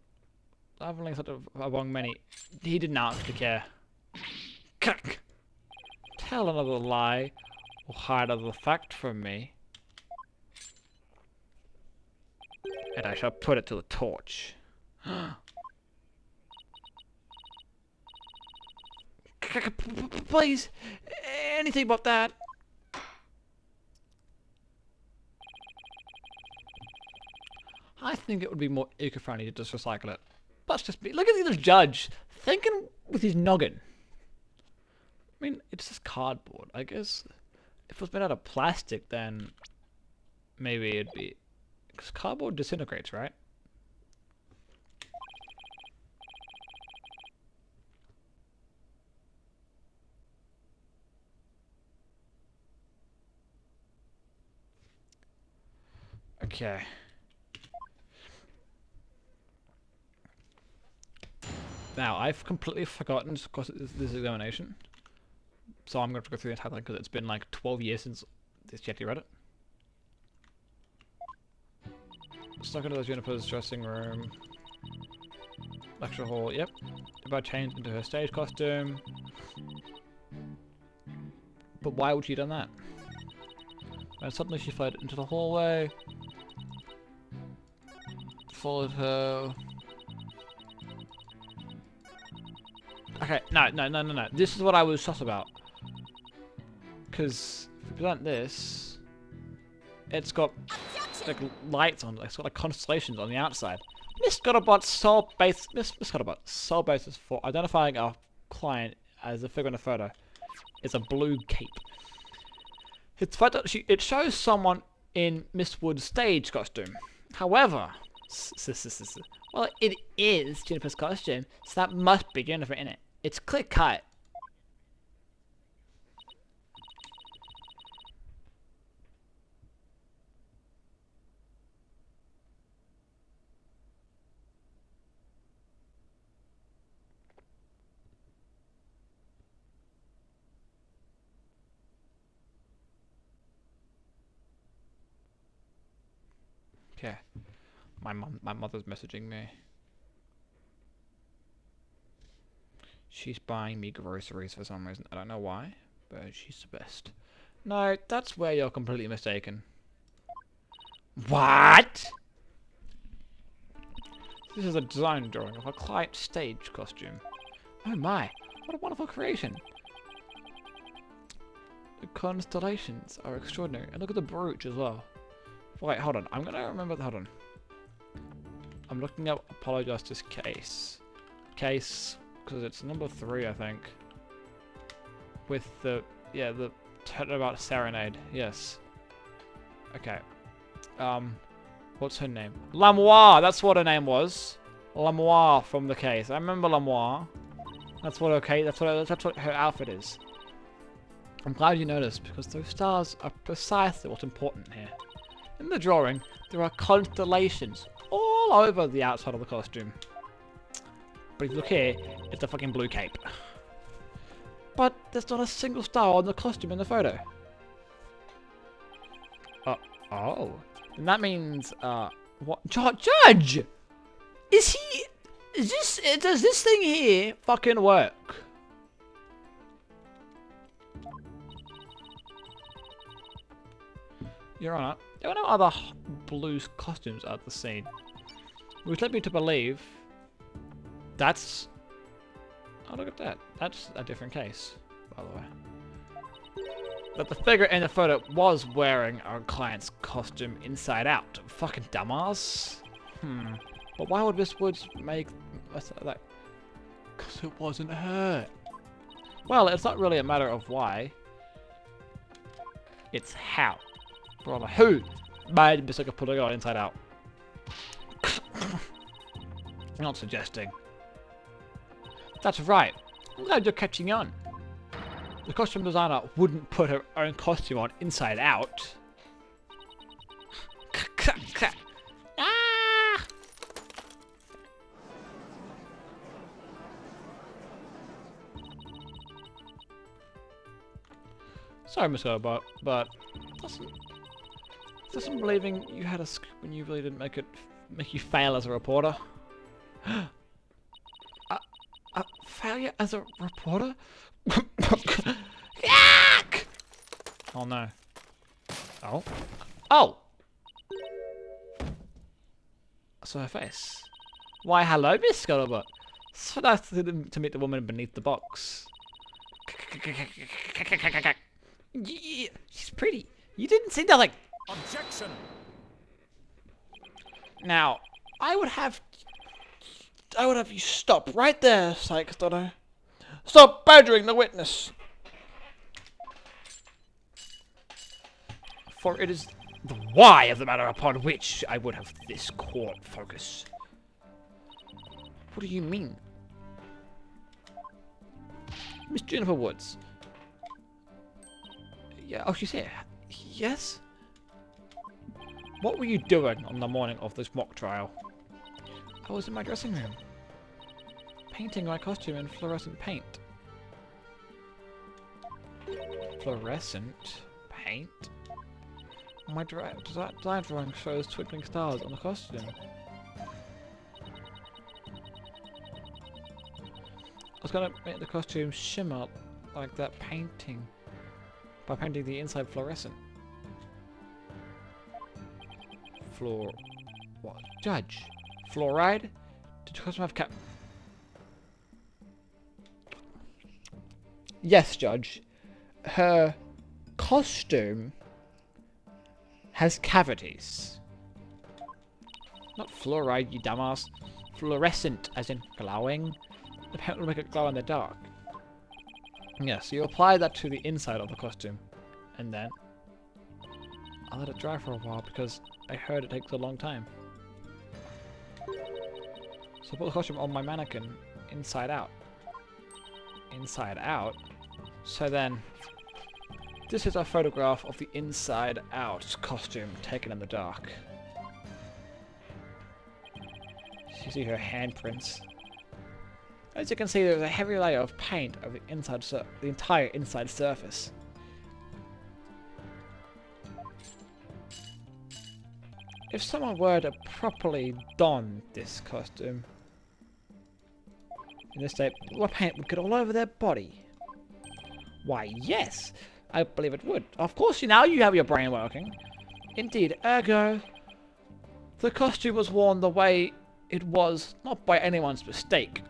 Leveling sort of among many. He didn't actually care. Tell another lie, or hide another fact from me, and I shall put it to the torch. Please, anything but that. I think it would be more eco-friendly to just recycle it. That's just me. Look at the judge thinking with his noggin. I mean, it's just cardboard. I guess if it was made out of plastic, then maybe it'd be. Because cardboard disintegrates, right? Okay. Now, I've completely forgotten, because this examination. So I'm going to go through the entire thing, because it's been like 12 years since this Jetty read it. Stuck into the Juniper's dressing room. Lecture hall, yep. About changed into her stage costume. But why would she have done that? And suddenly she fled into the hallway. Followed her. Okay, no. This is what I was sus about. Because if we present this, it's got like lights on, it's got like constellations on the outside. Miss Gotterbot's sole basis for identifying our client as a figure in a photo is a blue cape. It shows someone in Miss Wood's stage costume. However, well, it is Juniper's costume, so that must be Juniper in it. It's clear cut. Okay. My mother's messaging me. She's buying me groceries for some reason. I don't know why, but she's the best. No, that's where you're completely mistaken. What? This is a design drawing of a client stage costume. Oh my, what a wonderful creation. The constellations are extraordinary. And look at the brooch as well. Wait, hold on. I'm gonna remember. Hold on. I'm looking up Apollo Justice case. Because it's number 3, I think. With the about Serenade. Yes. Okay. what's her name? Lamoire, that's what her name was. Lamoire from the case. I remember Lamoire. That's what her outfit is. I'm glad you noticed, because those stars are precisely what's important here. In the drawing, there are constellations all over the outside of the costume. But if you look here, it's a fucking blue cape. But there's not a single star on the costume in the photo. Oh. Then that means, what? Judge! Does this thing here fucking work? Your Honor, there are no other blue costumes at the scene, which led me to believe that's... Oh, look at that. That's a different case, by the way. That the figure in the photo was wearing our client's costume inside out. Fucking dumbass. But why would Miss Woods make that? Because it wasn't her. Well, it's not really a matter of why. It's how. Brother, who made the mistake of putting it inside out? I'm not suggesting. That's right. I'm glad you're catching on. The costume designer wouldn't put her own costume on inside out. Ah! Sorry, Miss Herbert, but doesn't believing you had a scoop when you really didn't make you fail as a reporter. A failure as a reporter? Yuck! Oh no. Oh. Oh! I saw her face. Why, hello, Miss Scuttlebutt. So nice to meet the woman beneath the box. Yeah, she's pretty. You didn't see nothing. Objection! Now, I would have you stop right there, Psych Stunner. Stop badgering the witness. For it is the why of the matter upon which I would have this court focus. What do you mean? Miss Juniper Woods. Yeah, oh, she's here. Yes? What were you doing on the morning of this mock trial? I was in my dressing room, painting my costume in fluorescent paint. Fluorescent paint? My design drawing shows twinkling stars on the costume. I was gonna make the costume shimmer like that painting by painting the inside fluorescent. What? Judge? Fluoride? Did your costume have Yes, Judge. Her costume has cavities. Not fluoride, you dumbass. Fluorescent, as in glowing. The paint will make it glow in the dark. Yes, you apply that to the inside of the costume. And then I let it dry for a while because I heard it takes a long time. So I put the costume on my mannequin inside out. Inside out? So then, this is a photograph of the inside out costume taken in the dark. You see her handprints. As you can see, there's a heavy layer of paint over the entire inside surface. If someone were to properly don this costume in this state, what paint would get all over their body? Why, yes, I believe it would. Of course, now you have your brain working. Indeed, ergo, the costume was worn the way it was, not by anyone's mistake,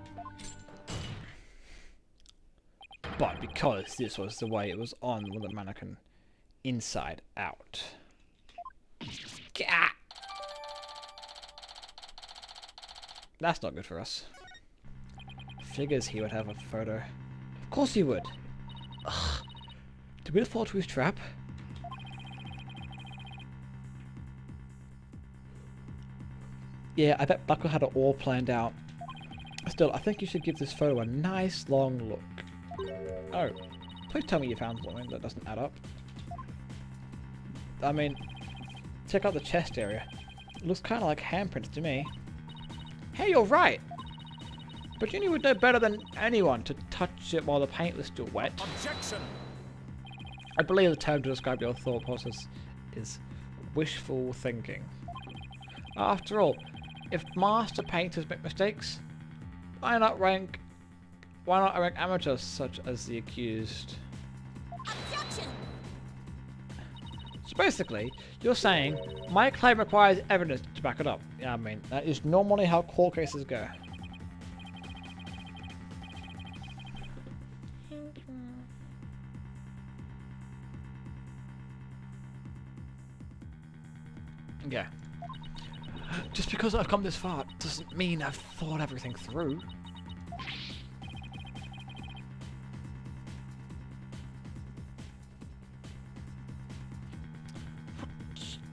but because this was the way it was on with the mannequin inside out. Gah! That's not good for us. Figures he would have a photo. Of course he would. Ugh. Did we fall to his trap? Yeah, I bet Buckle had it all planned out. Still, I think you should give this photo a nice long look. Oh, please tell me you found something that doesn't add up. I mean, check out the chest area. It looks kind of like handprints to me. Hey, you're right! But you would know better than anyone to touch it while the paint was still wet. Objection! I believe the term to describe your thought process is wishful thinking. After all, if master painters make mistakes, why not rank amateurs such as the accused? Objection! So basically, you're saying my claim requires evidence to back it up. Yeah, I mean, that is normally how court cases go. Yeah. Just because I've come this far doesn't mean I've thought everything through.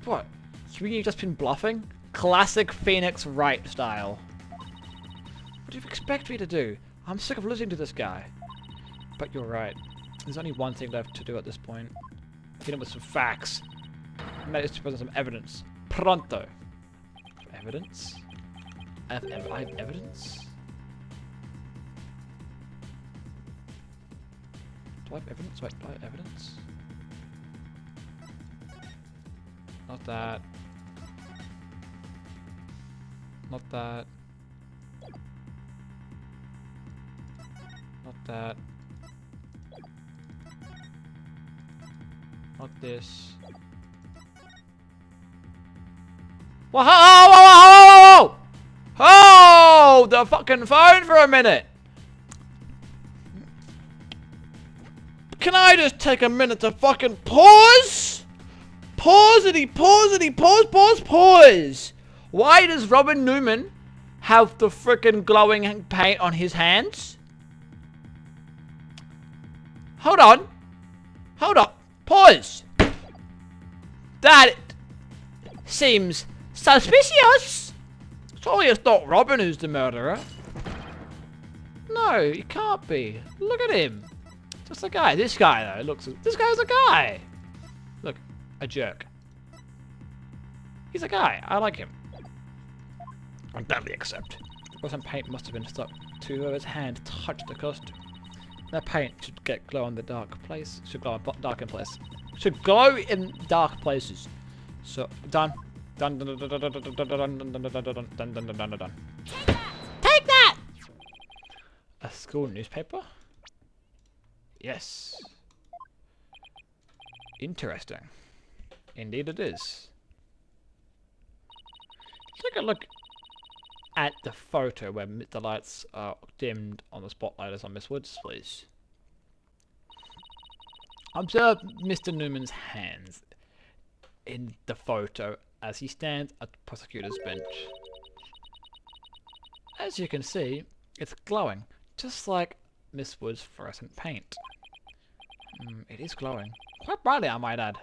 What? You mean you've just been bluffing? Classic Phoenix Wright style. What do you expect me to do? I'm sick of listening to this guy. But you're right. There's only one thing left to do at this point. Hit him with some facts. And that is to present some evidence. Pronto. Evidence? I have evidence? Do I have evidence? Wait, do I have evidence? Not that. Not that. Not that. Not this. Whoa! Whoa! Whoa! Whoa! Whoa! Hold the fucking phone for a minute. Can I just take a minute to fucking pause? Pausity, pausity, pause. Why does Robin Newman have the frickin' glowing paint on his hands? Hold on. Hold up. Pause. That seems suspicious. Surely it's not Robin who's the murderer. No, he can't be. Look at him. Just a guy. This guy, though, looks... This guy's a guy. Look, a jerk. He's a guy. I like him. I'll gladly accept. Or some paint must have been stuck to whoever's hand touched the costume. That paint should get glow in the dark place. Should glow in dark in place. Should glow in dark places. So, done. Done. Done. Take that! A school newspaper? Yes. Interesting. Indeed it is. Take a look at the photo where the lights are dimmed on the spotlighters on Miss Woods, please. Observe Mr. Newman's hands in the photo as he stands at the prosecutor's bench. As you can see, it's glowing, just like Miss Wood's fluorescent paint. It is glowing. Quite brightly, I might add.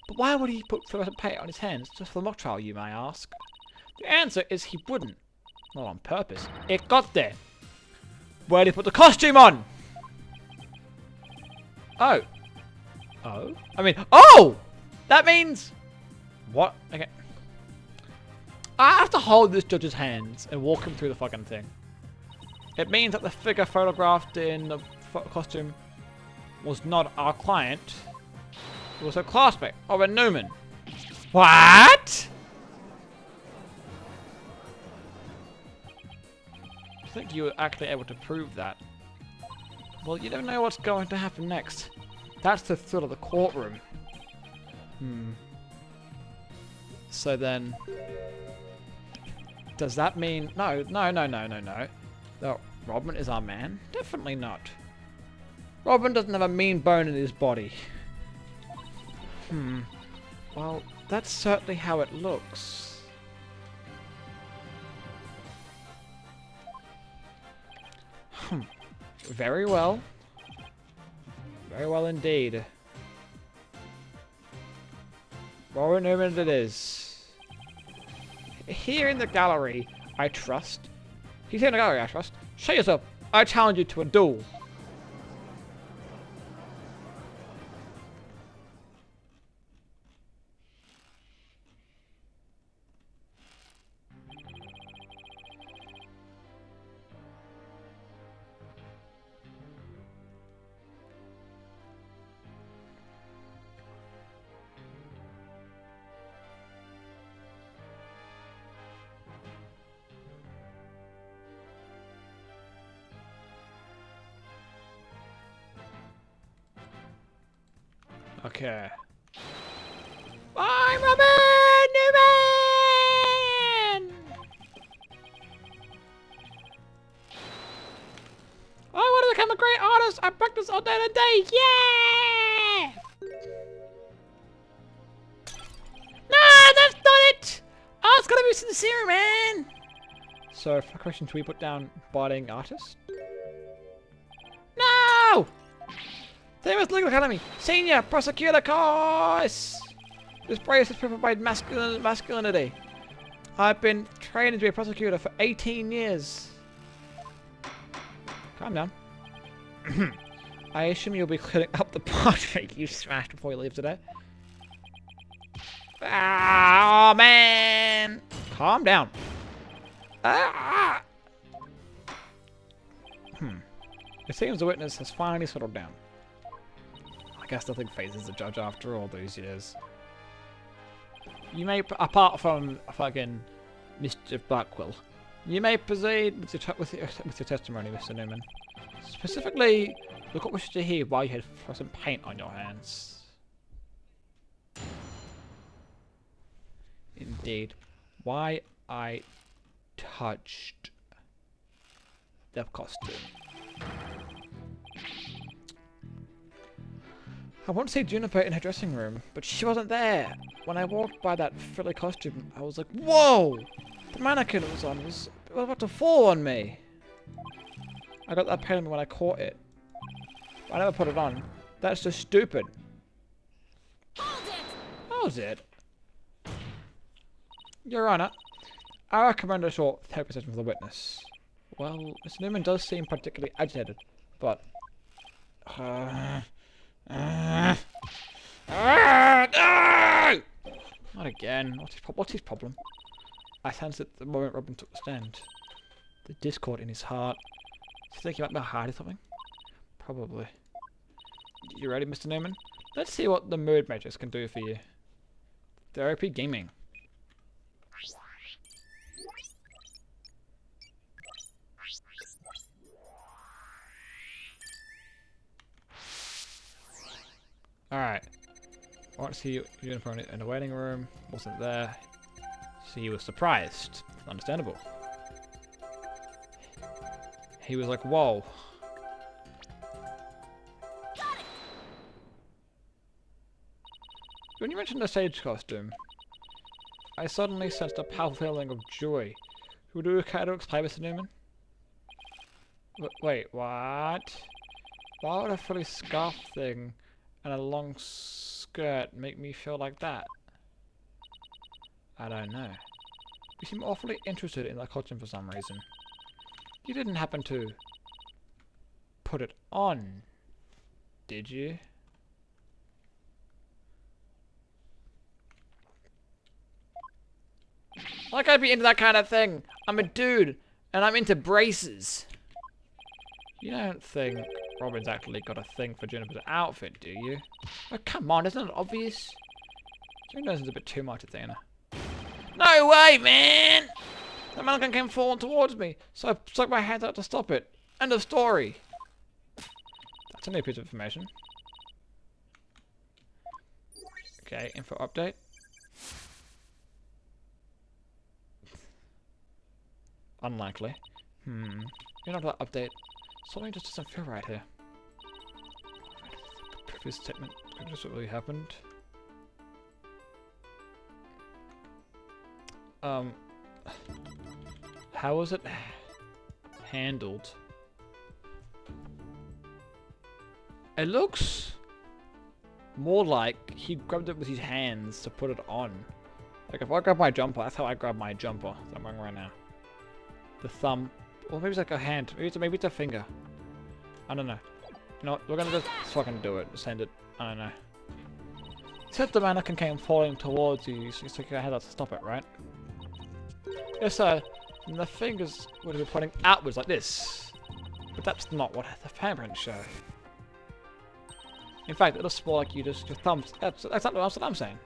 But why would he put fluorescent paint on his hands just for the mock trial, you may ask? The answer is he wouldn't. Not on purpose. It got there. Where did he put the costume on? Oh. Oh? I mean, oh! That means... What? Okay. I have to hold this judge's hands and walk him through the fucking thing. It means that the figure photographed in the costume was not our client. It was her classmate, Robin Newman. What? I think you were actually able to prove that. Well, you don't know what's going to happen next. That's the thrill of the courtroom. So then... Does that mean... No. No, Robin is our man? Definitely not. Robin doesn't have a mean bone in his body. Well, that's certainly how it looks. Very well. Very well indeed. Robin Newman it is. here in the gallery, I trust. He's here in the gallery, I trust. Show yourself. I challenge you to a duel. Okay. I'm Robin Newman! I want to become a great artist! I practice all day and day! Yeah! No, that's not it! Oh, it's gotta be sincere, man! So, for question, should we put down budding artist? No! Famous Legal Academy, Senior Prosecutor course! This brace is purified masculinity. I've been trained to be a prosecutor for 18 years. Calm down. I assume you'll be cleaning up the portrait you smashed before you leave today. Oh man! Calm down. Ah! It seems the witness has finally settled down. I guess nothing phases the judge after all these years. You may, apart from fucking Mr. Blackwell, you may proceed with your testimony, Mr. Newman. Specifically, the court wishes to hear why you had fluorescent paint on your hands. Indeed, why I touched the costume. I want to see Juniper in her dressing room, but she wasn't there. When I walked by that frilly costume, I was like, whoa! The mannequin it was on was about to fall on me. I got that pain on me when I caught it. I never put it on. That's just stupid. Hold it! Your Honor, I recommend a short therapy session for the witness. Well, Mr. Newman does seem particularly agitated, but... no! Not again. What's his problem? I sensed it the moment Robin took the stand. The discord in his heart. Is he thinking about my heart or something? Probably. You ready, Mr. Newman? Let's see what the mood matrix can do for you. Therapy gaming. Alright. I want to see Juniper in the waiting room. Wasn't there. So he was surprised. Understandable. He was like, whoa. When you mentioned the stage costume, I suddenly sensed a powerful feeling of joy. Would you care to explain, Mr. Newman? Wait, what? Why would a fully scarf thing and a long skirt make me feel like that? I don't know. You seem awfully interested in that costume for some reason. You didn't happen to put it on, did you? Like I'd be into that kind of thing. I'm a dude, and I'm into braces. You don't think Robin's actually got a thing for Juniper's outfit, do you? Oh, come on, isn't it obvious? Juniper's a bit too much, Athena. No way, man! That mannequin came falling towards me, so I stuck my hands out to stop it. End of story. That's a new piece of information. Okay, info update. Unlikely. You're not that update. Something just doesn't feel right here. Previous statement. Just what really happened. How was it handled? It looks more like he grabbed it with his hands to put it on. Like if I grab my jumper, that's how I grab my jumper that I'm wearing right now. The thumb, or maybe it's like a hand, maybe it's a finger. I don't know. You know what, we're gonna just fucking do it, send it, I don't know. Except the mannequin came falling towards you, so you had to stop it, right? Yes sir, and the fingers would have been pointing outwards like this. But that's not what the handprints show. In fact, it looks more like your thumbs, that's what I'm saying.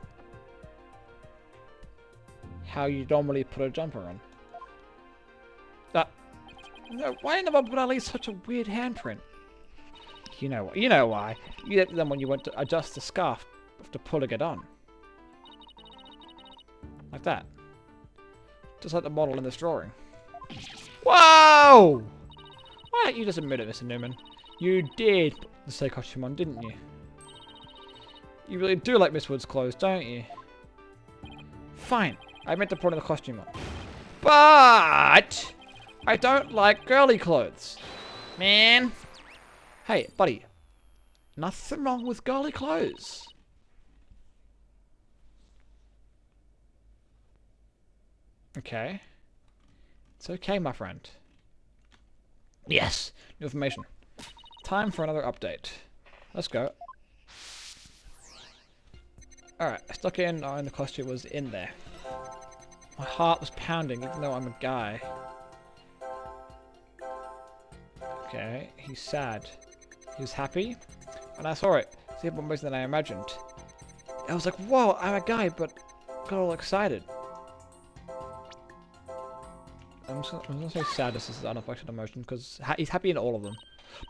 How you normally put a jumper on. No, why in the world would I leave such a weird handprint? You know why. You did them when you went to adjust the scarf after pulling it on. Like that. Just like the model in this drawing. Whoa! Why don't you just admit it, Mr. Newman? You did put the same costume on, didn't you? You really do like Miss Wood's clothes, don't you? Fine. I meant to put in the costume on. But I don't like girly clothes. Man. Hey, buddy. Nothing wrong with girly clothes. Okay. It's okay, my friend. Yes! New information. Time for another update. Let's go. Alright, I stuck in, and the costume was in there. My heart was pounding, even though I'm a guy. Okay, he's sad. He was happy. When I saw it, it's even more amazing than I imagined. I was like, whoa, I'm a guy, but got all excited. I'm just gonna say sadness is an unaffected emotion, because he's happy in all of them.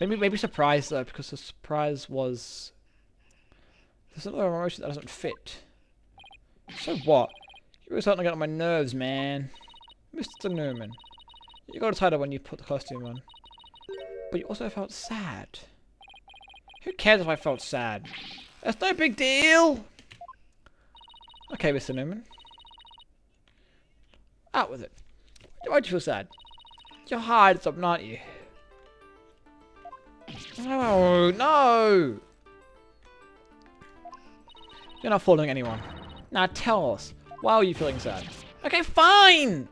Maybe surprised, though, because the surprise was... There's another emotion that doesn't fit. So what? You were starting to get on my nerves, man. Mr. Newman. You got excited when you put the costume on. But you also felt sad. Who cares if I felt sad? That's no big deal! Okay, Mr. Newman. Out with it. Why'd you feel sad? You're hard something, aren't you? No, no! You're not fooling anyone. Now tell us, why are you feeling sad? Okay, fine!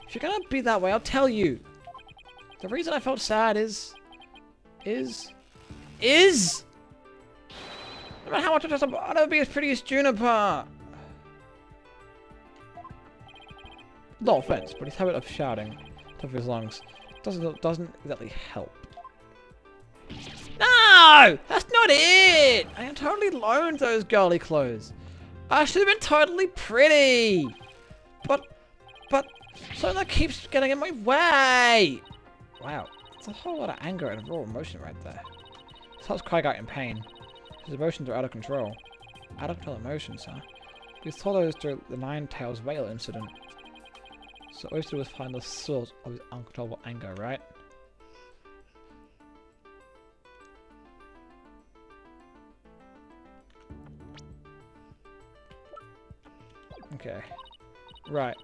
If you're gonna be that way, I'll tell you. The reason I felt sad is... No matter how much I dress up, I'll never be as pretty as Juniper! No offense, but his habit of shouting top of his lungs doesn't exactly help. No! That's not it! I am totally loaned those girly clothes. I should have been totally pretty! But something that keeps getting in my way! Wow, that's a whole lot of anger and raw emotion right there. His heart's crying out in pain. His emotions are out of control. Out of control emotions, huh? We saw those during the Nine Tails Whale incident. So all we have to do is find the source of his uncontrollable anger, right? Okay. Right.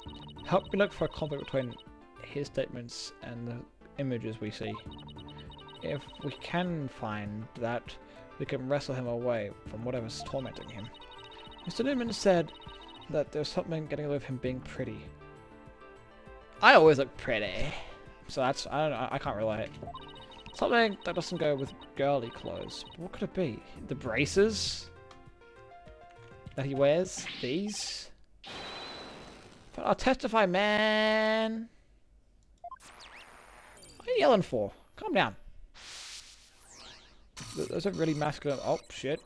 Help me look for a conflict between his statements and the images we see. If we can find that, we can wrestle him away from whatever's tormenting him. Mr. Newman said that there's something getting away with him being pretty. I always look pretty. So that's, I don't know, I can't relate. Something that doesn't go with girly clothes. What could it be? The braces that he wears? These? But I'll testify, man. What are you yelling for? Calm down. There's a really masculine... Oh, shit.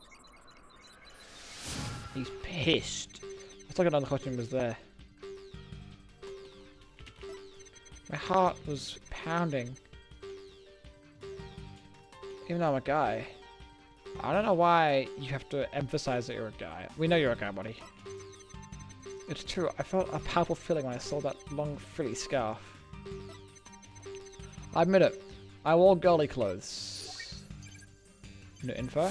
He's pissed. I thought another costume was there. My heart was pounding. Even though I'm a guy. I don't know why you have to emphasize that you're a guy. We know you're a guy, buddy. It's true, I felt a powerful feeling when I saw that long frilly scarf. I admit it, I wore girly clothes. New info.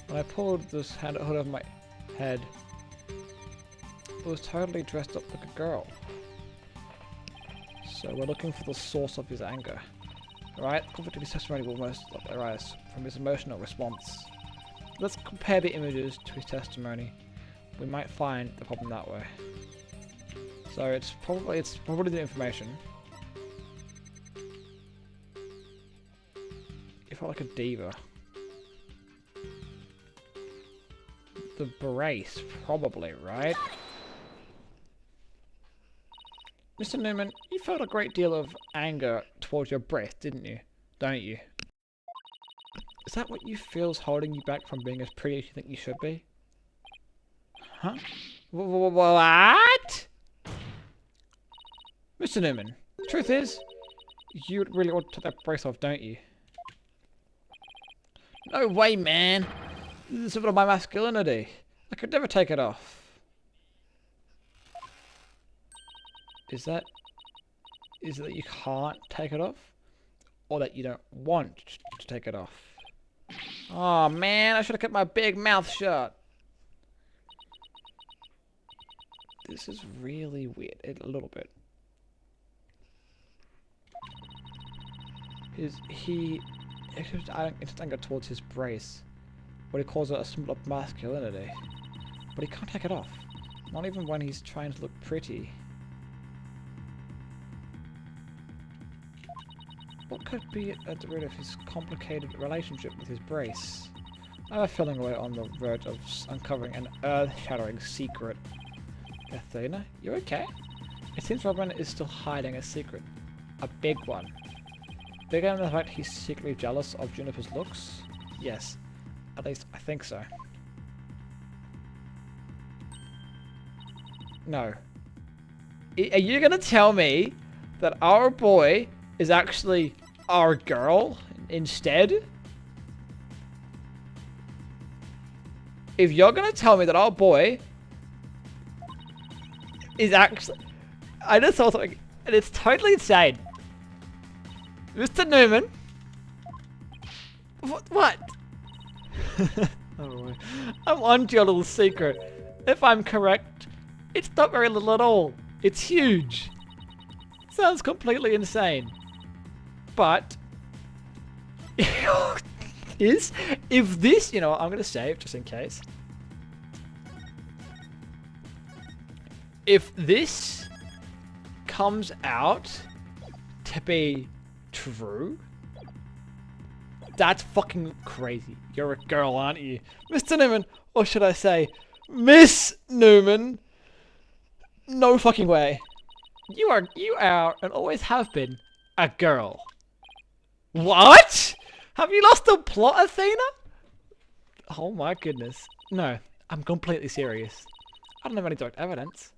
When I pulled this hood over my head, it was totally dressed up like a girl. So we're looking for the source of his anger. Alright, conflict of his testimony will most likely arise from his emotional response. Let's compare the images to his testimony. we might find the problem that way. So it's probably the information. If I like a diva. The brace, probably, right? Mr. Newman, you felt a great deal of anger towards your brace, didn't you? Don't you? Is that what you feel is holding you back from being as pretty as you think you should be? Huh? What? Mr. Newman, truth is, you really want to take that brace off, don't you? No way, man. This is a bit of my masculinity. I could never take it off. Is it that you can't take it off? Or that you don't want to take it off? Oh man, I should have kept my big mouth shut. This is really weird, a little bit. He expressed anger towards his brace. What he calls it a symbol of masculinity. But he can't take it off. Not even when he's trying to look pretty. What could be at the root of his complicated relationship with his brace? I have a feeling we're on the verge of uncovering an earth-shattering secret. Athena, you okay? It seems Robin is still hiding a secret. A big one. Bigger than the fact he's secretly jealous of Juniper's looks? Yes. At least, I think so. No. Are you gonna tell me that our boy is actually our girl instead? If you're gonna tell me that our boy is actually... I just saw something, and it's totally insane. Mr. Newman? What? Oh, I'm onto your little secret. If I'm correct, it's not very little at all. It's huge. Sounds completely insane. But if this, you know, I'm gonna save just in case. If this comes out to be true, that's fucking crazy. You're a girl, aren't you? Mr. Newman, or should I say, Miss Newman? No fucking way. You are, and always have been, a girl. What? Have you lost the plot, Athena? Oh my goodness. No, I'm completely serious. I don't have any direct evidence.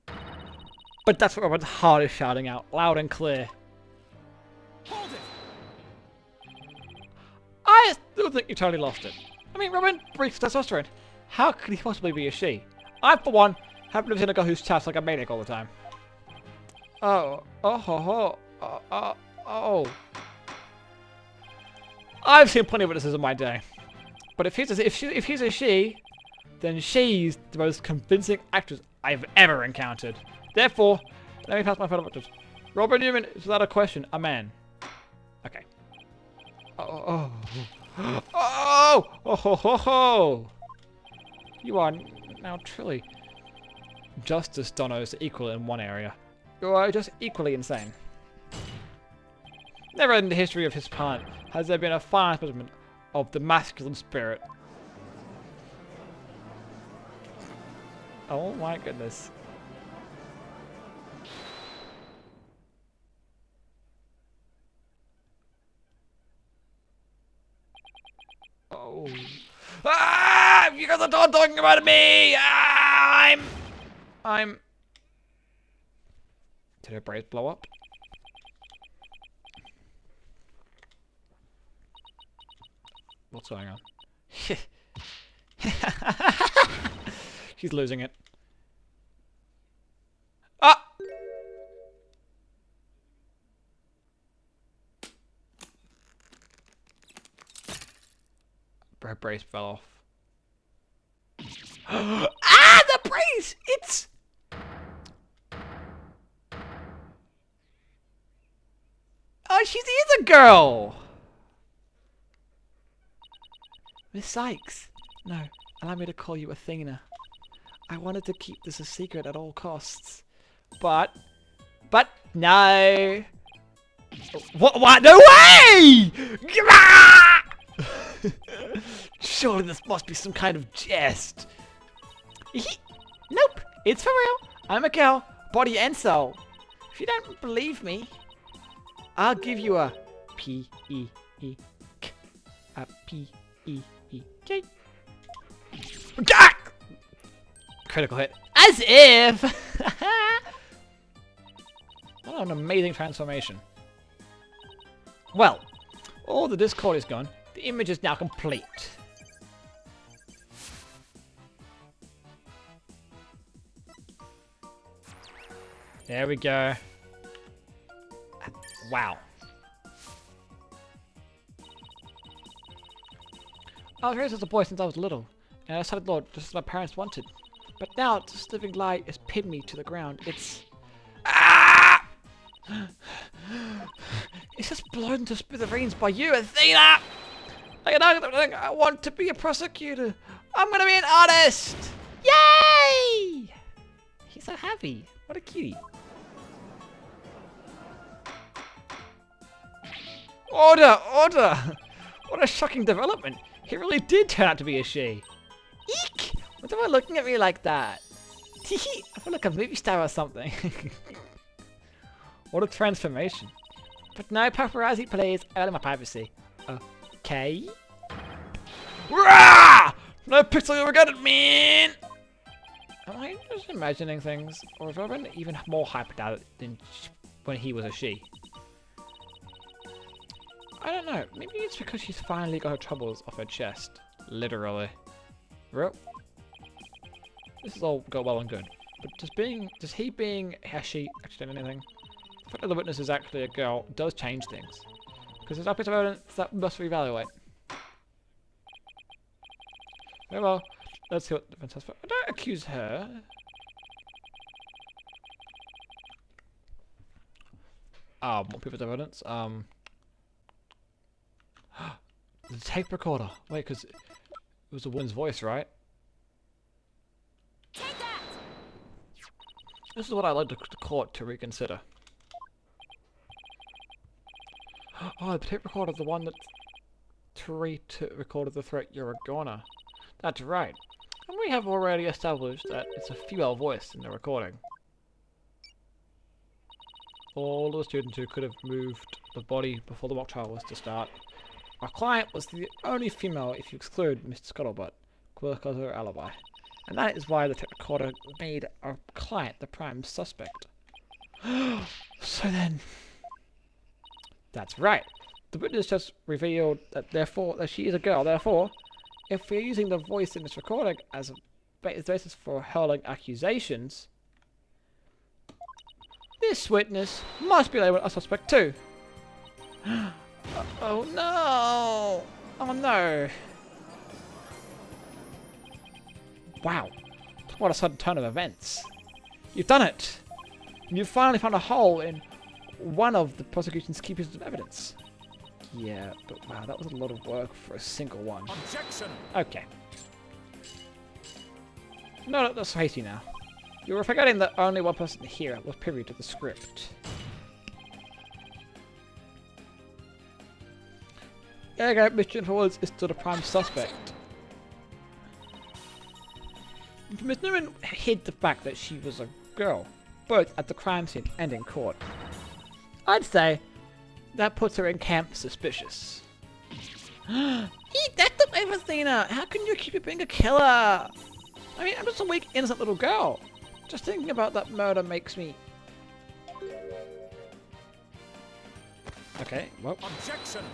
But that's what Robin's heart is shouting out, loud and clear. Hold it! I still think you totally lost it. I mean, Robin breathes testosterone. How could he possibly be a she? I, for one, haven't lived in a girl who chats like a maniac all the time. Oh. I've seen plenty of witnesses in my day. But if he's a she, then she's the most convincing actress I've ever encountered. Therefore, let me pass my fellow victims. Robert Newman is without a question a man. Okay. Oh. You are now truly just as Donno's equal in one area. You are just equally insane. Never in the history of his planet has there been a finer specimen of the masculine spirit. Oh my goodness. Oh. Ah! You guys are not talking about me! Ah, I'm... Did her brace blow up? What's going on? She's losing it. Ah! Her brace fell off. Ah! The brace! It's... Oh, she is a girl! Miss Sykes. No, allow me to call you Athena. I wanted to keep this a secret at all costs. But no. What? No way! Surely this must be some kind of jest. Nope, it's for real. I'm a girl, body and soul. If you don't believe me, I'll give you a P-E-E-K. A P-E-E-K. Critical hit. As if! What an amazing transformation. Well, all the Discord is gone. The image is now complete. There we go. Wow. I was raised as a boy since I was little, and I studied law just as my parents wanted. But now this living lie has pinned me to the ground. It's... Ah! It's just blown to smithereens by you, Athena! I want to be a prosecutor. I'm gonna be an artist! Yay! He's so happy. What a cutie. Order! Order! What a shocking development. He really did turn out to be a she. Eek! Why am I looking at me like that? I feel like a movie star or something. What a transformation. But no paparazzi, please. I like my privacy. Okay. Rah! No pixel you ever got it, man! Am I just imagining things? Or have I been even more hyped out than when he was a she? I don't know. Maybe it's because she's finally got her troubles off her chest. Literally. Real? This is all go well and good. But does he being a she actually do anything? The fact that the witness is actually a girl does change things. Because there's a bit of evidence that must reevaluate. Very well. Let's see what the defense has for. I don't accuse her. More people's evidence. The tape recorder. Wait, because it was a woman's voice, right? Take that! This is what I'd like the court to reconsider. Oh, the tape recorder, the one that recorded the threat, you're a goner. That's right. And we have already established that it's a female voice in the recording. All the students who could have moved the body before the mock trial was to start. Our client was the only female if you exclude Mr. Scuttlebutt, because of her alibi. And that is why the tape recorder made our client the prime suspect. So then... That's right. The witness just revealed that that she is a girl. Therefore, if we're using the voice in this recording as a basis for hurling accusations, this witness must be labeled a suspect too. Oh no! Oh no! Wow. What a sudden turn of events. You've done it! You've finally found a hole in one of the prosecution's key pieces of evidence. Yeah, but wow, that was a lot of work for a single one. Objection! Okay. No, that's hasty now. You were forgetting that only one person here was privy to the script. There you go, Miss Juniper Woods is still the prime suspect. Miss Newman hid the fact that she was a girl, both at the crime scene and in court. I'd say that puts her in camp suspicious. Eek, that's the way, Athena! How can you keep being a killer? I mean, I'm just a weak, innocent little girl. Just thinking about that murder makes me... Okay, well... Objection!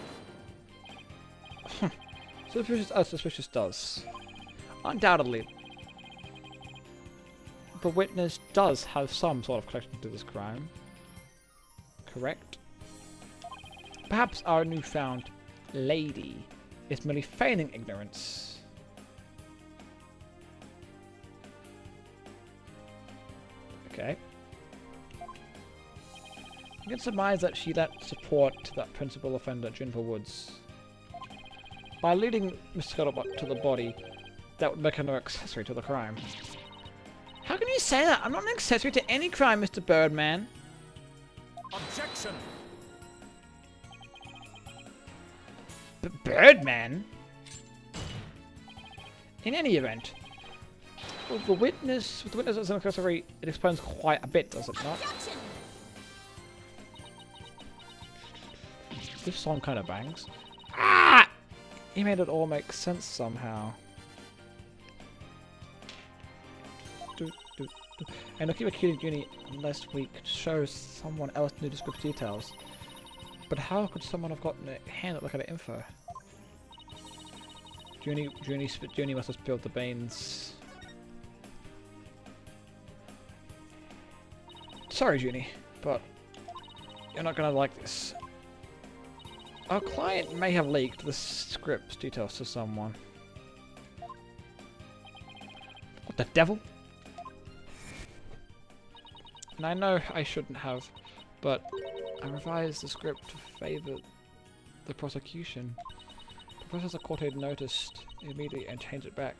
Suspicious as suspicious does. Undoubtedly, the witness does have some sort of connection to this crime. Correct? Perhaps our newfound lady is merely feigning ignorance. Okay. You can surmise that she lent support to that principal offender, Juniper Woods. By leading Mr. Scuttlebutt to the body, that would make her no accessory to the crime. How can you say that? I'm not an accessory to any crime, Mr. Birdman. Objection! Birdman? In any event, with the witness as an accessory, it explains quite a bit, does it not? Objection! This song kind of bangs. Ah! He made it all make sense somehow. And I'll keep accusing Junie unless we could show someone else knew the script details. But how could someone have gotten a hand at looking at info? Junie must have spilled the beans. Sorry, Junie, but you're not gonna like this. Our client may have leaked the script's details to someone. What the devil? And I know I shouldn't have, but I revised the script to favour the prosecution. Professor Corte noticed immediately and changed it back.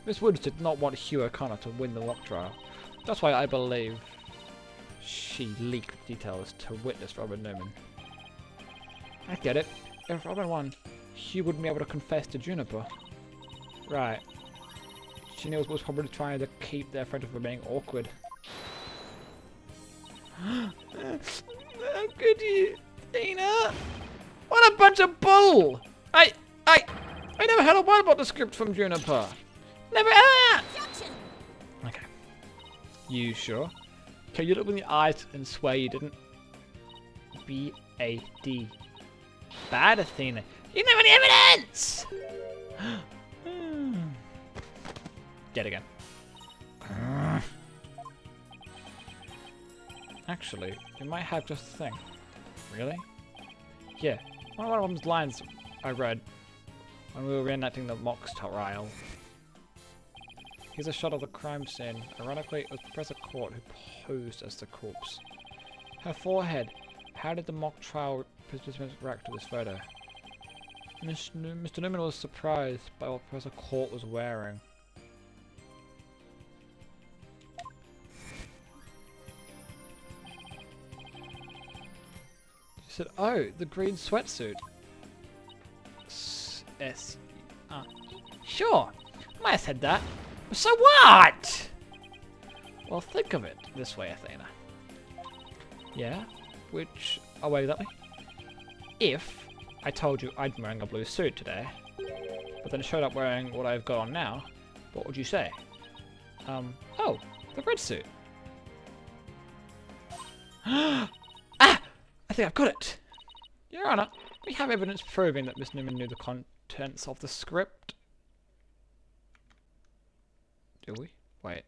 Miss Woods did not want Hugh O'Connor to win the mock trial. That's why I believe she leaked details to witness Robert Newman. I get it. If Robin won, Hugh wouldn't be able to confess to Juniper. Right. She knew it was probably trying to keep their friendship from being awkward. How could you, Tina? What a bunch of bull! I never heard a word about the script from Juniper. Never. Objection! Okay. You sure? Can you look in the eyes and swear you didn't? B-A-D. Bad, Athena. You didn't have any evidence! Dead again. Actually, you might have just the thing. Really? Yeah. One of them's lines I read when we were reenacting the mock trial. Here's a shot of the crime scene. Ironically, it was Professor Court who posed as the corpse. Her forehead. How did the mock trial participants react to this photo? Mr. Newman was surprised by what Professor Court was wearing. She said, "Oh, the green sweatsuit." Sure, I might have said that. But so what? Well, think of it this way, Athena. Yeah? Which, wait, exactly. If I told you I'd be wearing a blue suit today, but then showed up wearing what I've got on now, what would you say? Oh, the red suit. Ah! I think I've got it. Your Honor, we have evidence proving that Miss Newman knew the contents of the script. Do we? Wait.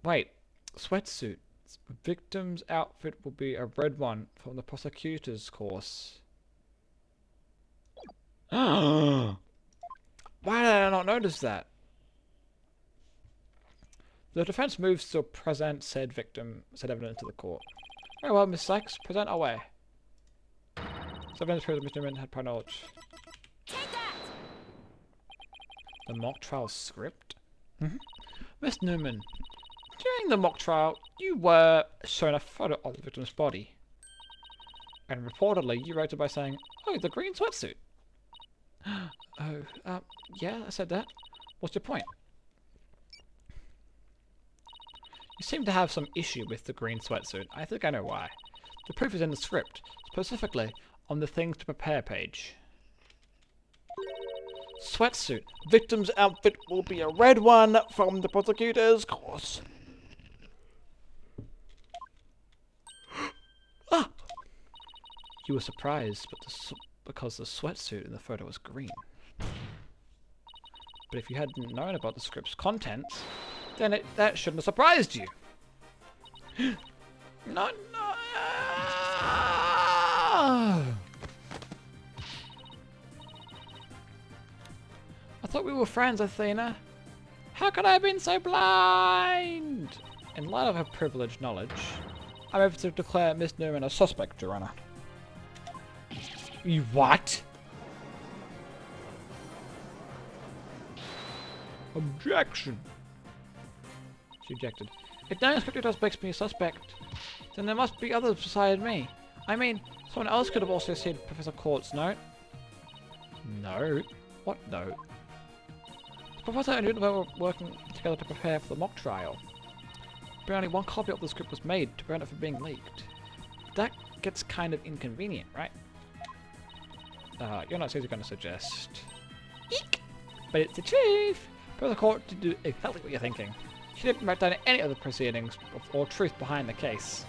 Wait. Sweatsuit. The victim's outfit will be a red one from the prosecutor's course. Why did I not notice that? The defense moves to present said evidence to the court. Very well, Miss Sykes, present away. So evidence proves that Mr. Newman had prior knowledge. Take that! The mock trial script? Miss Newman, during the mock trial, you were shown a photo of the victim's body. And reportedly, you wrote it by saying, "Oh, the green sweatsuit." Yeah, I said that. What's your point? You seem to have some issue with the green sweatsuit. I think I know why. The proof is in the script, specifically on the things to prepare page. Sweatsuit. Victim's outfit will be a red one from the prosecutor's course. Ah! You were surprised because the sweatsuit in the photo was green. But if you hadn't known about the script's contents, then that shouldn't have surprised you. No. thought we were friends, Athena. How could I have been so blind? In light of her privileged knowledge, I'm able to declare Miss Newman a suspect, Your Honor. You what? Objection. She objected. If no unscripted else makes me a suspect, then there must be others beside me. I mean, someone else could have also seen Professor Court's note. Note? What note? The Professor and Juniper were working together to prepare for the mock trial. But only one copy of the script was made to prevent it from being leaked. That gets kind of inconvenient, right? You're not seriously going to suggest. Eek! But it's the truth! Professor Court did do exactly what you're thinking. She didn't write down any of the proceedings or truth behind the case.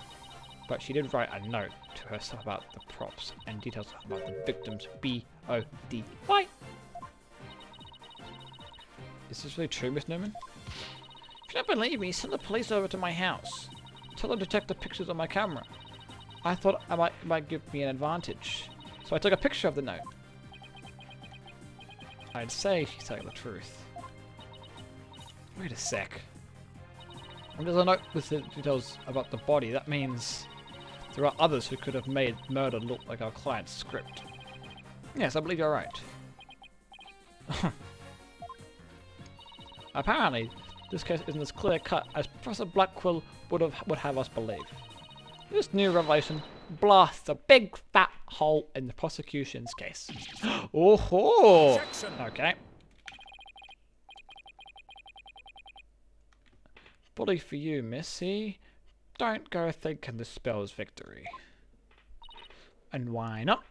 But she did write a note to herself about the props and details about the victims. B-O-D-Y. Is this really true, Miss Newman? If you don't believe me, send the police over to my house. Tell them to check the pictures on my camera. I thought it might give me an advantage. So I took a picture of the note. I'd say she's telling the truth. Wait a sec. And there's a note with the details about the body. That means there are others who could have made murder look like our client's script. Yes, I believe you're right. Apparently, this case isn't as clear-cut as Professor Blackquill would have us believe. This new revelation blasts a big fat hole in the prosecution's case. Oh-ho! Objection. Okay. Bully for you, Missy. Don't go thinking this spells victory. And why not?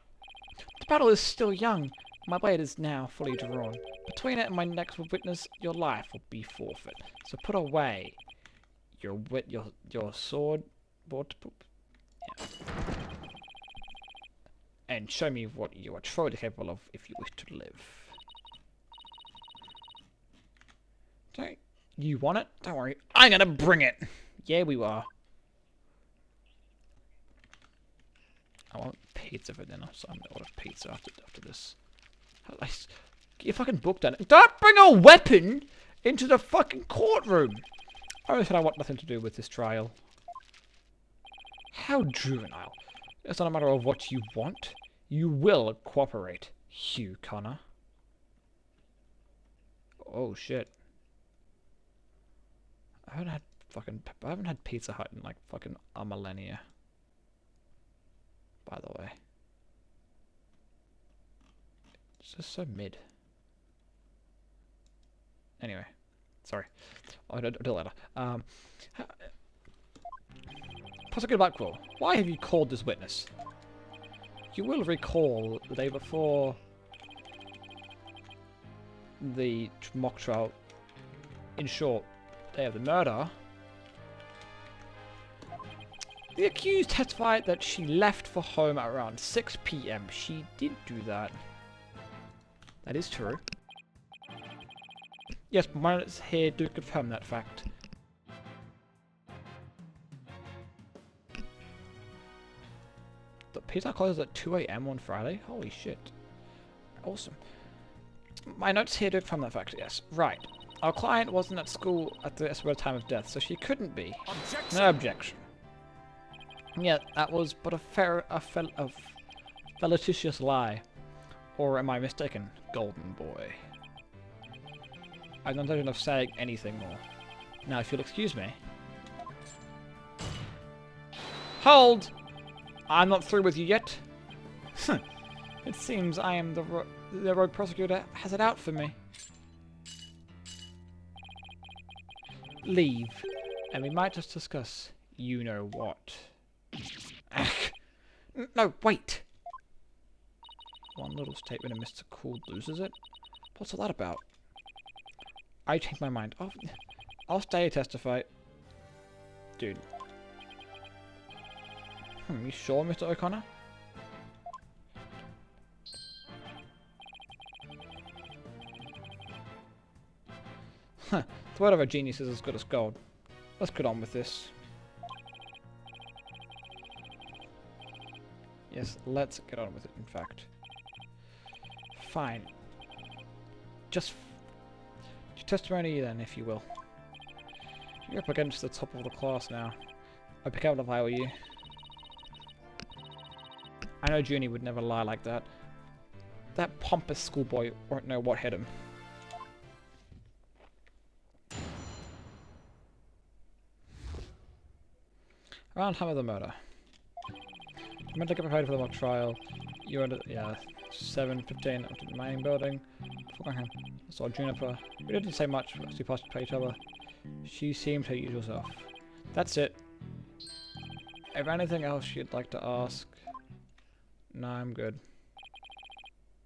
The battle is still young. My blade is now fully drawn. Between it and my next witness, your life will be forfeit. So put away your sword, yeah. And show me what you are truly capable of if you wish to live. Don't you want it? Don't worry, I'm gonna bring it. Yeah, we are. I want pizza for dinner, so I'm gonna order pizza after this. Get your fucking book done. Don't bring a weapon into the fucking courtroom! I said I want nothing to do with this trial. How juvenile. It's not a matter of what you want. You will cooperate, Hugh Connor. Oh shit. I haven't had Pizza Hut in like fucking a millennia. By the way. It's just so mid. Anyway. Sorry. I'll do it later. Prosecutor Blackwell, why have you called this witness? You will recall the day before the mock trial, in short, day of the murder, the accused testified that she left for home at around 6 PM. She did do that. That is true. Yes, my notes here do confirm that fact. The pizza closes at 2 AM on Friday? Holy shit. Awesome. My notes here do confirm that fact, yes. Right. Our client wasn't at school at the time of death, so she couldn't be. Objection. No objection. Yeah, that was but a fallacious lie. Or am I mistaken, golden boy? I'm not intention of saying anything more. Now, if you'll excuse me. Hold! I'm not through with you yet. It seems I am the rogue prosecutor has it out for me. Leave, and we might just discuss you know what. No, wait! One little statement and Mr. Cool loses it? What's all that about? I changed my mind. I'll stay and testify. Dude. You sure, Mr. O'Connor? Huh. The word of a genius is as good as gold. Let's get on with this. Yes, let's get on with it, in fact. Fine. Just testimony then, if you will. You're up against the top of the class now. I'd be careful if I were you. I know Junie would never lie like that. That pompous schoolboy won't know what hit him. Around time of the murder. I'm meant to get prepared for the mock trial. You were at, yeah, 7:15 up to the main building. I saw Juniper. We didn't say much as we passed by each other. She seemed her usual self. That's it. If anything else you'd like to ask? No, I'm good.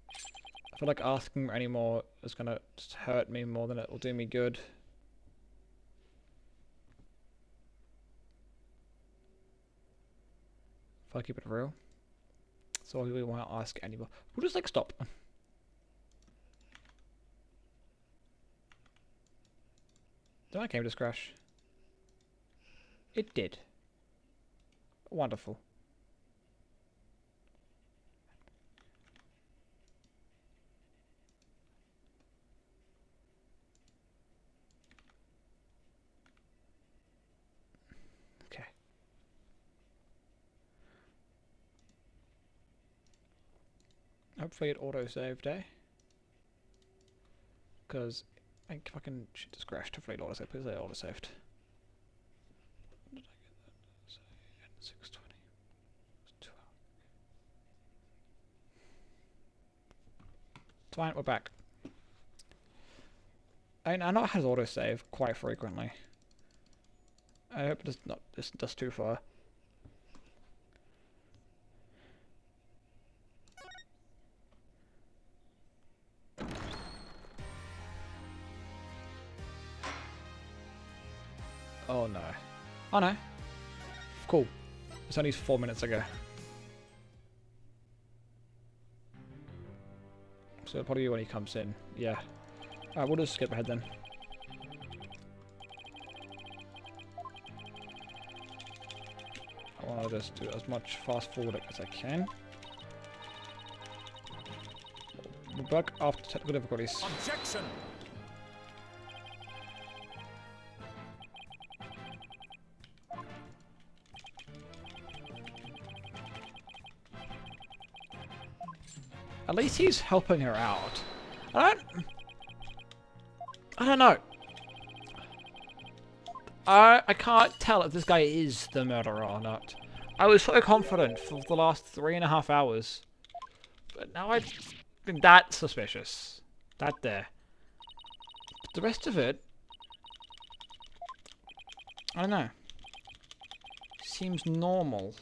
I feel like asking any more is gonna just hurt me more than it will do me good. If I keep it real. So I really want to ask anymore. We'll just like stop. Did my game just crash? It did. Wonderful. Okay. Hopefully it auto-saved, eh? Because I fucking shit just crashed. Hopefully it auto-saved. Please say it auto-saved. When did I get that? So, 6:20. It's 2 hours. It's fine, we're back. I know it has auto-save quite frequently. I hope it's not just too far. Oh no. Oh no. Cool. It's only 4 minutes ago. So probably when he comes in. Yeah. Alright, we'll just skip ahead then. I want to just do as much fast forwarding as I can. We're back after technical difficulties. Objection! At least he's helping her out. I don't know. I can't tell if this guy is the murderer or not. I was so confident for the last 3.5 hours. But now I think that's suspicious. That there. But the rest of it, I don't know. Seems normal.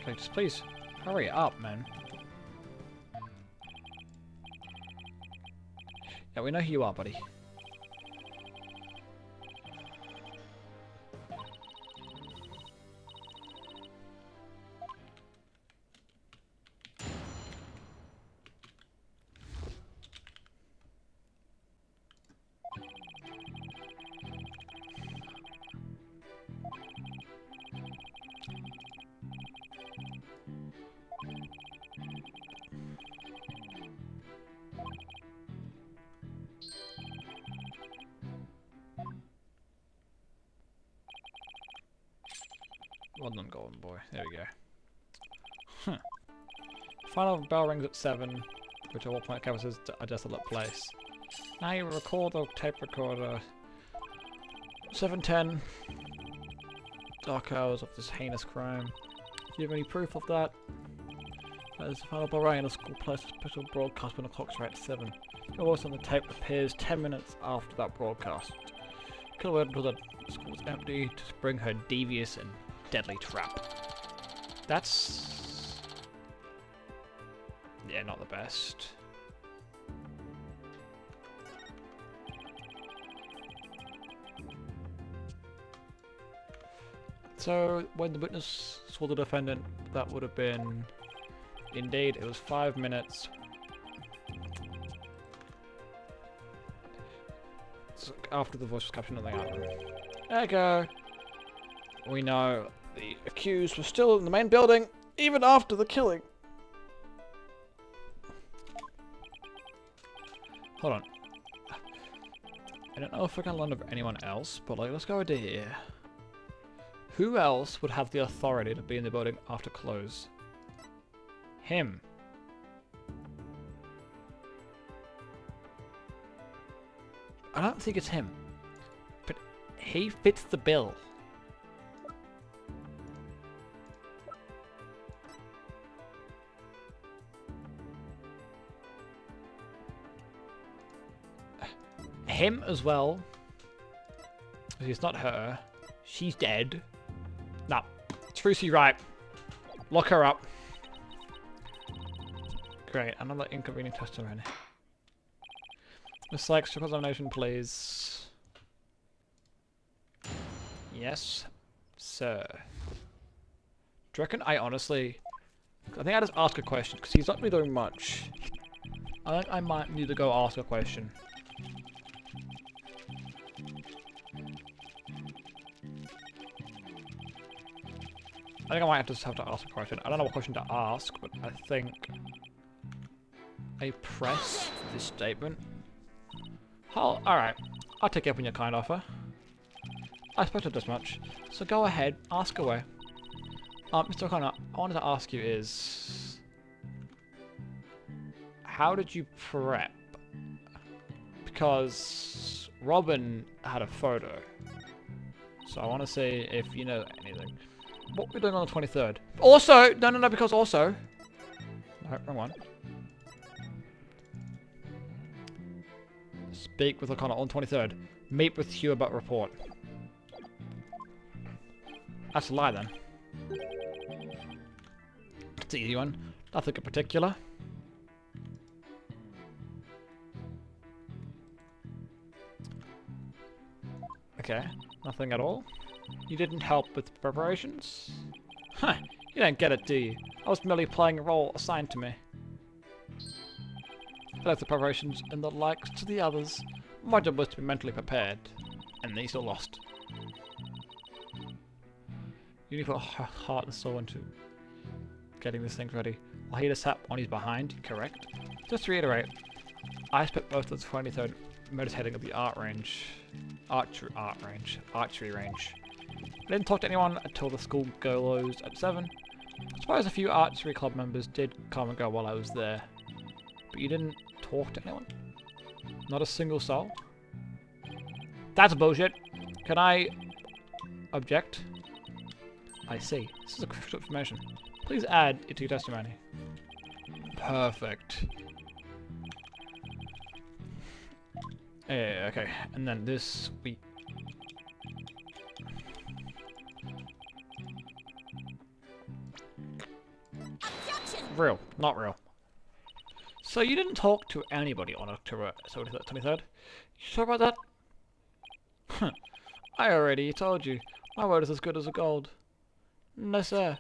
Okay, just please hurry up, man. Yeah, we know who you are, buddy. Well done, golden boy. There we go. Huh. Final bell rings at 7, which at what point Kevin says a desolate place. Now you record the tape recorder. 7:10. Dark hours of this heinous crime. Do you have any proof of that? That is the final bell ring in a school place special broadcast when the clocks are at 7. Your voice on the tape appears 10 minutes after that broadcast. Kill her until the school is empty to spring her devious and deadly trap. That's... yeah, not the best. So, when the witness saw the defendant, that would have been... indeed, it was 5 minutes. So after the voice was captured, nothing happened. There you go. We know the accused was still in the main building, even after the killing. Hold on. I don't know if I can learn of anyone else, but like, let's go over here. Who else would have the authority to be in the building after close? Him. I don't think it's him, but he fits the bill. Him as well. It's not her. She's dead. No. Trucy right. Lock her up. Great. Another inconvenient testimony. Miss Lex, examination, please. Yes, sir. Do you reckon I honestly... I think I just ask a question, because he's not really doing much. I think I might need to go ask a question. I think I might just have to ask a question. I don't know what question to ask, but I think I press this statement. Oh, alright. I'll take you up on your kind offer. I expected this much. So go ahead, ask away. Mr. O'Connor, I wanted to ask you is... How did you prep? Because Robin had a photo. So I want to see if you know anything. What were we doing on the 23rd? Also! No, because also... No, wrong one. Speak with O'Connor on 23rd. Meet with Hugh about report. That's a lie then. It's an easy one. Nothing in particular. Okay. Nothing at all. You didn't help with preparations? Huh. You don't get it, do you? I was merely playing a role assigned to me. I left the preparations and the likes to the others. My job was to be mentally prepared. And these are lost. You need to put heart and soul into getting this thing ready. While he just sat on his behind, correct? Just to reiterate, I spent most of the 23rd meditating at the archery range. I didn't talk to anyone until the school closed at 7. I suppose a few archery club members did come and go while I was there. But you didn't talk to anyone? Not a single soul? That's bullshit. Can I object? I see. This is a crucial information. Please add it to your testimony. Perfect. Yeah, okay. And then this we... Real, not real. So you didn't talk to anybody on October 23rd? You sure about that? Huh. I already told you. My word is as good as a gold. No, sir.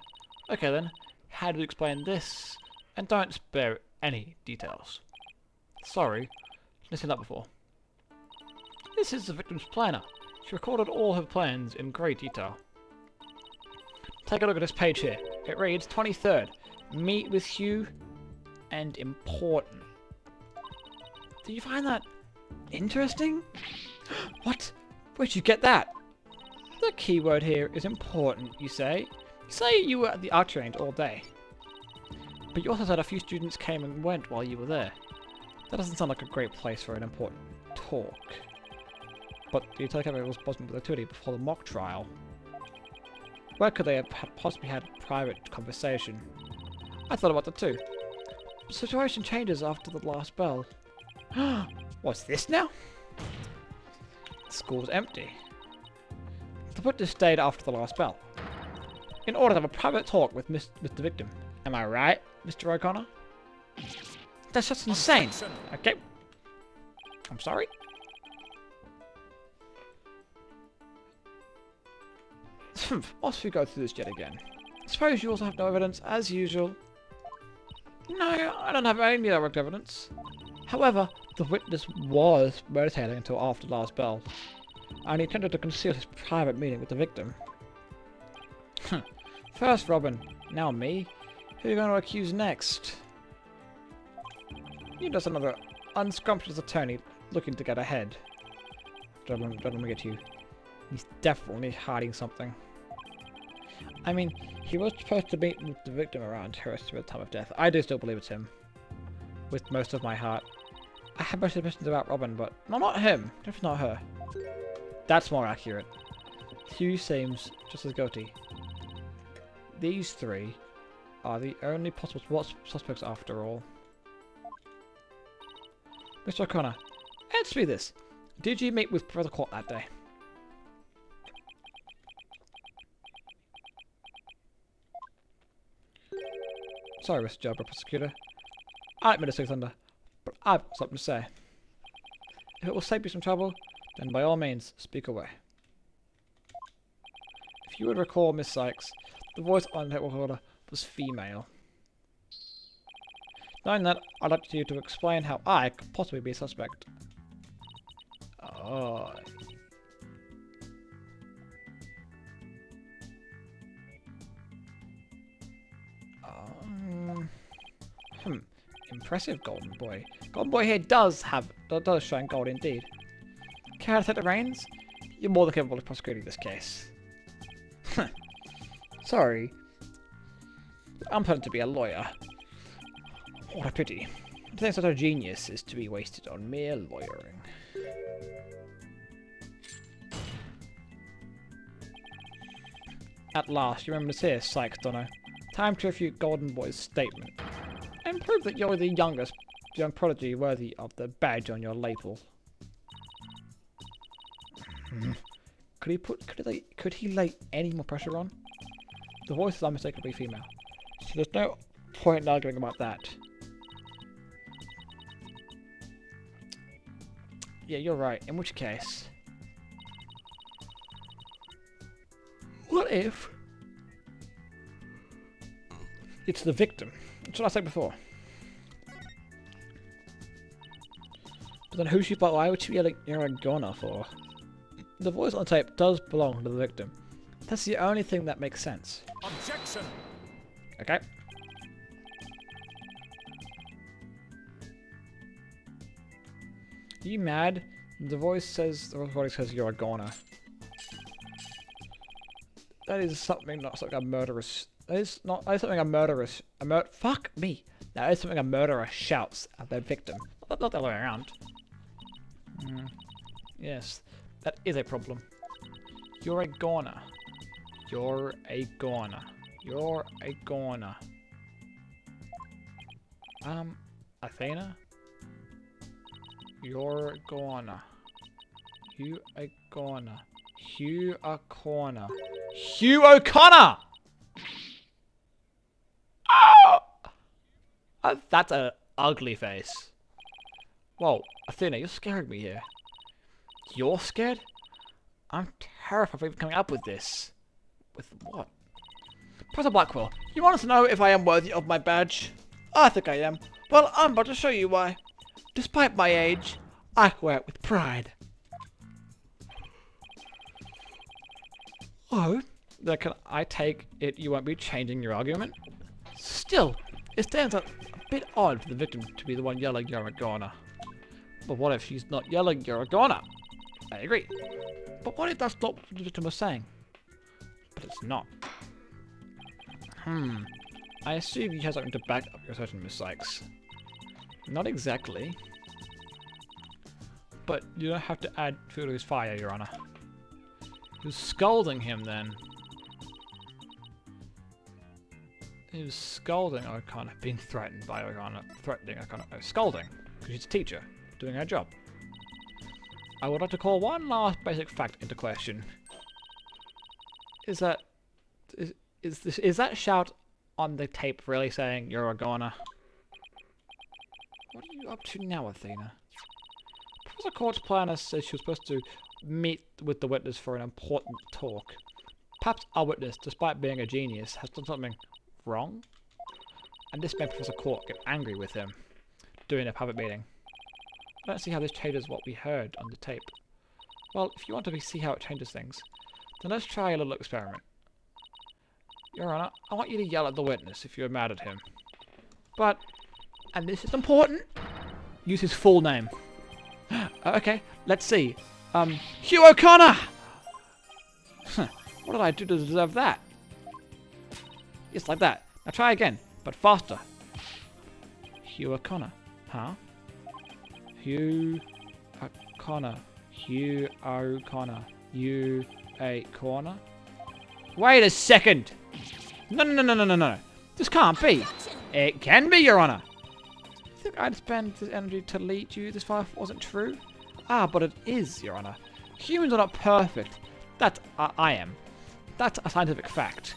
Okay then. How do you explain this? And don't spare any details. Sorry. Never seen that before. This is the victim's planner. She recorded all her plans in great detail. Take a look at this page here. It reads 23rd. Meet with Hugh and important. Do you find that interesting? What? Where'd you get that? The key word here is important, you say. You say you were at the archery range all day. But you also said a few students came and went while you were there. That doesn't sound like a great place for an important talk. But you take everyone was possible activity before the mock trial. Where could they have possibly had a private conversation? I thought about that too. The situation changes after the last bell. What's this now? The school's empty. The witness stayed after the last bell. In order to have a private talk with the victim. Am I right, Mr. O'Connor? That's just insane. Okay. I'm sorry? Whilst we go through this yet again. I suppose you also have no evidence, as usual. No, I don't have any direct evidence. However, the witness was meditating until after the last bell, and he attempted to conceal his private meeting with the victim. First Robin, now me. Who are you going to accuse next? You're just another unscrumptious attorney looking to get ahead. Don't let me get you. He's definitely hiding something. I mean, he was supposed to meet with the victim around her at the time of death. I do still believe it's him. With most of my heart. I have my suspicions about Robin, but no, not him. Definitely not her. That's more accurate. Hugh seems just as guilty. These three are the only possible suspects after all. Mr. O'Connor, answer me this. Did you meet with Professor Court that day? Sorry, Mr. Jobber, Prosecutor. I don't mean to say thunder, but I've got something to say. If it will save you some trouble, then by all means, speak away. If you would recall, Miss Sykes, the voice on the tape recorder was female. Knowing that, I'd like you to explain how I could possibly be a suspect. Oh. Impressive, Golden Boy. Golden Boy here does shine gold indeed. Care to take the reins? You're more than capable of prosecuting this case. Sorry. I'm planning to be a lawyer. What a pity. To think such a genius is to be wasted on mere lawyering. At last, you remember this here, Sykes, Donner. Time to refute Golden Boy's statement. And prove that you're the young prodigy worthy of the badge on your label. Could he lay any more pressure on? The voice is unmistakably female, so there's no point in arguing about that. Yeah, you're right. In which case, what if it's the victim? That's what I said before. But then why would she be yelling "You're a goner" for? The voice on the tape does belong to the victim. That's the only thing that makes sense. Objection! Okay. Are you mad? The recording says you're a goner. That is something not something a murderous. That is something a murderous. Fuck me. That is something a murderer shouts at their victim. Not the other way around. Yes, that is a problem. You're a goner. You're a goner. You're a goner. Athena? You're a goner. You a goner. Hugh O'Connor. Hugh O'Connor! Oh! That's an ugly face. Whoa, Athena, you're scaring me here. You're scared? I'm terrified of even coming up with this. With what? Professor Blackwell, you want us to know if I am worthy of my badge? I think I am. Well, I'm about to show you why. Despite my age, I wear it with pride. Oh, then can I take it you won't be changing your argument? Still, it stands out a bit odd for the victim to be the one yelling "You're a goner." But what if she's not yelling "You're a goner"? I agree. But what if that's not what the victim was saying? But it's not. I assume you have something to back up your assertion, Miss Sykes. Not exactly. But you don't have to add fuel to his fire, Your Honor. He was scolding him then. He was scolding O'Connor, being threatened by O'Connor, threatening O'Connor, scolding, because she's a teacher, doing her job. I would like to call one last basic fact into question. Is that shout on the tape really saying "You're a goner"? What are you up to now, Athena? Professor Court's planner says she was supposed to meet with the witness for an important talk. Perhaps our witness, despite being a genius, has done something wrong? And this made Professor Court get angry with him during a private meeting. I don't see how this changes what we heard on the tape. Well, if you want to see how it changes things, then let's try a little experiment. Your Honor, I want you to yell at the witness if you're mad at him. But, and this is important, use his full name. Okay, let's see. Hugh O'Connor! What did I do to deserve that? Yes, like that. Now try again, but faster. Hugh O'Connor. Huh? Hugh O'Connor. Hugh O'Connor. Hugh a corner? Wait a second! No. This can't be. It can be, Your Honor. You think I'd spend this energy to lead you this far if it wasn't true? Ah, but it is, Your Honor. Humans are not perfect. That I am. That's a scientific fact.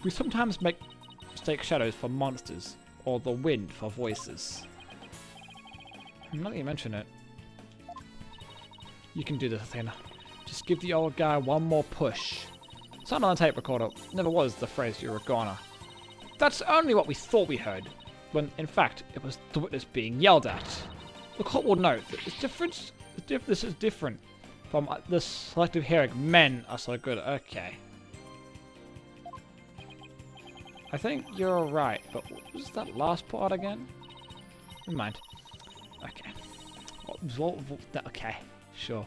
We sometimes mistake shadows for monsters, or the wind for voices. Now that you mention it, you can do this, Athena. Just give the old guy one more push. Sound on the tape recorder never was the phrase "you're a goner." That's only what we thought we heard, when in fact it was the witness being yelled at. The court will note that this is different from the selective hearing. Men are so good. Okay. I think you're right, but what was that last part again? Never mind. Okay. Okay, sure.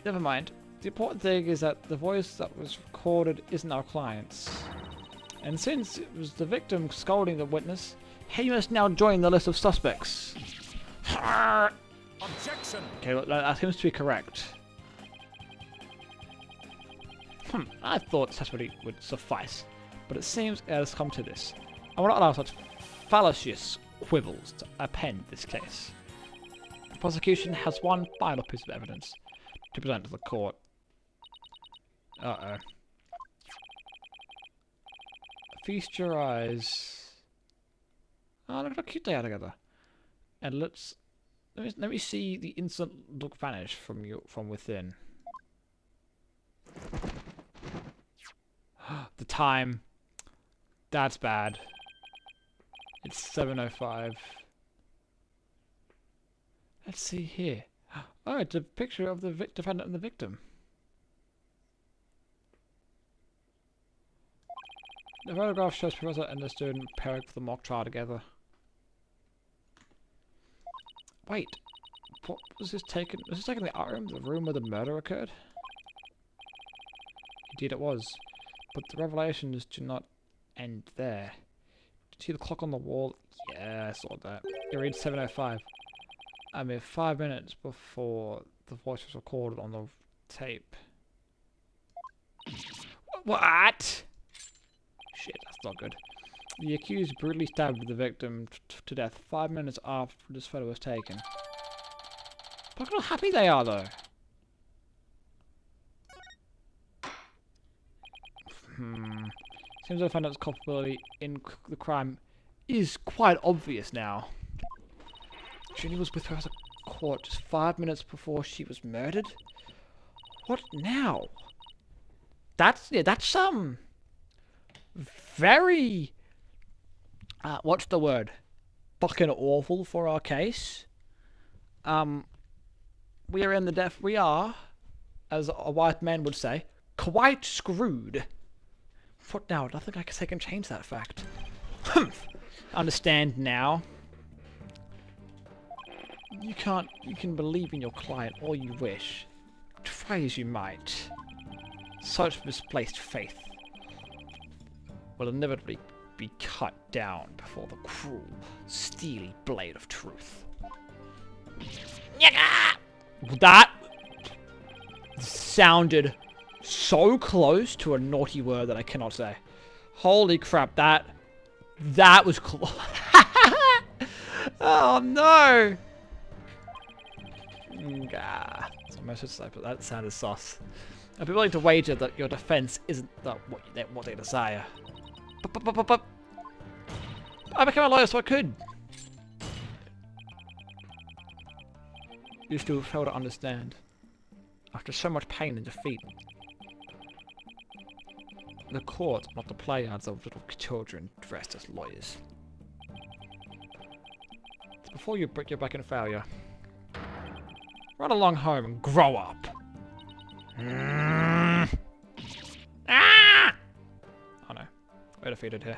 Never mind. The important thing is that the voice that was recorded isn't our client's. And since it was the victim scolding the witness, he must now join the list of suspects. Objection! Okay, well, that seems to be correct. I thought testimony would suffice, but it seems it has come to this. I will not allow such fallacious quibbles to append this case. The prosecution has one final piece of evidence to present to the court. Uh-oh. Feast your eyes. Oh, look how cute they are together. And let me see the instant look vanish from within. The time. That's bad. It's 7:05. Let's see here. Oh, it's a picture of the defendant and the victim. The photograph shows Professor and the student preparing for the mock trial together. Wait, what was this taken? Was this taken in the room where the murder occurred? Indeed it was. But the revelations do not end there. See the clock on the wall? Yeah, I saw that. It reads 7:05. I mean, 5 minutes before the voice was recorded on the tape. What? Shit, that's not good. The accused brutally stabbed the victim to death 5 minutes after this photo was taken. Look how happy they are, though. Seems the defendant's culpability in the crime is quite obvious now. Ginny was with her at court just 5 minutes before she was murdered. What now? That's very what's the word? Fucking awful for our case. We are, as a white man would say, quite screwed. What now? Nothing I can change that fact. Understand now. You can believe in your client all you wish. Try as you might. Such misplaced faith will inevitably be cut down before the cruel, steely blade of truth. That sounded so close to a naughty word that I cannot say. Holy crap, that was close. Oh no! So most of the that sounded sauce. I'd be willing to wager that your defense isn't what they desire. But I became a lawyer so I could. You still fail to understand. After so much pain and defeat, the court, not the playyards of little children dressed as lawyers. Before you break your back in failure, run along home and grow up. Ah! Oh no. We're defeated here.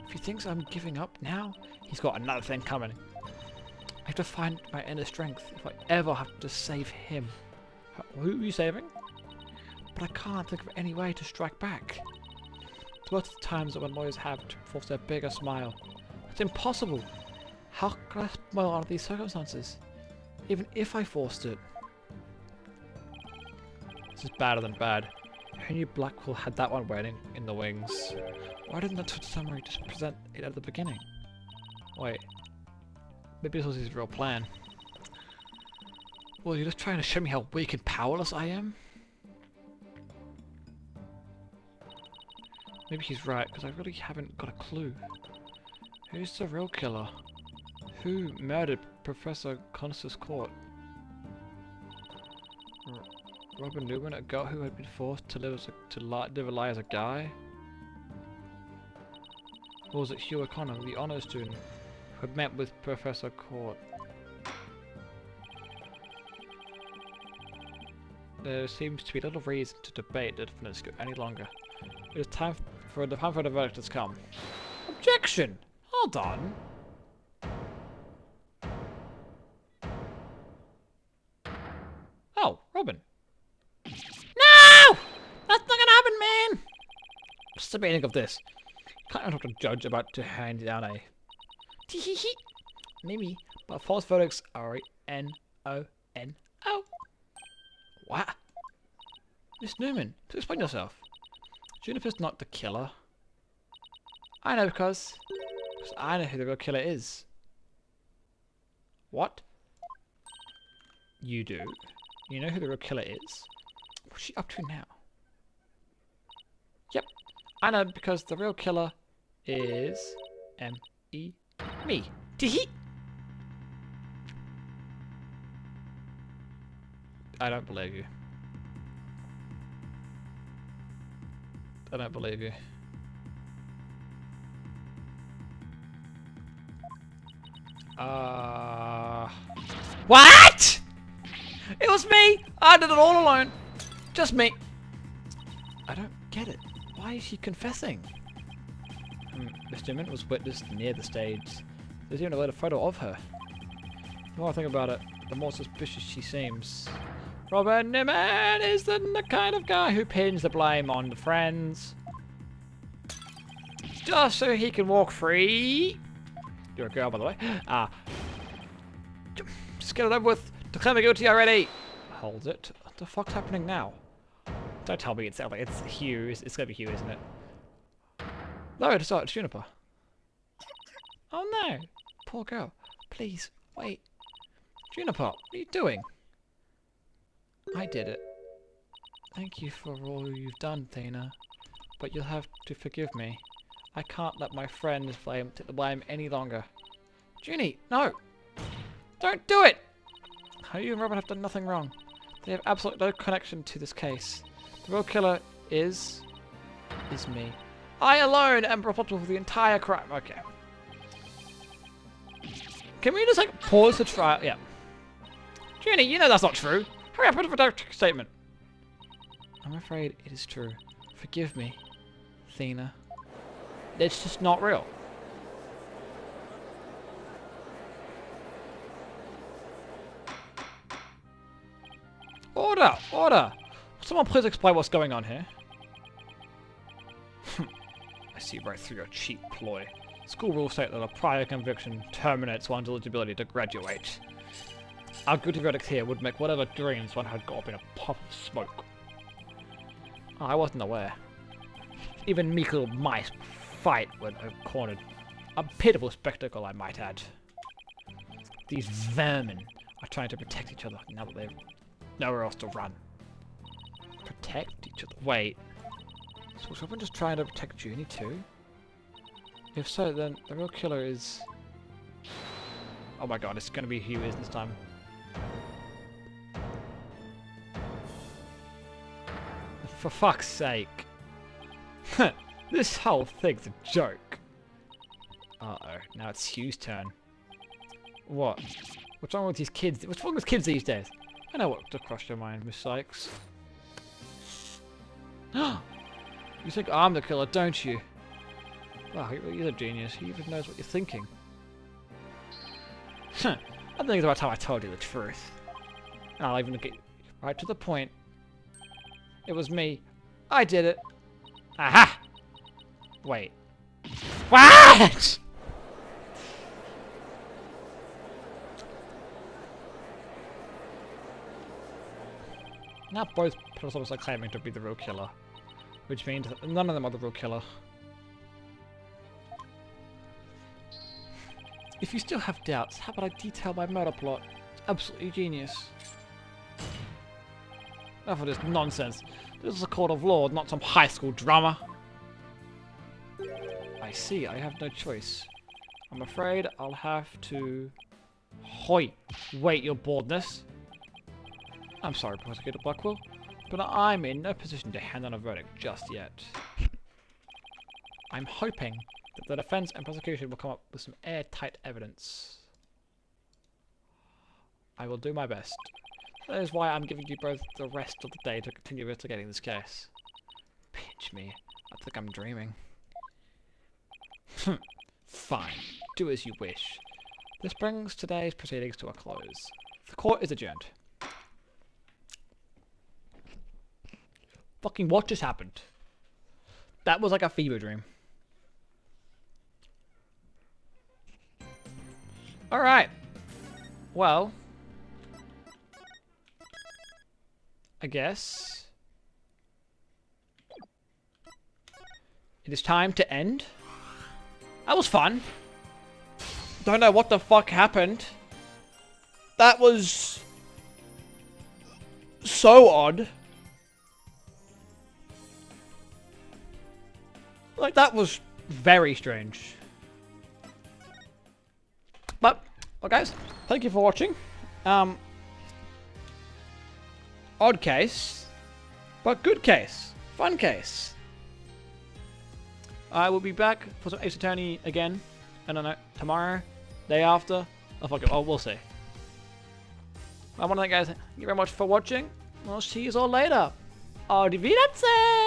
If he thinks I'm giving up now, he's got another thing coming. I have to find my inner strength if I ever have to save him. Who are you saving? But I can't think of any way to strike back. Both the times that when lawyers have to force their bigger smile. It's impossible. How can I smile under these circumstances? Even if I forced it. This is better than bad. Who knew Blackwell had that one waiting in the wings? Why didn't the summary just present it at the beginning? Wait. Maybe this was his real plan. Well, you're just trying to show me how weak and powerless I am? Maybe he's right, because I really haven't got a clue. Who's the real killer? Who murdered Professor Constance Court? Robin Newman, a girl who had been forced to live a lie as a guy? Or was it Hugh O'Connor, the honours student, who had met with Professor Court? There seems to be little reason to debate the definition any longer. It is time for the verdict has come. Objection! Hold on. Oh, Robin. No! That's not gonna happen, man! What's the meaning of this? Can't talk to judge about to hand down a... Tee-hee-hee. Maybe, but false verdicts are N-O-N-O. What? Miss Newman, to explain yourself. Juniper's not the killer. I know because I know who the real killer is. What? You do? You know who the real killer is? What's she up to now? Yep, I know because the real killer is M-E, me. Tee-hee! I don't believe you. I don't believe you. What? It was me! I did it all alone. Just me. I don't get it. Why is he confessing? Miss Newman was witnessed near the stage. There's even a later photo of her. The more I think about it, the more suspicious she seems. Robert Newman is the kind of guy who pins the blame on the friends. Just so he can walk free. You're a girl, by the way. Just get it over with. Declare me guilty already. Hold it. What the fuck's happening now? Don't tell me it's Hugh. It's gonna be Hugh, isn't it? No, it's not. It's Juniper. Oh no. Poor girl. Please, wait. Juniper, what are you doing? I did it. Thank you for all you've done, Thena. But you'll have to forgive me. I can't let my friends take the blame any longer. Junie, no! Don't do it! You and Robin have done nothing wrong. They have absolutely no connection to this case. The real killer is me. I alone am responsible for the entire crime. Okay. Can we just like pause the trial? Yeah. Junie, you know that's not true. Hurry up with a direct statement. I'm afraid it is true. Forgive me, Thena. It's just not real. Order! Order! Someone please explain what's going on here. I see right through your cheap ploy. School rules state that a prior conviction terminates one's eligibility to graduate. Our guilty verdict here would make whatever dreams one had got up in a puff of smoke. Oh, I wasn't aware. Even meek little mice fight when cornered. A pitiful spectacle, I might add. These vermin are trying to protect each other now that they've nowhere else to run. Protect each other? Wait. So was everyone just trying to protect Junie too? If so, then the real killer is... Oh my god, it's gonna be Hugh this time. For fuck's sake. This whole thing's a joke. Uh-oh, now it's Hugh's turn. What? What's wrong with these kids? What's wrong with kids these days? I know what to cross your mind, Miss Sykes. You think I'm the killer, don't you? Wow, he's a genius. He even knows what you're thinking. I think it's about time I told you the truth. And I'll even get right to the point. It was me. I did it. Aha! Wait. What? Now both persons are claiming to be the real killer. Which means that none of them are the real killer. If you still have doubts, how about I detail my murder plot? It's absolutely genius. Enough of this nonsense. This is a court of law, not some high school drama. I see, I have no choice. I'm afraid I'll have to... Hoi! Wait your boldness. I'm sorry, Prosecutor Blackwell, but I'm in no position to hand on a verdict just yet. I'm hoping that the defense and prosecution will come up with some airtight evidence. I will do my best. That is why I'm giving you both the rest of the day to continue investigating this case. Pinch me. I think I'm dreaming. Fine. Do as you wish. This brings today's proceedings to a close. The court is adjourned. Fucking what just happened? That was like a fever dream. Alright. Well. I guess. It is time to end. That was fun. Don't know what the fuck happened. That was so odd. Like, that was very strange. But, well guys, thank you for watching. Odd case, but good case. Fun case. I will be back for some Ace Attorney again. I don't know, tomorrow, day after. Oh fuck it, oh, we'll see. I want to thank you guys, thank you very much for watching. I'll see you all later. Arrivederci!